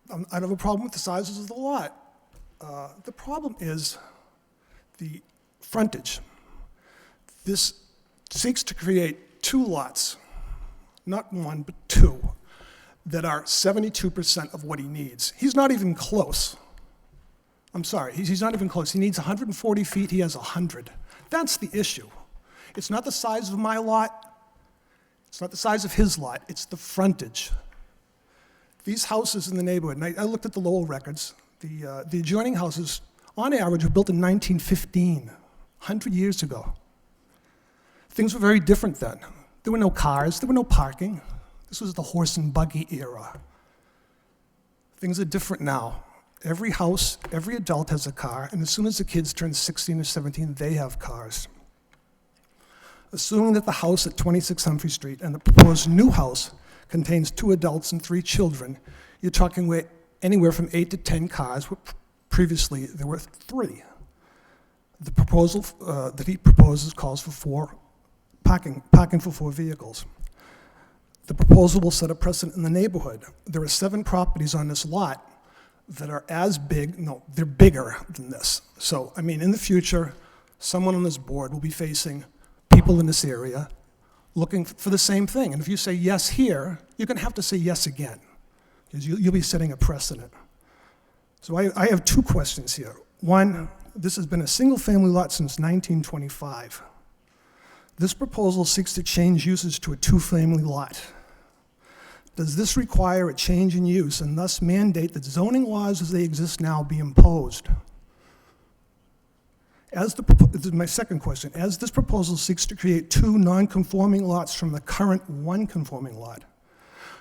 I don't have a problem with the sizes of the lot. The problem is the frontage. This seeks to create 2 lots, not 1, but 2, that are 72% of what he needs. He's not even close. I'm sorry, he's not even close. He needs 140 feet, he has 100. That's the issue. It's not the size of my lot, it's not the size of his lot, it's the frontage. These houses in the neighborhood, and I looked at the Lowell records, the adjoining houses, on average, were built in 1915, 100 years ago. Things were very different then. There were no cars, there were no parking. This was the horse and buggy era. Things are different now. Every house, every adult has a car, and as soon as the kids turn 16 or 17, they have cars. Assuming that the house at 26 Humphrey Street and the proposed new house contains 2 adults and 3 children, you're talking anywhere from 8 to 10 cars, where previously there were 3. The proposal that he proposes calls for 4 parking for 4 vehicles. The proposal will set a precedent in the neighborhood. There are 7 properties on this lot that are as big, no, they're bigger than this. So, I mean, in the future, someone on this board will be facing people in this area looking for the same thing. And if you say yes here, you're going to have to say yes again, because you'll be setting a precedent. So I have 2 questions here. One, this has been a single-family lot since 1925. This proposal seeks to change uses to a 2-family lot. Does this require a change in use and thus mandate that zoning laws as they exist now be imposed? This is my second question. As this proposal seeks to create 2 non-conforming lots from the current 1 conforming lot,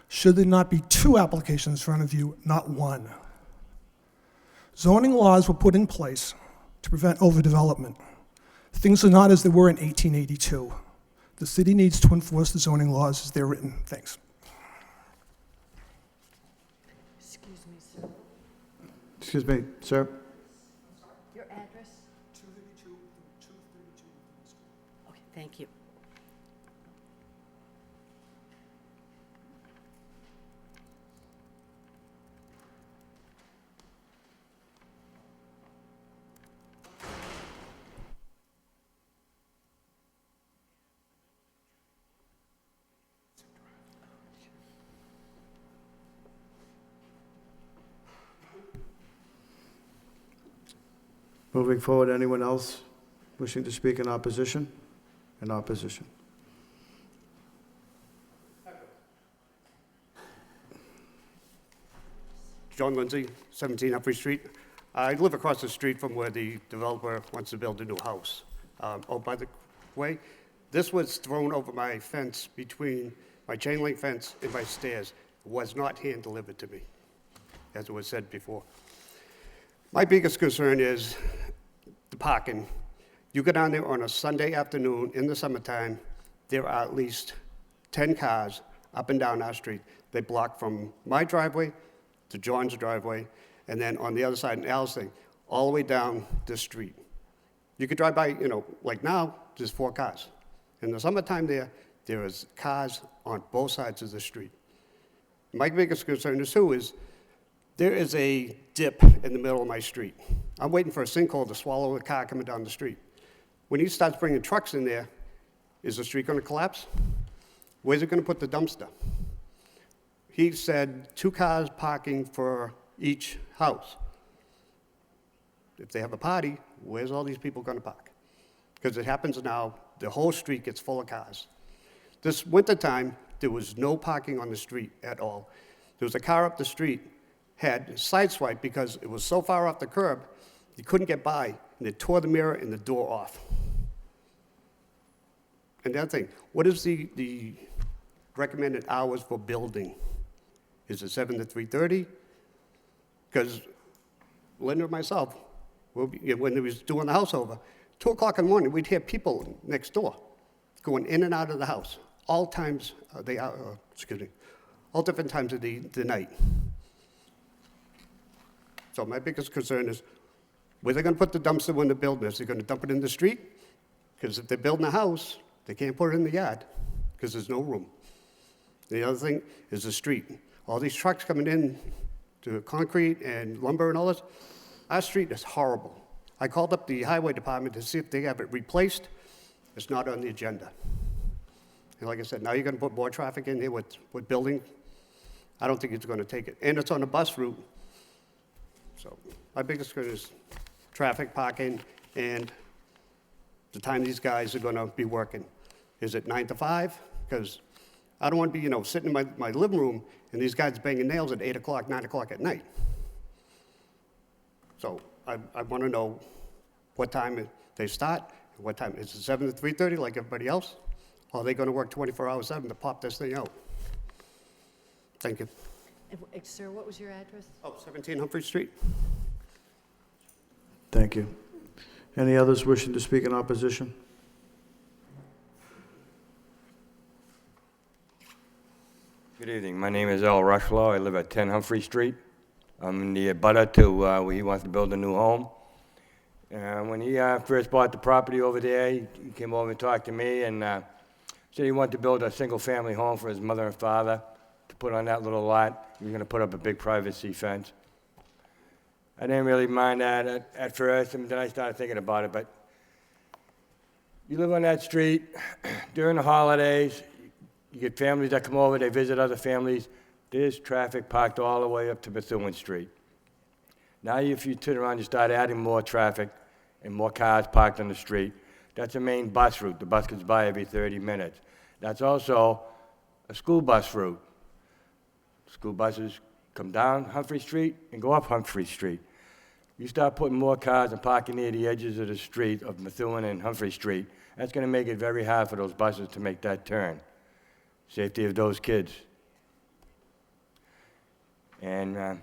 should there not be 2 applications in front of you, not 1? Zoning laws were put in place to prevent overdevelopment. Things are not as they were in 1882. The city needs to enforce the zoning laws as they're written. Thanks. Excuse me, sir. Excuse me, sir? Your address? 232. Okay, thank you. Moving forward, anyone else wishing to speak in opposition? In opposition. John Lindsay, 17 Humphrey Street. I live across the street from where the developer wants to build a new house. Oh, by the way, this was thrown over my fence between my chain link fence and my stairs. It was not hand delivered to me, as it was said before. My biggest concern is the parking. You go down there on a Sunday afternoon in the summertime, there are at least 10 cars up and down our street. They block from my driveway to John's driveway, and then on the other side in Al's thing, all the way down the street. You could drive by, you know, like now, there's 4 cars. In the summertime there is cars on both sides of the street. My biggest concern is too is there is a dip in the middle of my street. I'm waiting for a sinkhole to swallow a car coming down the street. When he starts bringing trucks in there, is the street going to collapse? Where's it going to put the dumpster? He said 2 cars parking for each house. If they have a party, where's all these people going to park? Because it happens now, the whole street gets full of cars. This wintertime, there was no parking on the street at all. There was a car up the street, had sideswiped because it was so far off the curb, you couldn't get by, and it tore the mirror and the door off. And the other thing, what is the recommended hours for building? Is it 7 to 3:30? Because Linda and myself, when we was doing the house over, 2 o'clock in the morning, we'd hear people next door going in and out of the house, all times, all different times of the night. So my biggest concern is, where they're going to put the dumpster when they're building this? They're going to dump it in the street? Because if they're building a house, they can't put it in the yard because there's no room. The other thing is the street. All these trucks coming in to concrete and lumber and all this, our street is horrible. I called up the highway department to see if they have it replaced. It's not on the agenda. And like I said, now you're going to put more traffic in here with building. I don't think it's going to take it. And it's on a bus route. So my biggest concern is traffic, parking, and the time these guys are going to be working. Is it 9 to 5? Because I don't want to be, sitting in my living room and these guys banging nails at 8 o'clock, 9 o'clock at night. So I want to know what time they start, and what time. Is it 7 to 3:30 like everybody else? Or are they going to work 24 hours 7 to pop this thing out? Thank you. Sir, what was your address? 17 Humphrey Street. Thank you. Any others wishing to speak in opposition? Good evening. My name is Al Rushlow. I live at 10 Humphrey Street. I'm in the abutter to where he wants to build a new home. When he first bought the property over there, he came over and talked to me and said he wanted to build a single-family home for his mother and father to put on that little lot. He was going to put up a big privacy fence. I didn't really mind that at first, and then I started thinking about it. But you live on that street during the holidays, you get families that come over, they visit other families. There's traffic parked all the way up to Methuen Street. Now if you turn around, you start adding more traffic and more cars parked on the street. That's a main bus route. The bus goes by every 30 minutes. That's also a school bus route. School buses come down Humphrey Street and go up Humphrey Street. You start putting more cars and parking near the edges of the street of Methuen and Humphrey Street, that's going to make it very hard for those buses to make that turn. Safety of those kids. And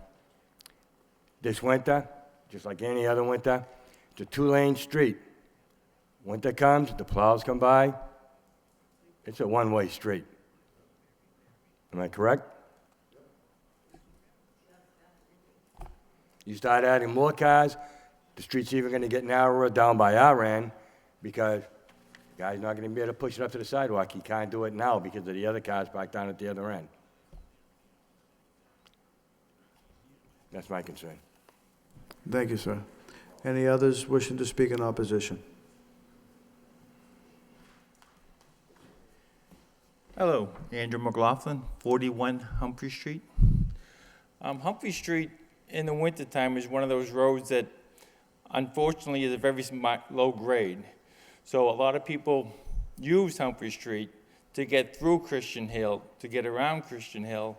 this winter, just like any other winter, it's a 2-lane street. Winter comes, the plows come by, It's a one-way street. Am I correct? You start adding more cars, the street's even gonna get narrower down by our end, because the guy's not gonna be able to push it up to the sidewalk. He can't do it now because of the other cars back down at the other end. That's my concern. Thank you, sir. Any others wishing to speak in opposition? Hello, Andrew McLaughlin, 41 Humphrey Street. Humphrey Street in the wintertime is one of those roads that unfortunately is a very low grade. So a lot of people use Humphrey Street to get through Christian Hill, to get around Christian Hill,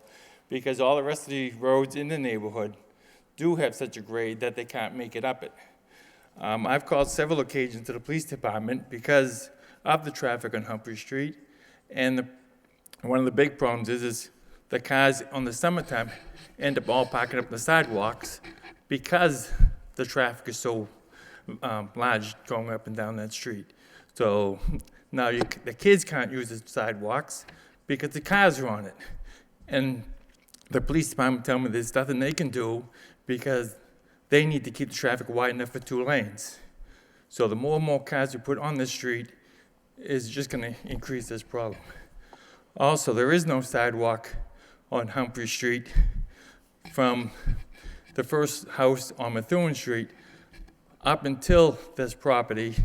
because all the rest of the roads in the neighborhood do have such a grade that they can't make it up it. I've called several occasions to the police department because of the traffic on Humphrey Street, and one of the big problems is the cars on the summertime end up all parking up the sidewalks because the traffic is so large going up and down that street. So now the kids can't use the sidewalks because the cars are on it. And the police department tell me there's nothing they can do because they need to keep the traffic wide enough for 2 lanes. So the more and more cars we put on this street is just going to increase this problem. Also, there is no sidewalk on Humphrey Street from the first house on Methuen Street up until this property,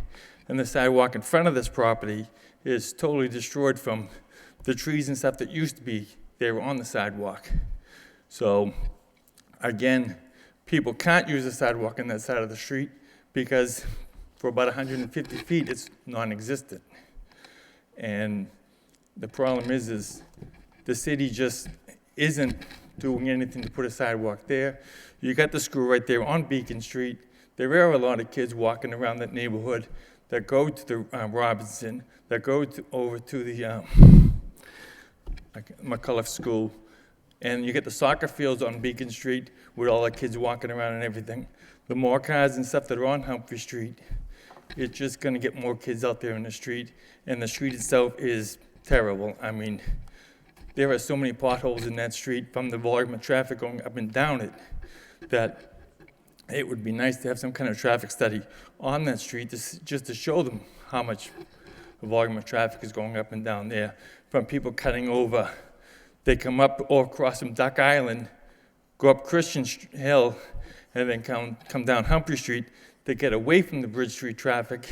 and the sidewalk in front of this property is totally destroyed from the trees and stuff that used to be there on the sidewalk. So, again, people can't use the sidewalk on that side of the street because for about 150 feet it's non-existent. And the problem is the city just isn't doing anything to put a sidewalk there. You got the school right there on Beacon Street. There are a lot of kids walking around that neighborhood that go to the Robinson, that go over to the McCullough School. And you get the soccer fields on Beacon Street with all the kids walking around and everything. The more cars and stuff that are on Humphrey Street, it's just gonna get more kids out there in the street, and the street itself is terrible. I mean, there are so many potholes in that street from the volume of traffic going up and down it that it would be nice to have some kind of traffic study on that street just to show them how much the volume of traffic is going up and down there from people cutting over. They come up or across from Duck Island, go up Christian Hill, and then come down Humphrey Street to get away from the Bridge Street traffic.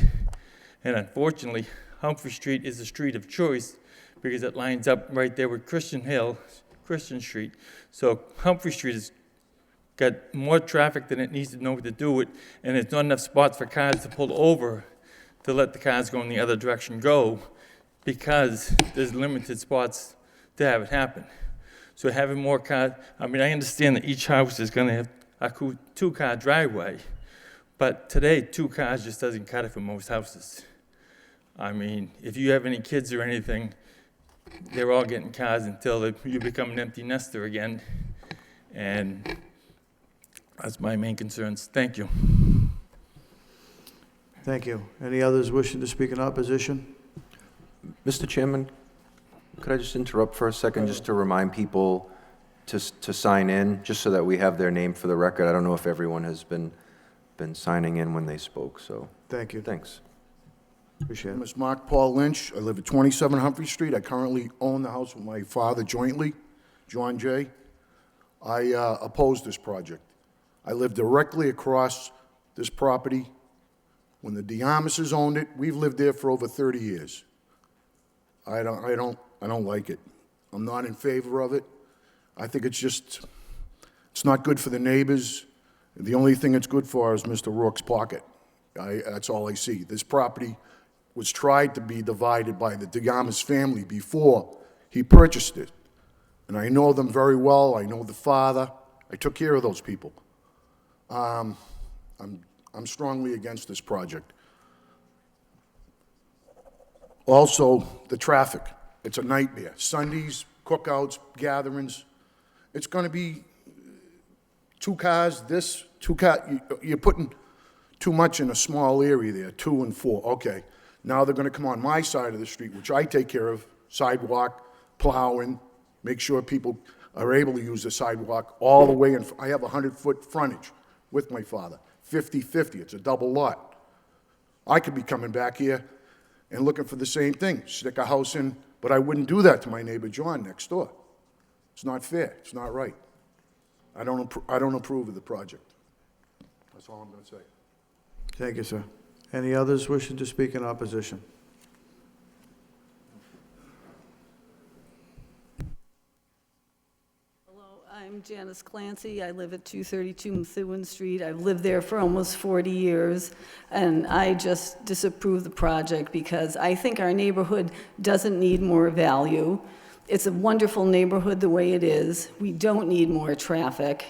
And unfortunately, Humphrey Street is the street of choice because it lines up right there with Christian Street. So Humphrey Street has got more traffic than it needs to know what to do with, and there's not enough spots for cars to pull over to let the cars go in the other direction go because there's limited spots to have it happen. So having more cars, I mean, I understand that each house is gonna have a 2-car driveway, but today 2 cars just doesn't cut it for most houses. I mean, if you have any kids or anything, they're all getting cars until you become an empty nester again. And that's my main concerns. Thank you. Thank you. Any others wishing to speak in opposition? Mr. Chairman, could I just interrupt for a second just to remind people to sign in, just so that we have their name for the record? I don't know if everyone has been signing in when they spoke, so. Thank you. Thanks. Appreciate My name it. is Mark Paul Lynch. I live at 27 Humphrey Street. I currently own the house with my father jointly, John J. I oppose this project. I live directly across this property. When the Diamases owned it, we've lived there for over 30 years. I don't like it. I'm not in favor of it. I think it's not good for the neighbors. The only thing it's good for is Mr. Rourke's pocket. That's all I see. This property was tried to be divided by the Diamas family before he purchased it. And I know them very well. I know the father. I took care of those people. I'm strongly against this project. Also, the traffic. It's a nightmare. Sundays, cookouts, gatherings. It's going to be 2 cars, you're putting too much in a small area there, 2 and 4. Okay, now they're going to come on my side of the street, which I take care of, sidewalk, plowing, make sure people are able to use the sidewalk all the way in. I have 100-foot frontage with my father, 50-50, it's a double lot. I could be coming back here and looking for the same thing, stick a house in, but I wouldn't do that to my neighbor John next door. It's not fair, it's not right. I don't approve of the project. That's all I'm going to say. Thank you, sir. Any others wishing to speak in opposition? I'm Janice Clancy. I live at 232 Methuen Street. I've lived there for almost 40 years, and I just disapprove the project because I think our neighborhood doesn't need more value. It's a wonderful neighborhood the way it is. We don't need more traffic.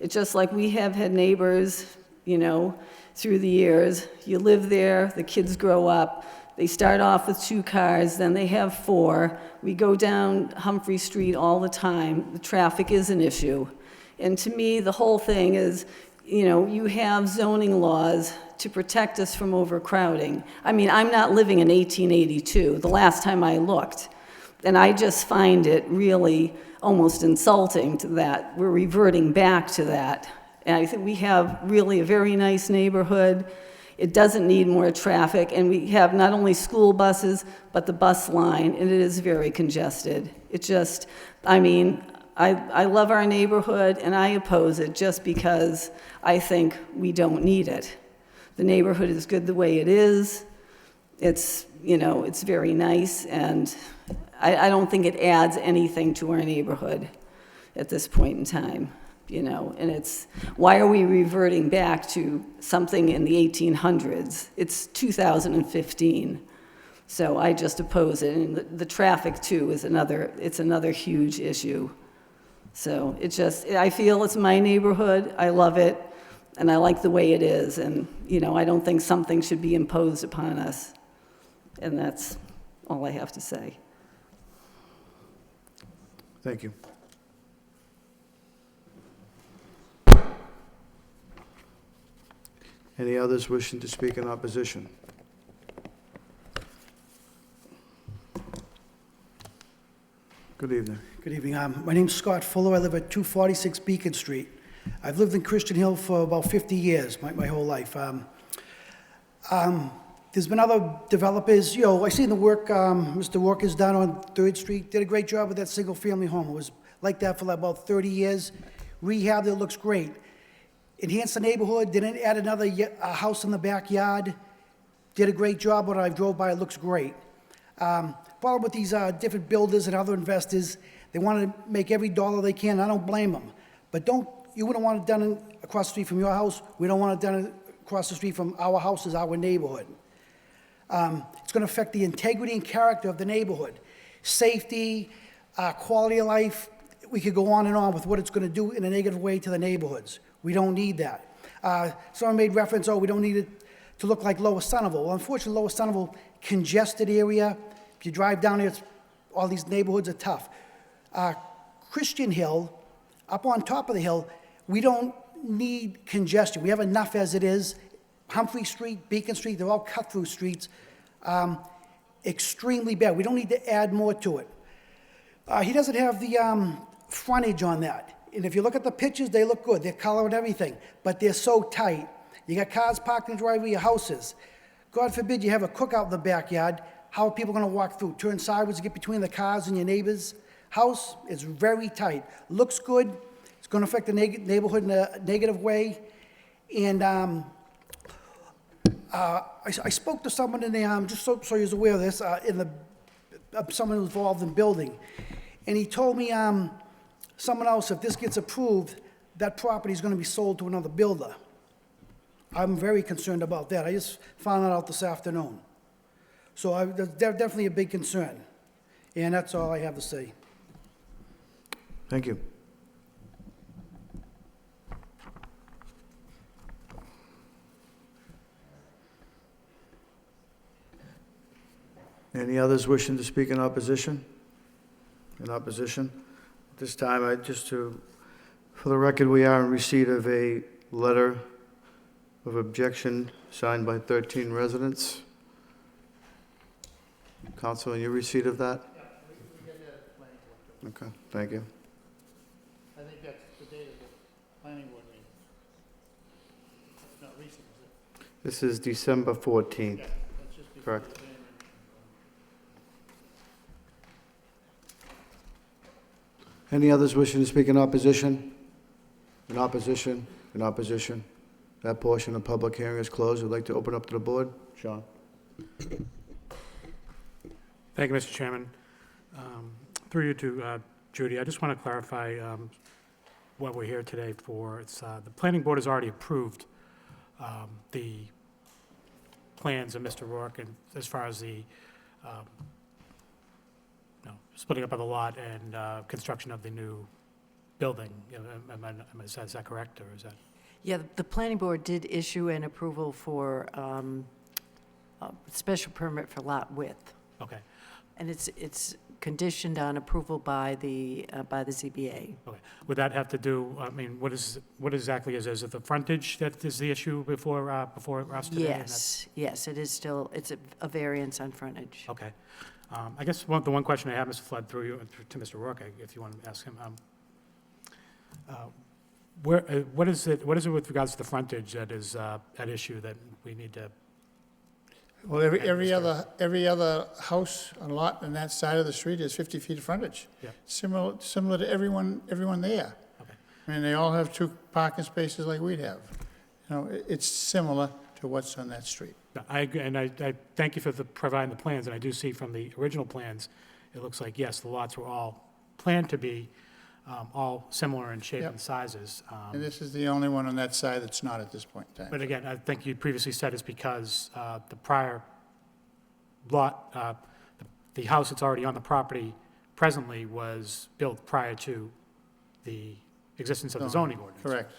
It's just like we have had neighbors, you know, through the years. You live there, the kids grow up, they start off with 2 cars, then they have 4. We go down Humphrey Street all the time. The traffic is an issue. And to me, the whole thing is, you know, you have zoning laws to protect us from overcrowding. I mean, I'm not living in 1882, the last time I looked. And I just find it really almost insulting to that. We're reverting back to that. And I think we have really a very nice neighborhood. It doesn't need more traffic, and we have not only school buses, but the bus line, and it is very congested. It just, I mean, I love our neighborhood, and I oppose it just because I think we don't need it. The neighborhood is good the way it is. It's, you know, it's very nice, and I don't think it adds anything to our neighborhood at this point in time. You know, and it's, why are we reverting back to something in the 1800s? It's 2015. So I just oppose it. And the traffic, too, is another huge issue. So it just, I feel it's my neighborhood. I love it, and I like the way it is. And, you know, I don't think something should be imposed upon us. And that's all I have to say. Thank you. Any others wishing to speak in opposition? Good evening. Good evening. My name's Scott Fuller. I live at 246 Beacon Street. I've lived in Christian Hill for about 50 years, my whole life. There's been other developers, you know, I seen the work Mr. Walker's done on 3rd Street, did a great job with that single-family home. It was like that for about 30 years. Rehabbed it, looks great. Enhanced the neighborhood, didn't add another house in the backyard. Did a great job when I drove by, it looks great. Problem with these different builders and other investors, they want to make every dollar they can. I don't blame them. But you wouldn't want it done across the street from your house. We don't want it done across the street from our houses, our neighborhood. It's going to affect the integrity and character of the neighborhood. Safety, quality of life, we could go on and on with what it's going to do in a negative way to the neighborhoods. We don't need that. Someone made reference, we don't need it to look like Lower Centerville. Well, unfortunately, Lower Centerville, congested area. If you drive down there, all these neighborhoods are tough. Christian Hill, up on top of the hill, we don't need congestion. We have enough as it is. Humphrey Street, Beacon Street, they're all cut-through streets. Extremely bad. We don't need to add more to it. He doesn't have the frontage on that. And if you look at the pictures, they look good. They're color and everything, but they're so tight. You got cars parked in the driveway of your houses. God forbid you have a cookout in the backyard. How are people going to walk through? Turn sideways to get between the cars and your neighbor's house? It's very tight. Looks good. It's going to affect the neighborhood in a negative way. And I spoke to someone in the, just so you're aware of this, someone who's involved in building. And he told me, someone else, if this gets approved, that property is going to be sold to another builder. I'm very concerned about that. I just found that out this afternoon. So that's definitely a big concern. And that's all I have to say. Thank you. Any others wishing to speak in opposition? In opposition? At this time, for the record, we are in receipt of a letter of objection signed by 13 residents. Council, in your receipt of that? Okay, thank you. I think that's the date of the planning board meeting. It's not recent, is it? This is December 14th, Yeah, that's just before correct? the January meeting. Any others wishing to speak in opposition? In opposition? In opposition? That portion of the public hearing is closed. I'd like to open up to the board. Sean? Thank you, Mr. Chairman. Through you to Judy, I just want to clarify what we're here today for. It's, the planning board has already approved the plans of Mr. Rourke, and as far as the splitting up of the lot and construction of the new building. Is that correct, or is that? Yeah, the planning board did issue an approval for a special permit for lot width. Okay. And it's conditioned on approval by the ZBA. Okay. Would that have to do, I mean, what exactly is it the frontage that is the issue before us today? Yes, it is still, it's a variance on frontage. Okay. I guess the one question I have, Mr. Flood, through you to Mr. Rourke, if you want to ask him. What is it with regards to the frontage that is at issue that we need to? Well, every other house and lot on that side of the street is 50 feet of frontage. Yeah. Similar to everyone there. Okay. I mean, they all have 2 parking spaces like we'd have. You know, it's similar to what's on that street. I agree, and I thank you for providing the plans, and I do see from the original plans, it looks like, yes, the lots were all planned to be all similar in shape Yep. and sizes. And this is the only one on that side that's not at this point in time. But again, I think you previously said it's because the prior lot, the house that's already on the property presently was built prior to the existence of the zoning ordinance. Correct.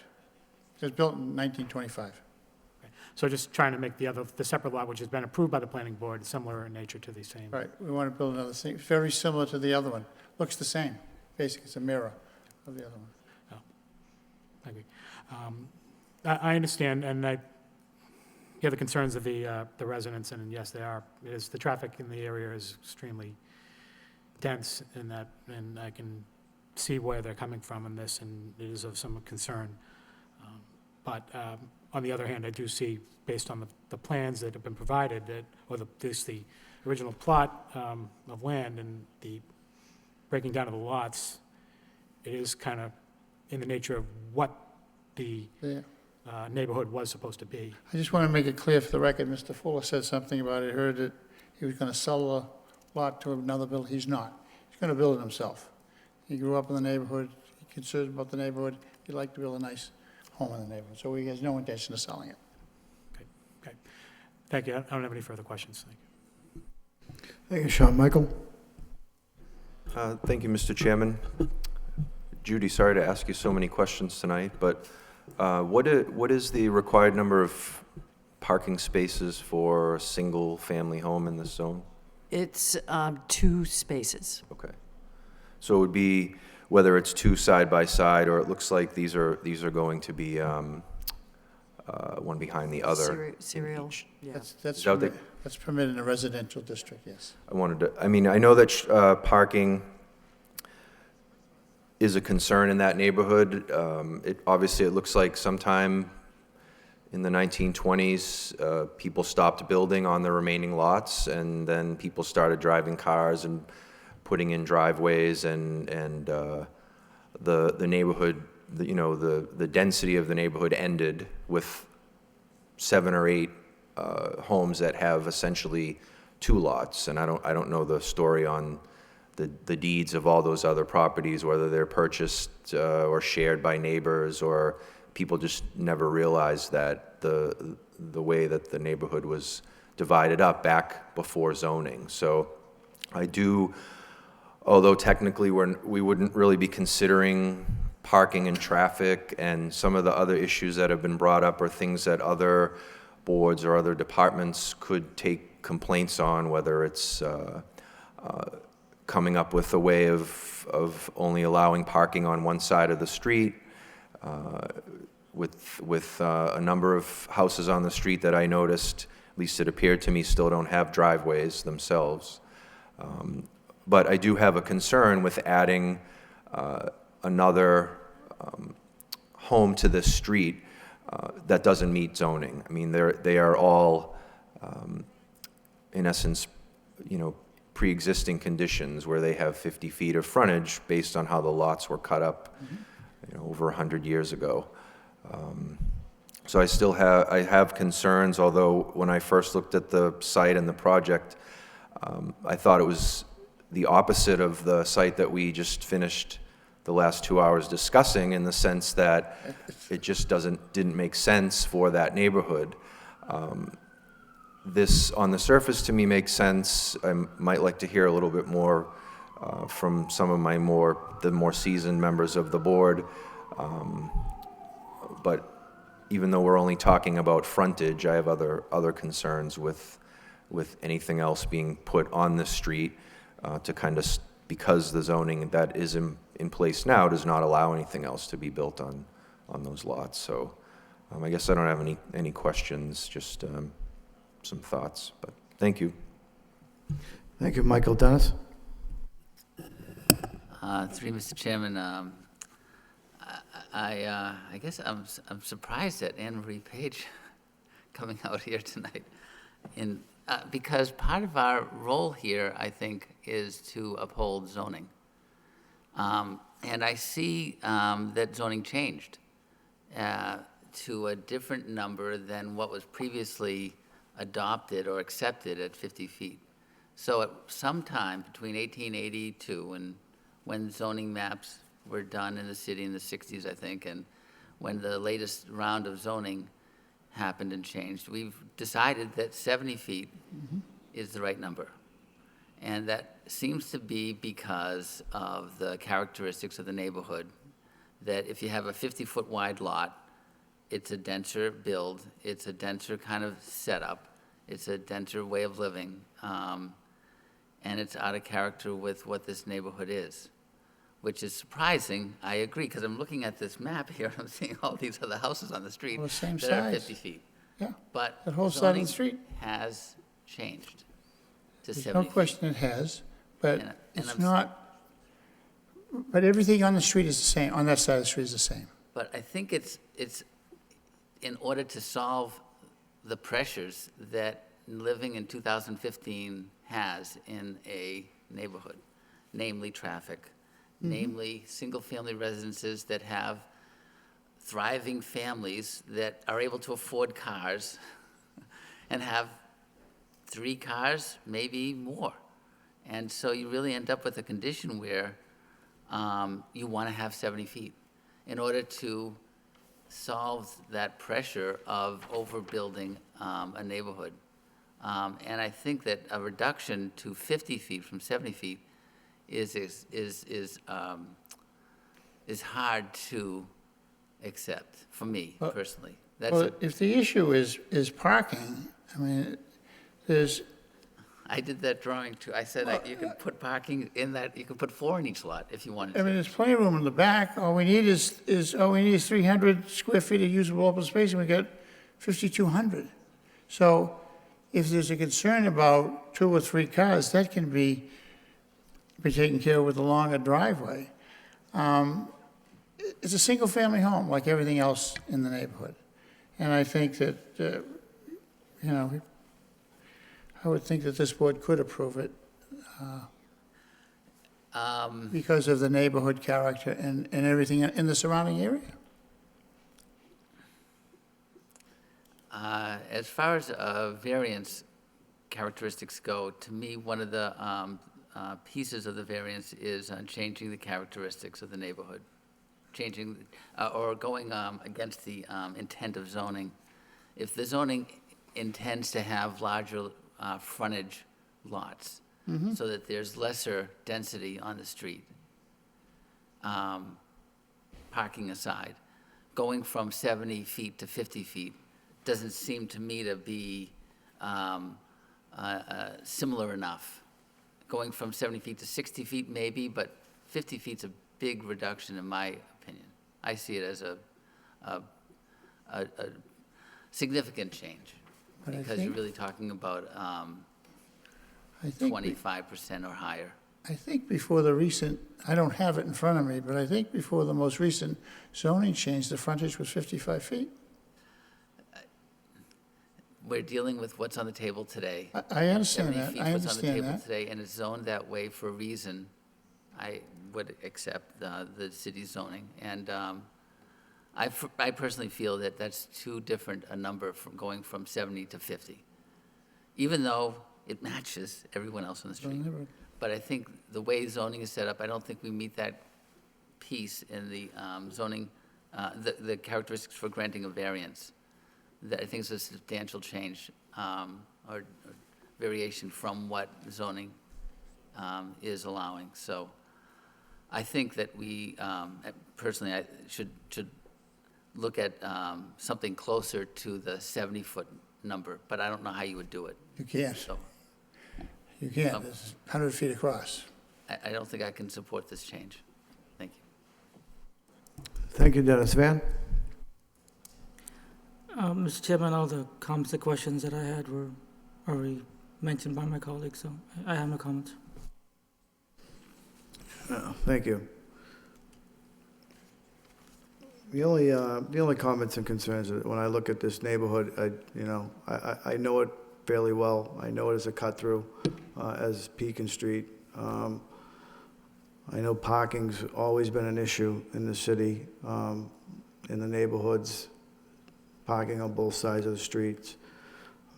It was built in 1925. Okay. So just trying to make the separate lot, which has been approved by the planning board, similar in nature to the same. Right, we want to build another thing, very similar to the other one. Looks the same. Basically, it's a mirror of the other one. I agree. I understand, and I hear the concerns of the residents, and yes, they are. The traffic in the area is extremely dense in that, and I can see where they're coming from in this, and it is of some concern. But on the other hand, I do see, based on the plans that have been provided, or the original plot of land and the breaking down of the lots, it is kind of in the nature of what the neighborhood was supposed to be. I just want to make it clear for the record, Mr. Fuller said something about it, heard that he was going to sell a lot to another builder. He's not. He's going to build it himself. He grew up in the neighborhood, he's concerned about the neighborhood, he'd like to build a nice home in the neighborhood, so he has no intention of selling it. Okay. Thank you. I don't have any further questions. Thank you. Thank you, Sean. Michael? Thank you, Mr. Chairman. Judy, sorry to ask you so many questions tonight, but what is the required number of parking spaces for a single-family home in this zone? It's 2 spaces. Okay. So it would be whether it's 2 side by side, or it looks like these are going to be one behind the other. Serial, yeah. That's permitted in a residential district, yes. I know that parking is a concern in that neighborhood. Obviously, it looks like sometime in the 1920s, people stopped building on the remaining lots, and then people started driving cars and putting in driveways, and the neighborhood, the density of the neighborhood ended with 7 or 8 homes that have essentially 2 lots. And I don't know the story on the deeds of all those other properties, whether they're purchased or shared by neighbors, or people just never realized that the way that the neighborhood was divided up back before zoning. So I do, although technically we wouldn't really be considering parking and traffic, and some of the other issues that have been brought up are things that other boards or other departments could take complaints on, whether it's coming up with a way of only allowing parking on one side of the street, with a number of houses on the street that I noticed, at least it appeared to me, still don't have driveways themselves. But I do have a concern with adding another home to this street that doesn't meet zoning. I mean, they are all, in essence, pre-existing conditions where they have 50 feet of frontage based on how the lots were cut up, over 100 years ago. So I have concerns, although when I first looked at the site and the project, I thought it was the opposite of the site that we just finished the last 2 hours discussing, in the sense that it just didn't make sense for that neighborhood. This, on the surface, to me makes sense. I might like to hear a little bit more from some of the more seasoned members of the board. But even though we're only talking about frontage, I have other concerns with anything else being put on the street to kind of, because the zoning that is in place now does not allow anything else to be built on those lots. So I guess I don't have any questions, just some thoughts, but thank you. Thank you, Michael. Dennis? Through Mr. Chairman, I guess I'm surprised at Anne Marie Page coming out here tonight, because part of our role here, I think, is to uphold zoning. And I see that zoning changed to a different number than what was previously adopted or accepted at 50 feet. So at some time between 1882 and when zoning maps were done in the city in the 60s, I think, and when the latest round of zoning happened and changed, we've decided that 70 feet is the right number. And that seems to be because of the characteristics of the neighborhood, that if you have a 50-foot wide lot, it's a denser build, it's a denser kind of setup, it's a denser way of living, and it's out of character with what this neighborhood is, which is surprising. I agree, because I'm looking at this map here, and I'm seeing all these other houses on the street Well, the same that are size. 50 feet. Yeah, But that whole side of the zoning street. has changed to There's 70 no feet. question it has, but And it's I'm- not, but everything on the street is the same, on that side of the street is the same. But I think it's in order to solve the pressures that living in 2015 has in a neighborhood, namely traffic, namely single-family residences that have thriving families that are able to afford cars and have 3 cars, maybe more. And so you really end up with a condition where you want to have 70 feet in order to solve that pressure of overbuilding a neighborhood. And I think that a reduction to 50 feet from 70 feet is hard to accept for me personally. Well, if the issue is parking, I mean, there's, I did that drawing too. I said you can put parking in that, you can put 4 in each lot if you wanted I mean, to. there's plenty of room in the back. All we need is 300 square feet of usable open space, and we got 5,200. So if there's a concern about 2 or 3 cars, that can be taken care of with a longer driveway. It's a single-family home, like everything else in the neighborhood. And I think that, I would think that this board could approve it because of the neighborhood character and everything in the surrounding area. As far as variance characteristics go, to me, one of the pieces of the variance is changing the characteristics of the neighborhood, changing or going against the intent of zoning. If the zoning intends to have larger frontage lots, so that there's lesser density on the street, parking aside, going from 70 feet to 50 feet doesn't seem to me to be similar enough. Going from 70 feet to 60 feet maybe, but 50 feet's a big reduction in my opinion. I see it as a significant change, because you're really talking about I think 25% or higher. I think before the recent, I don't have it in front of me, but I think before the most recent zoning change, the frontage was 55 feet. We're dealing with what's on the table today. I understand 70 that. feet I what's on the understand table that. today, and it's zoned that way for a reason. I would accept the city's zoning. And I personally feel that that's too different a number from going from 70 to 50, even though it matches everyone else on the street. But I think the way zoning is set up, I don't think we meet that piece in the zoning, the characteristics for granting a variance. That I think is a substantial change or variation from what zoning is allowing. So I think that we, personally, I should look at something closer to the 70-foot number, but I don't know how you would do it. You can't. So You can't. It's 100 feet across. I don't think I can support this change. Thank you. Thank you, Dennis. Van? Mr. Chairman, all the comments and questions that I had were already mentioned by my colleagues, so I have no comments. Thank you. The only comments and concerns are when I look at this neighborhood, I know it fairly well. I know it as a cut-through, as Pekin Street. I know parking's always been an issue in the city, in the neighborhoods, parking on both sides of the streets.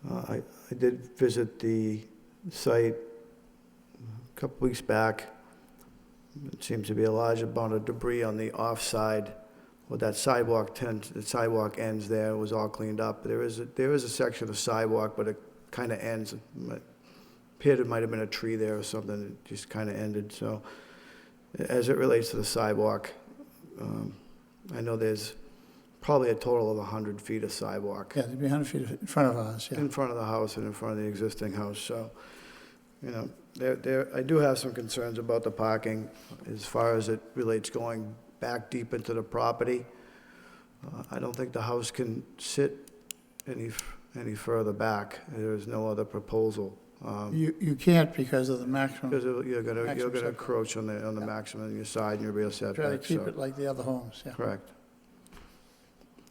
I did visit the site a couple weeks back. It seems to be a large amount of debris on the offside. Well, that the sidewalk ends there, it was all cleaned up. There is a section of sidewalk, but it kind of ends. It appeared it might have been a tree there or something, it just kind of ended. So as it relates to the sidewalk, I know there's probably a total of 100 feet of sidewalk. Yeah, there'd be 100 feet in front of us, yeah. In front of the house and in front of the existing house, so, I do have some concerns about the parking as far as it relates going back deep into the property. I don't think the house can sit any further back. There's no other proposal. You can't because of the maximum. Because you're gonna setback. encroach on the maximum on your side and your rear setback. Try to keep so- it like the other homes, yeah. Correct.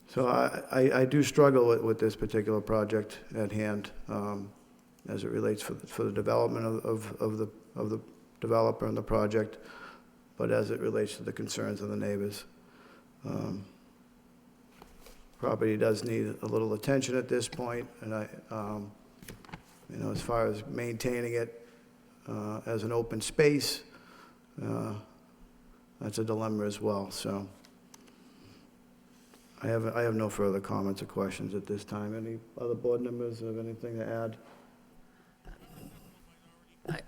So I do struggle with this particular project at hand, as it relates for the development of the developer and the project, but as it relates to the concerns of the neighbors. Property does need a little attention at this point, and as far as maintaining it as an open space, that's a dilemma as well, so. I have no further comments or questions at this time. Any other board members have anything to add?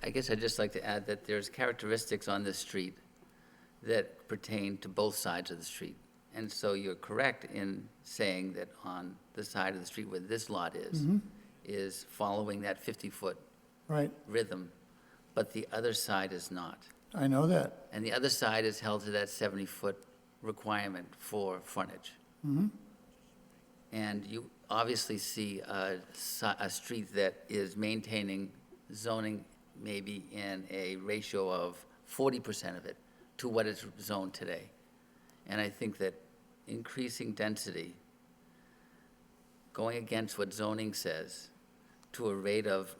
I guess I'd just like to add that there's characteristics on this street that pertain to both sides of the street. And so you're correct in saying that on the side of the street where this lot is following that 50-foot Right, rhythm, but the other side is not. I know that. And the other side is held to that 70-foot requirement for frontage. And you obviously see a street that is maintaining zoning maybe in a ratio of 40% of it to what is zoned today. And I think that increasing density, going against what zoning says, to a rate of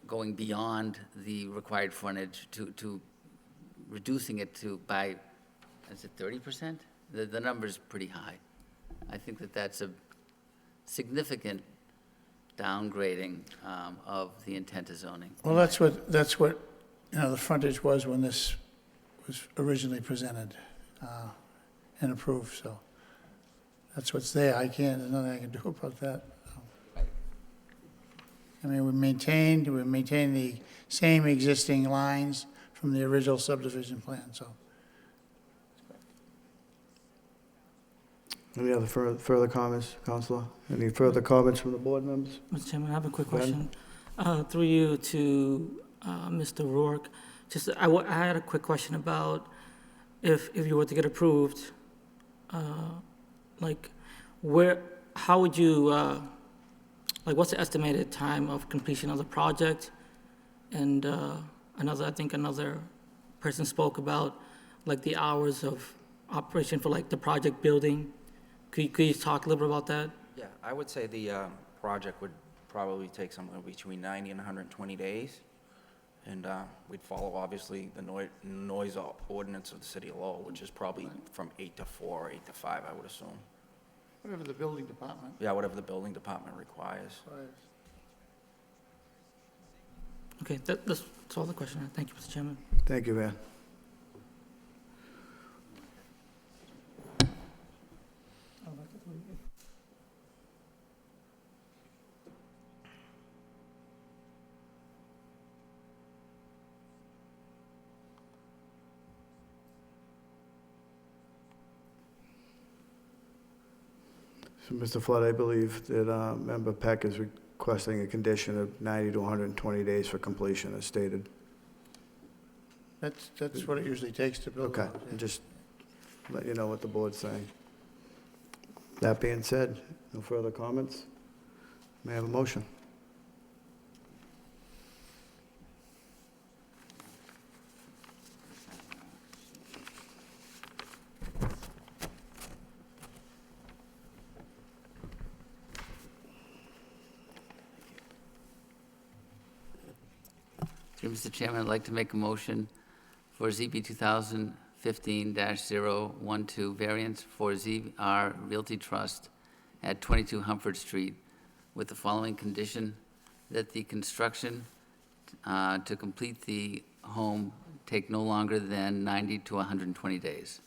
going beyond the required frontage to reducing it by, is it 30%? The number's pretty high. I think that that's a significant downgrading of the intent of zoning. Well, that's what, the frontage was when this was originally presented and approved, so that's what's there. There's nothing I can do about that. I mean, we maintained the same existing lines from the original subdivision plan, so. Any other further comments, Counselor? Any further comments from the board members? Mr. Chairman, I have a quick Go ahead. question. Through you to Mr. Rourke. I had a quick question about if you were to get approved, how would you, what's the estimated time of completion of the project? And another person spoke about, like the hours of operation for like the project building. Could you talk a little bit about that? Yeah, I would say the project would probably take somewhere between 90 and 120 days. And we'd follow, obviously, the noise ordinance of the city of Lowell, which is probably from 8 to 4 or 8 to 5, I would assume. Whatever the building department. Yeah, whatever the building department requires. Okay, that's all the question. Thank you, Mr. Chairman. Thank you, Van. So, Mr. Flood, I believe that Member Peck is requesting a condition of 90 to 120 days for completion, as stated. That's what it usually takes to build. Okay, and just let you know what the board's saying. That being said, no further comments? May I have a motion? Through Mr. Chairman, I'd like to make a motion for ZB 2015-012 variance for ZR Realty Trust at 22 Humford Street with the following condition, that the construction to complete the home take no longer than 90 to 120 days.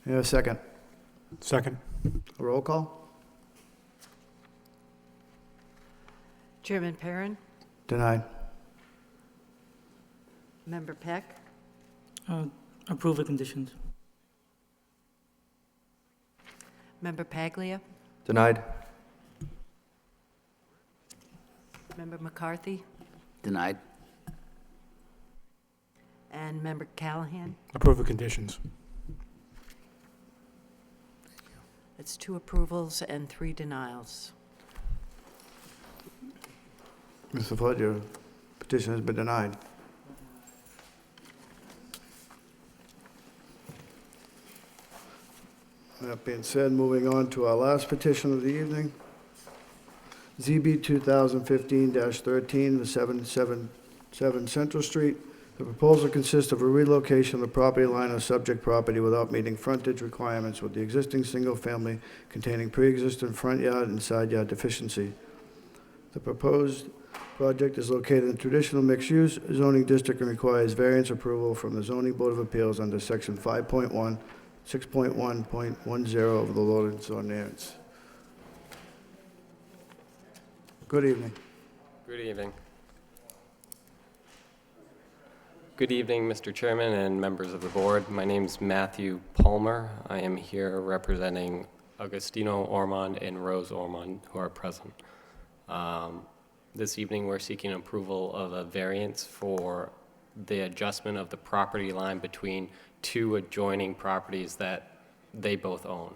Yeah, second. Second. Roll call? Chairman Perrin, Denied. Member Peck, Approve the conditions. Member Paglia, Denied. Member McCarthy, Denied. and Member Callahan. Approve the conditions. It's 2 approvals and 3 denials. Mr. Flood, your petition has been denied. That being said, moving on to our last petition of the evening. ZB 2015-13, the 777 Central Street. The proposal consists of a relocation of the property line of subject property without meeting frontage requirements with the existing single-family containing pre-existing front yard and side yard deficiency. The proposed project is located in traditional mixed-use zoning district and requires variance approval from the Zoning Board of Appeals under Section 5.1, 6.1.10 of the ordinance ordinance. Good evening. Good evening. Good evening, Mr. Chairman and members of the board. My name is Matthew Palmer. I am here representing Agostino Ormond and Rose Ormond, who are present. This evening, we're seeking approval of a variance for the adjustment of the property line between 2 adjoining properties that they both own.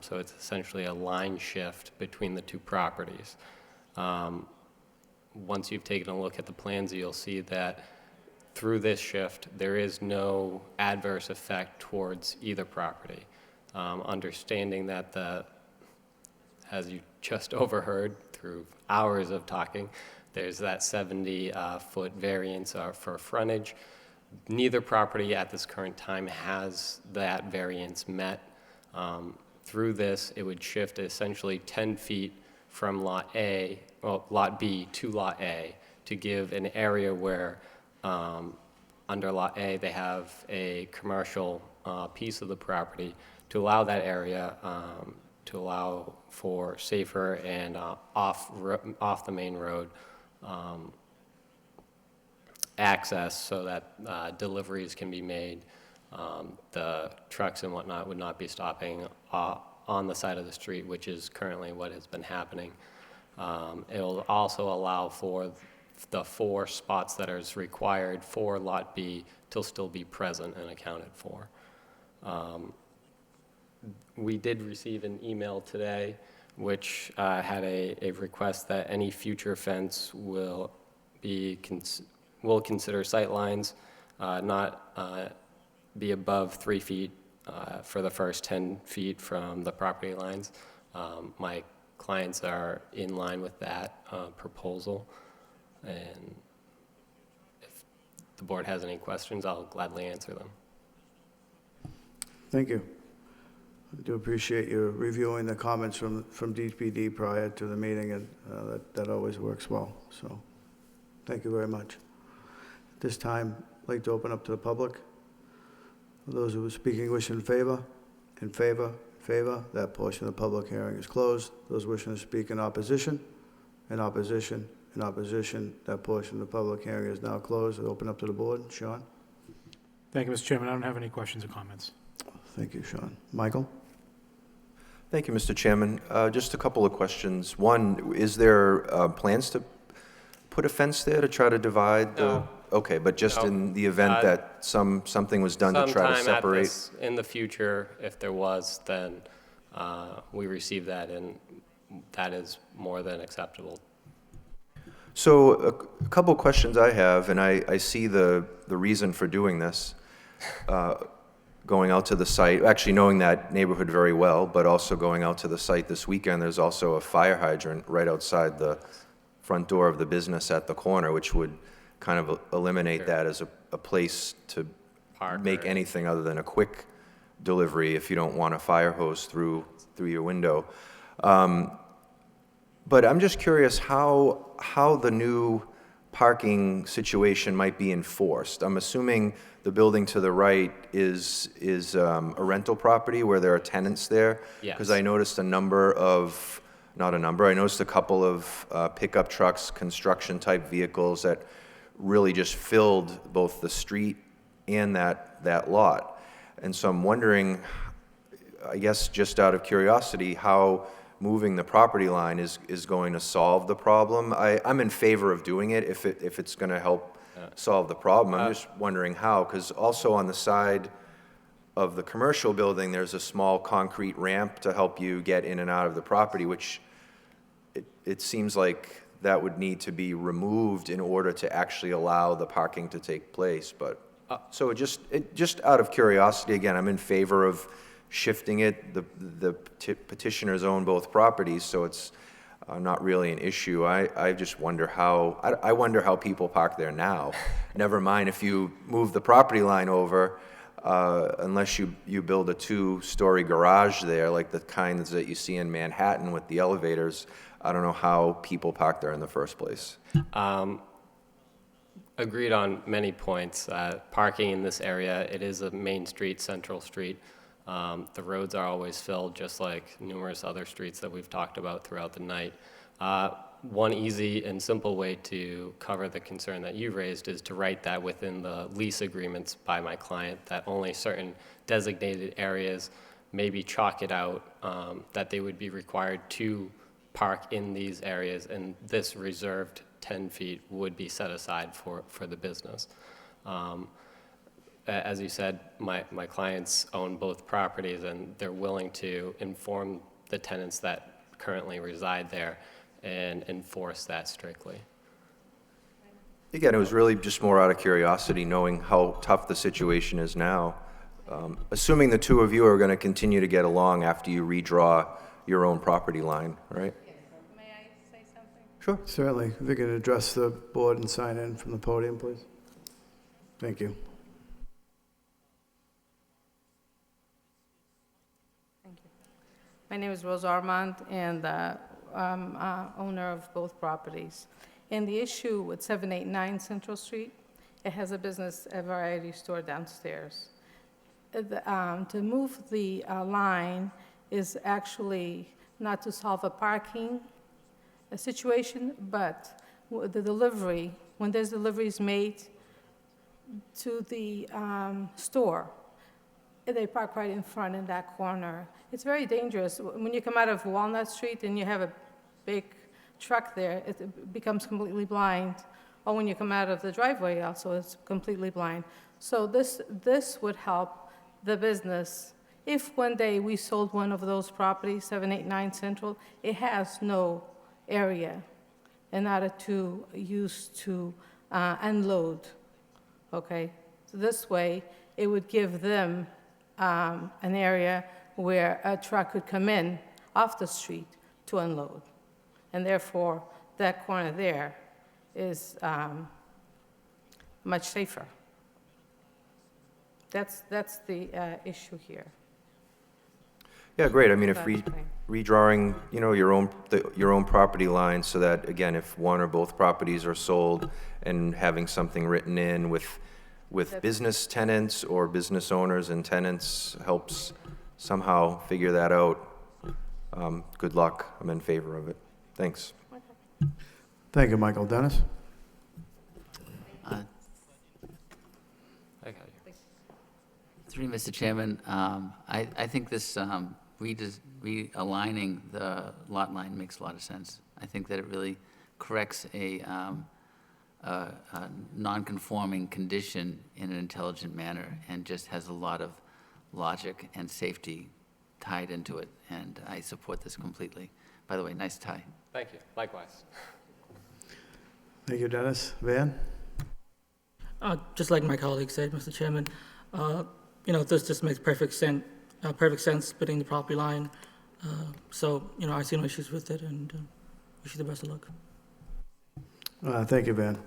So it's essentially a line shift between the 2 properties. Once you've taken a look at the plans, you'll see that through this shift, there is no adverse effect towards either property. Understanding that as you just overheard through hours of talking, there's that 70-foot variance for frontage. Neither property at this current time has that variance met. Through this, it would shift essentially 10 feet from Lot B to Lot A to give an area where under Lot A, they have a commercial piece of the property to allow that area to allow for safer and off the main road access so that deliveries can be made. The trucks and whatnot would not be stopping on the side of the street, which is currently what has been happening. It'll also allow for the 4 spots that is required for Lot B to still be present and accounted for. We did receive an email today which had a request that any future fence will consider sight lines. not be above 3 feet for the first 10 feet from the property lines. My clients are in line with that proposal, and if the board has any questions, I'll gladly answer them. Thank you. I do appreciate you reviewing the comments from DPD prior to the meeting, and that always works well. So, thank you very much. At this time, I'd like to open up to the public. Those who are speaking wish in favor, that portion of the public hearing is closed. Those wishing to speak in opposition, that portion of the public hearing is now closed. I open up to the board. Sean? Thank you, Mr. Chairman. I don't have any questions or comments. Thank you, Sean. Michael? Thank you, Mr. Chairman. Just a couple of questions. One, is there plans to put a fence there to try to divide the? No. Okay, but just No. in the event that something was done to try to Sometime separate? in the future, if there was, then we receive that, and that is more than acceptable. So a couple questions I have, and I see the reason for doing this, going out to the site, actually knowing that neighborhood very well, but also going out to the site this weekend. There's also a fire hydrant right outside the front door of the business at the corner, which would kind of eliminate that as a place to make anything other than a quick delivery if you don't want a fire hose through your window. But I'm just curious how the new parking situation might be enforced. I'm assuming the building to the right is a rental property where there are tenants there? Yes. Because I noticed I noticed a couple of pickup trucks, construction-type vehicles that really just filled both the street and that lot. And so I'm wondering, I guess just out of curiosity, how moving the property line is going to solve the problem. I'm in favor of doing it if it's going to help solve the problem. I'm just wondering how, because also on the side of the commercial building, there's a small concrete ramp to help you get in and out of the property, which it seems like that would need to be removed in order to actually allow the parking to take place. But so just out of curiosity, again, I'm in favor of shifting it. The petitioners own both properties, so it's not really an issue. I just wonder how people park there now. Never mind if you move the property line over, unless you build a 2-story garage there, like the kinds that you see in Manhattan with the elevators. I don't know how people park there in the first place. Agreed on many points. Parking in this area, it is a main street, central street. The roads are always filled, just like numerous other streets that we've talked about throughout the night. One easy and simple way to cover the concern that you raised is to write that within the lease agreements by my client, that only certain designated areas, maybe chalk it out, that they would be required to park in these areas, and this reserved 10 feet would be set aside for the business. As you said, my clients own both properties, and they're willing to inform the tenants that currently reside there and enforce that strictly. Again, it was really just more out of curiosity, knowing how tough the situation is now. Assuming the two of you are going to continue to get along after you redraw your own property line, right? May I say something? Sure. Certainly. If you could address the board and sign in from the podium, please. Thank you. My name is Rose Armand, and I'm owner of both properties. And the issue with 789 Central Street, it has a business, a variety store downstairs. To move the line is actually not to solve a parking situation, but the delivery, when there's deliveries made to the store, they park right in front in that corner. It's very dangerous. When you come out of Walnut Street and you have a big truck there, it becomes completely blind. Or when you come out of the driveway also, it's completely blind. So this would help the business. If one day we sold one of those properties, 789 Central, it has no area in order to use to unload, okay? So this way, it would give them an area where a truck could come in off the street to unload. And therefore, that corner there is much safer. That's the issue here. Yeah, great. I mean, if That's the thing. redrawing, you know, your own property line so that, again, if one or both properties are sold and having something written in with business tenants or business owners and tenants helps somehow figure that out, good luck. I'm in favor of it. Thanks. Thank you, Michael. Dennis? I got you. Through you, Mr. Chairman, I think this realigning the lot line makes a lot of sense. I think that it really corrects a non-conforming condition in an intelligent manner and just has a lot of logic and safety tied into it, and I support this completely. By the way, nice tie. Thank you. Likewise. Thank you, Dennis. Van? Just like my colleague said, Mr. Chairman, this just makes perfect sense splitting the property line. So, I see no issues with it, and wish you the best of luck. Thank you, Van.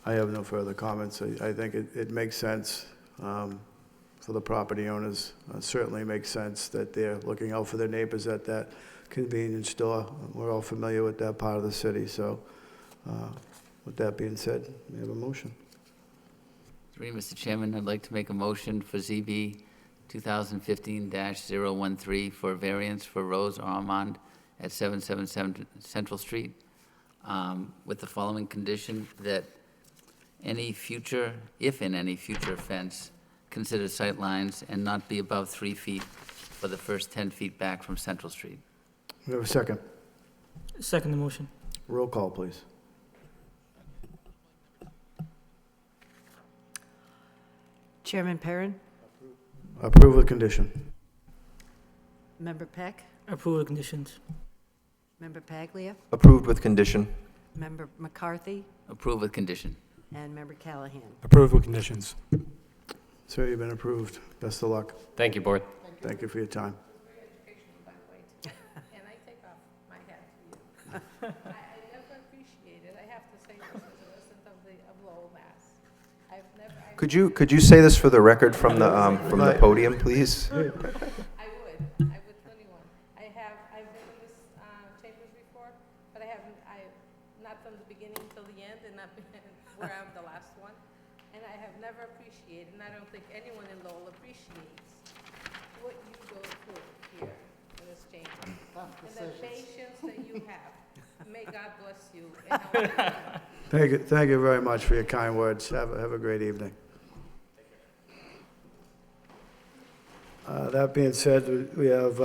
I have no further comments. I think it makes sense for the property owners. Certainly makes sense that they're looking out for their neighbors at that convenience store. We're all familiar with that part of the city, so with that being said, we have a motion. Through you, Mr. Chairman, I'd like to make a motion for ZB 2015-013 for a variance for Rose Armand at 777 Central Street, with the following condition that if in any future fence, consider sight lines and not be above 3 feet for the first 10 feet back from Central Street. We have a second. Second the motion. Roll call, please. Chairman Perrin, Approve with condition. Member Peck, Approve of conditions. Member Paglia, Approved with condition. Member McCarthy, Approve with condition. and Member Callahan. Approved with conditions. Sir, you've been approved. Best of luck. Thank you, Board. Thank you for your time. Very educational, by the way, and I take off my hat to you. I never appreciated, I have to say this as a resident of Lowell, Mass. Could you say this for the record from the podium, please? I would 21. I've been in this chambers before, but not from the beginning till the end, and not where I'm the last one. And I have never appreciated, and I don't think anyone in Lowell appreciates what you go through here in this chamber. And the patience that you have. May God bless you. And Thank you very much for your kind words. Have a great evening. That being said, we have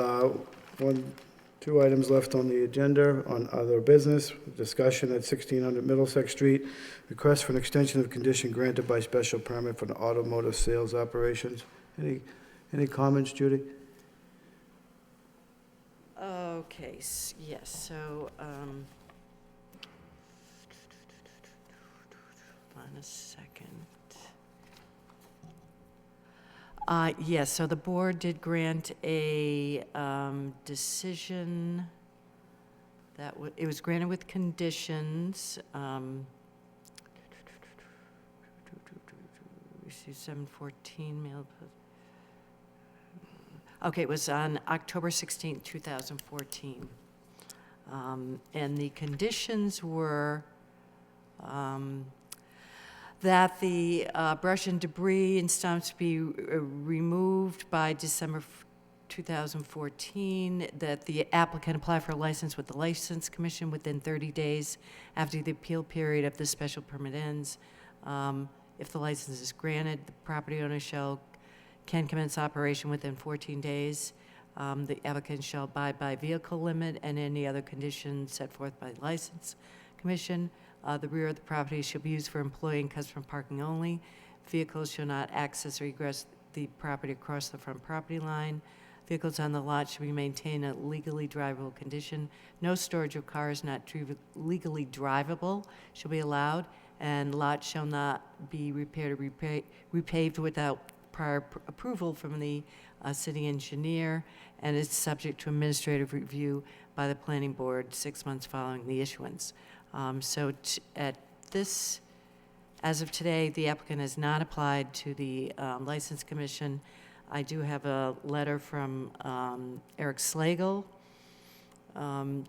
two items left on the agenda on other business. Discussion at 1600 Middlesex Street. Request for an extension of condition granted by special permit for an automotive sales operations. Any comments, Judy? Okay, yes, so, on a second. Yes, so the board did grant a decision that it was granted with conditions. Received 714 mailed. Okay, it was on October 16, 2014. And the conditions were that the brush and debris and stumps be removed by December 2014, that the applicant apply for a license with the License Commission within 30 days after the appeal period of the special permit ends. If the license is granted, the property owner can commence operation within 14 days. The applicant shall abide by vehicle limit and any other conditions set forth by the License Commission. The rear of the property shall be used for employee and customer parking only. Vehicles shall not access or egress the property across the front property line. Vehicles on the lot should be maintained in a legally drivable condition. No storage of cars not legally drivable shall be allowed, and lot shall not be repaired or repaved without prior approval from the city engineer, and is subject to administrative review by the planning board 6 months following the issuance. At this, as of today, the applicant has not applied to the License Commission. I do have a letter from Eric Slagle,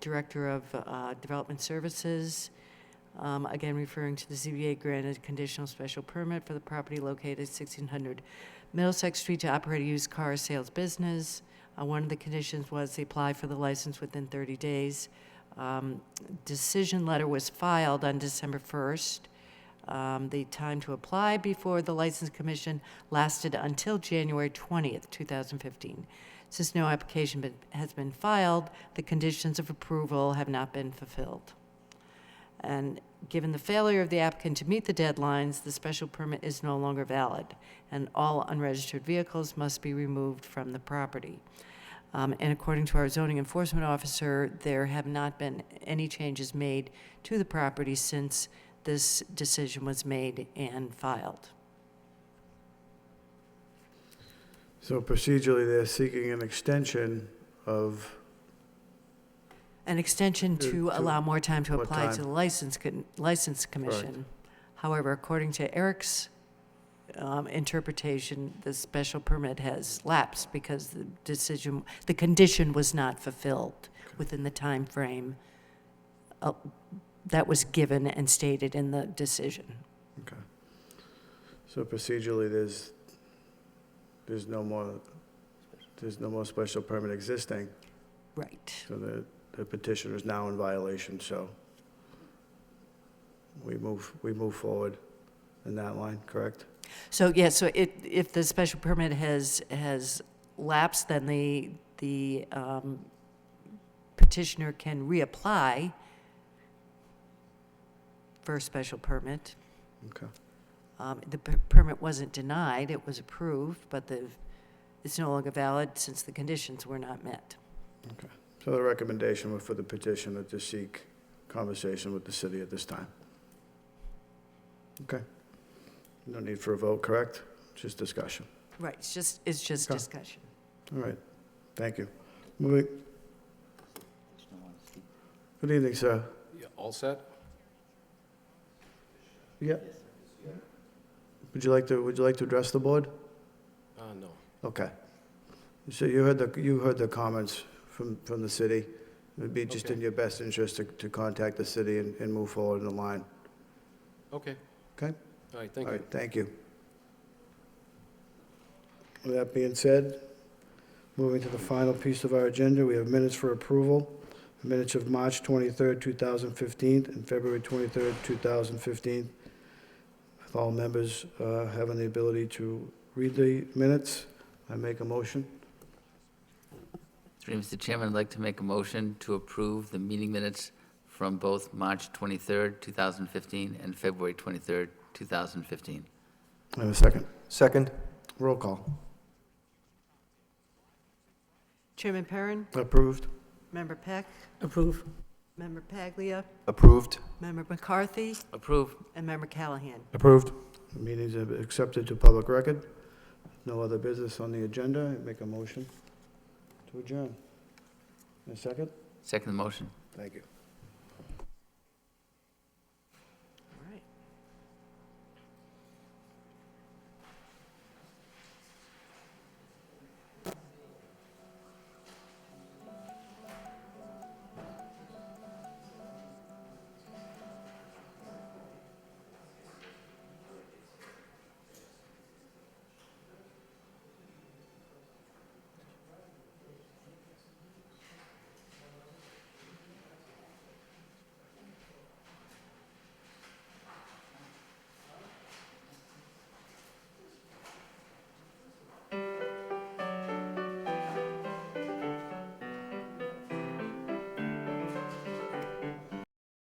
Director of Development Services, again referring to the ZBA granted conditional special permit for the property located at 1600 Middlesex Street to operate a used car sales business. One of the conditions was they apply for the license within 30 days. Decision letter was filed on December 1st. The time to apply before the License Commission lasted until January 20th, 2015. Since no application has been filed, the conditions of approval have not been fulfilled. And given the failure of the applicant to meet the deadlines, the special permit is no longer valid, and all unregistered vehicles must be removed from the property. And according to our zoning enforcement officer, there have not been any changes made to the property since this decision was made and filed. So procedurally, they're seeking an extension of, An extension to To allow more time to what apply to time? the License Commission. However, according to Eric's interpretation, the special permit has lapsed because the condition was not fulfilled within the time frame that was given and stated in the decision. okay. So procedurally, there's no more special permit existing, Right. so the petitioner is now in violation, so we move forward in that line, correct? So, yeah, so if the special permit has lapsed, then the petitioner can reapply for a special permit. Okay. The permit wasn't denied, it was approved, but it's no longer valid since the conditions were not met. Okay. So the recommendation was for the petitioner to seek conversation with the city at this time. Okay. No need for a vote, correct? Just discussion. Right, it's just Okay. discussion. All right. Thank you. Moving. Good evening, sir. All set? Yeah. Would you like to address the board? No. Okay. So you heard the comments from the city. It would be just in your best interest to contact the city and move forward in the line. Okay. Okay? All right, thank All you. right, thank you. With that being said, moving to the final piece of our agenda, we have minutes for approval. Minutes of March 23rd, 2015, and February 23rd, 2015. With all members having the ability to read the minutes, I make a motion. Through you, Mr. Chairman, I'd like to make a motion to approve the meeting minutes from both March 23rd, 2015, and February 23rd, 2015. I have a second. Second? Roll call. Chairman Perrin, Approved. Member Peck, Approve. Member Paglia, Approved? Member McCarthy, Approve. and Member Callahan. Approved. The meetings are accepted to public record. No other business on the agenda. I make a motion to adjourn. A second? Second motion. Thank you.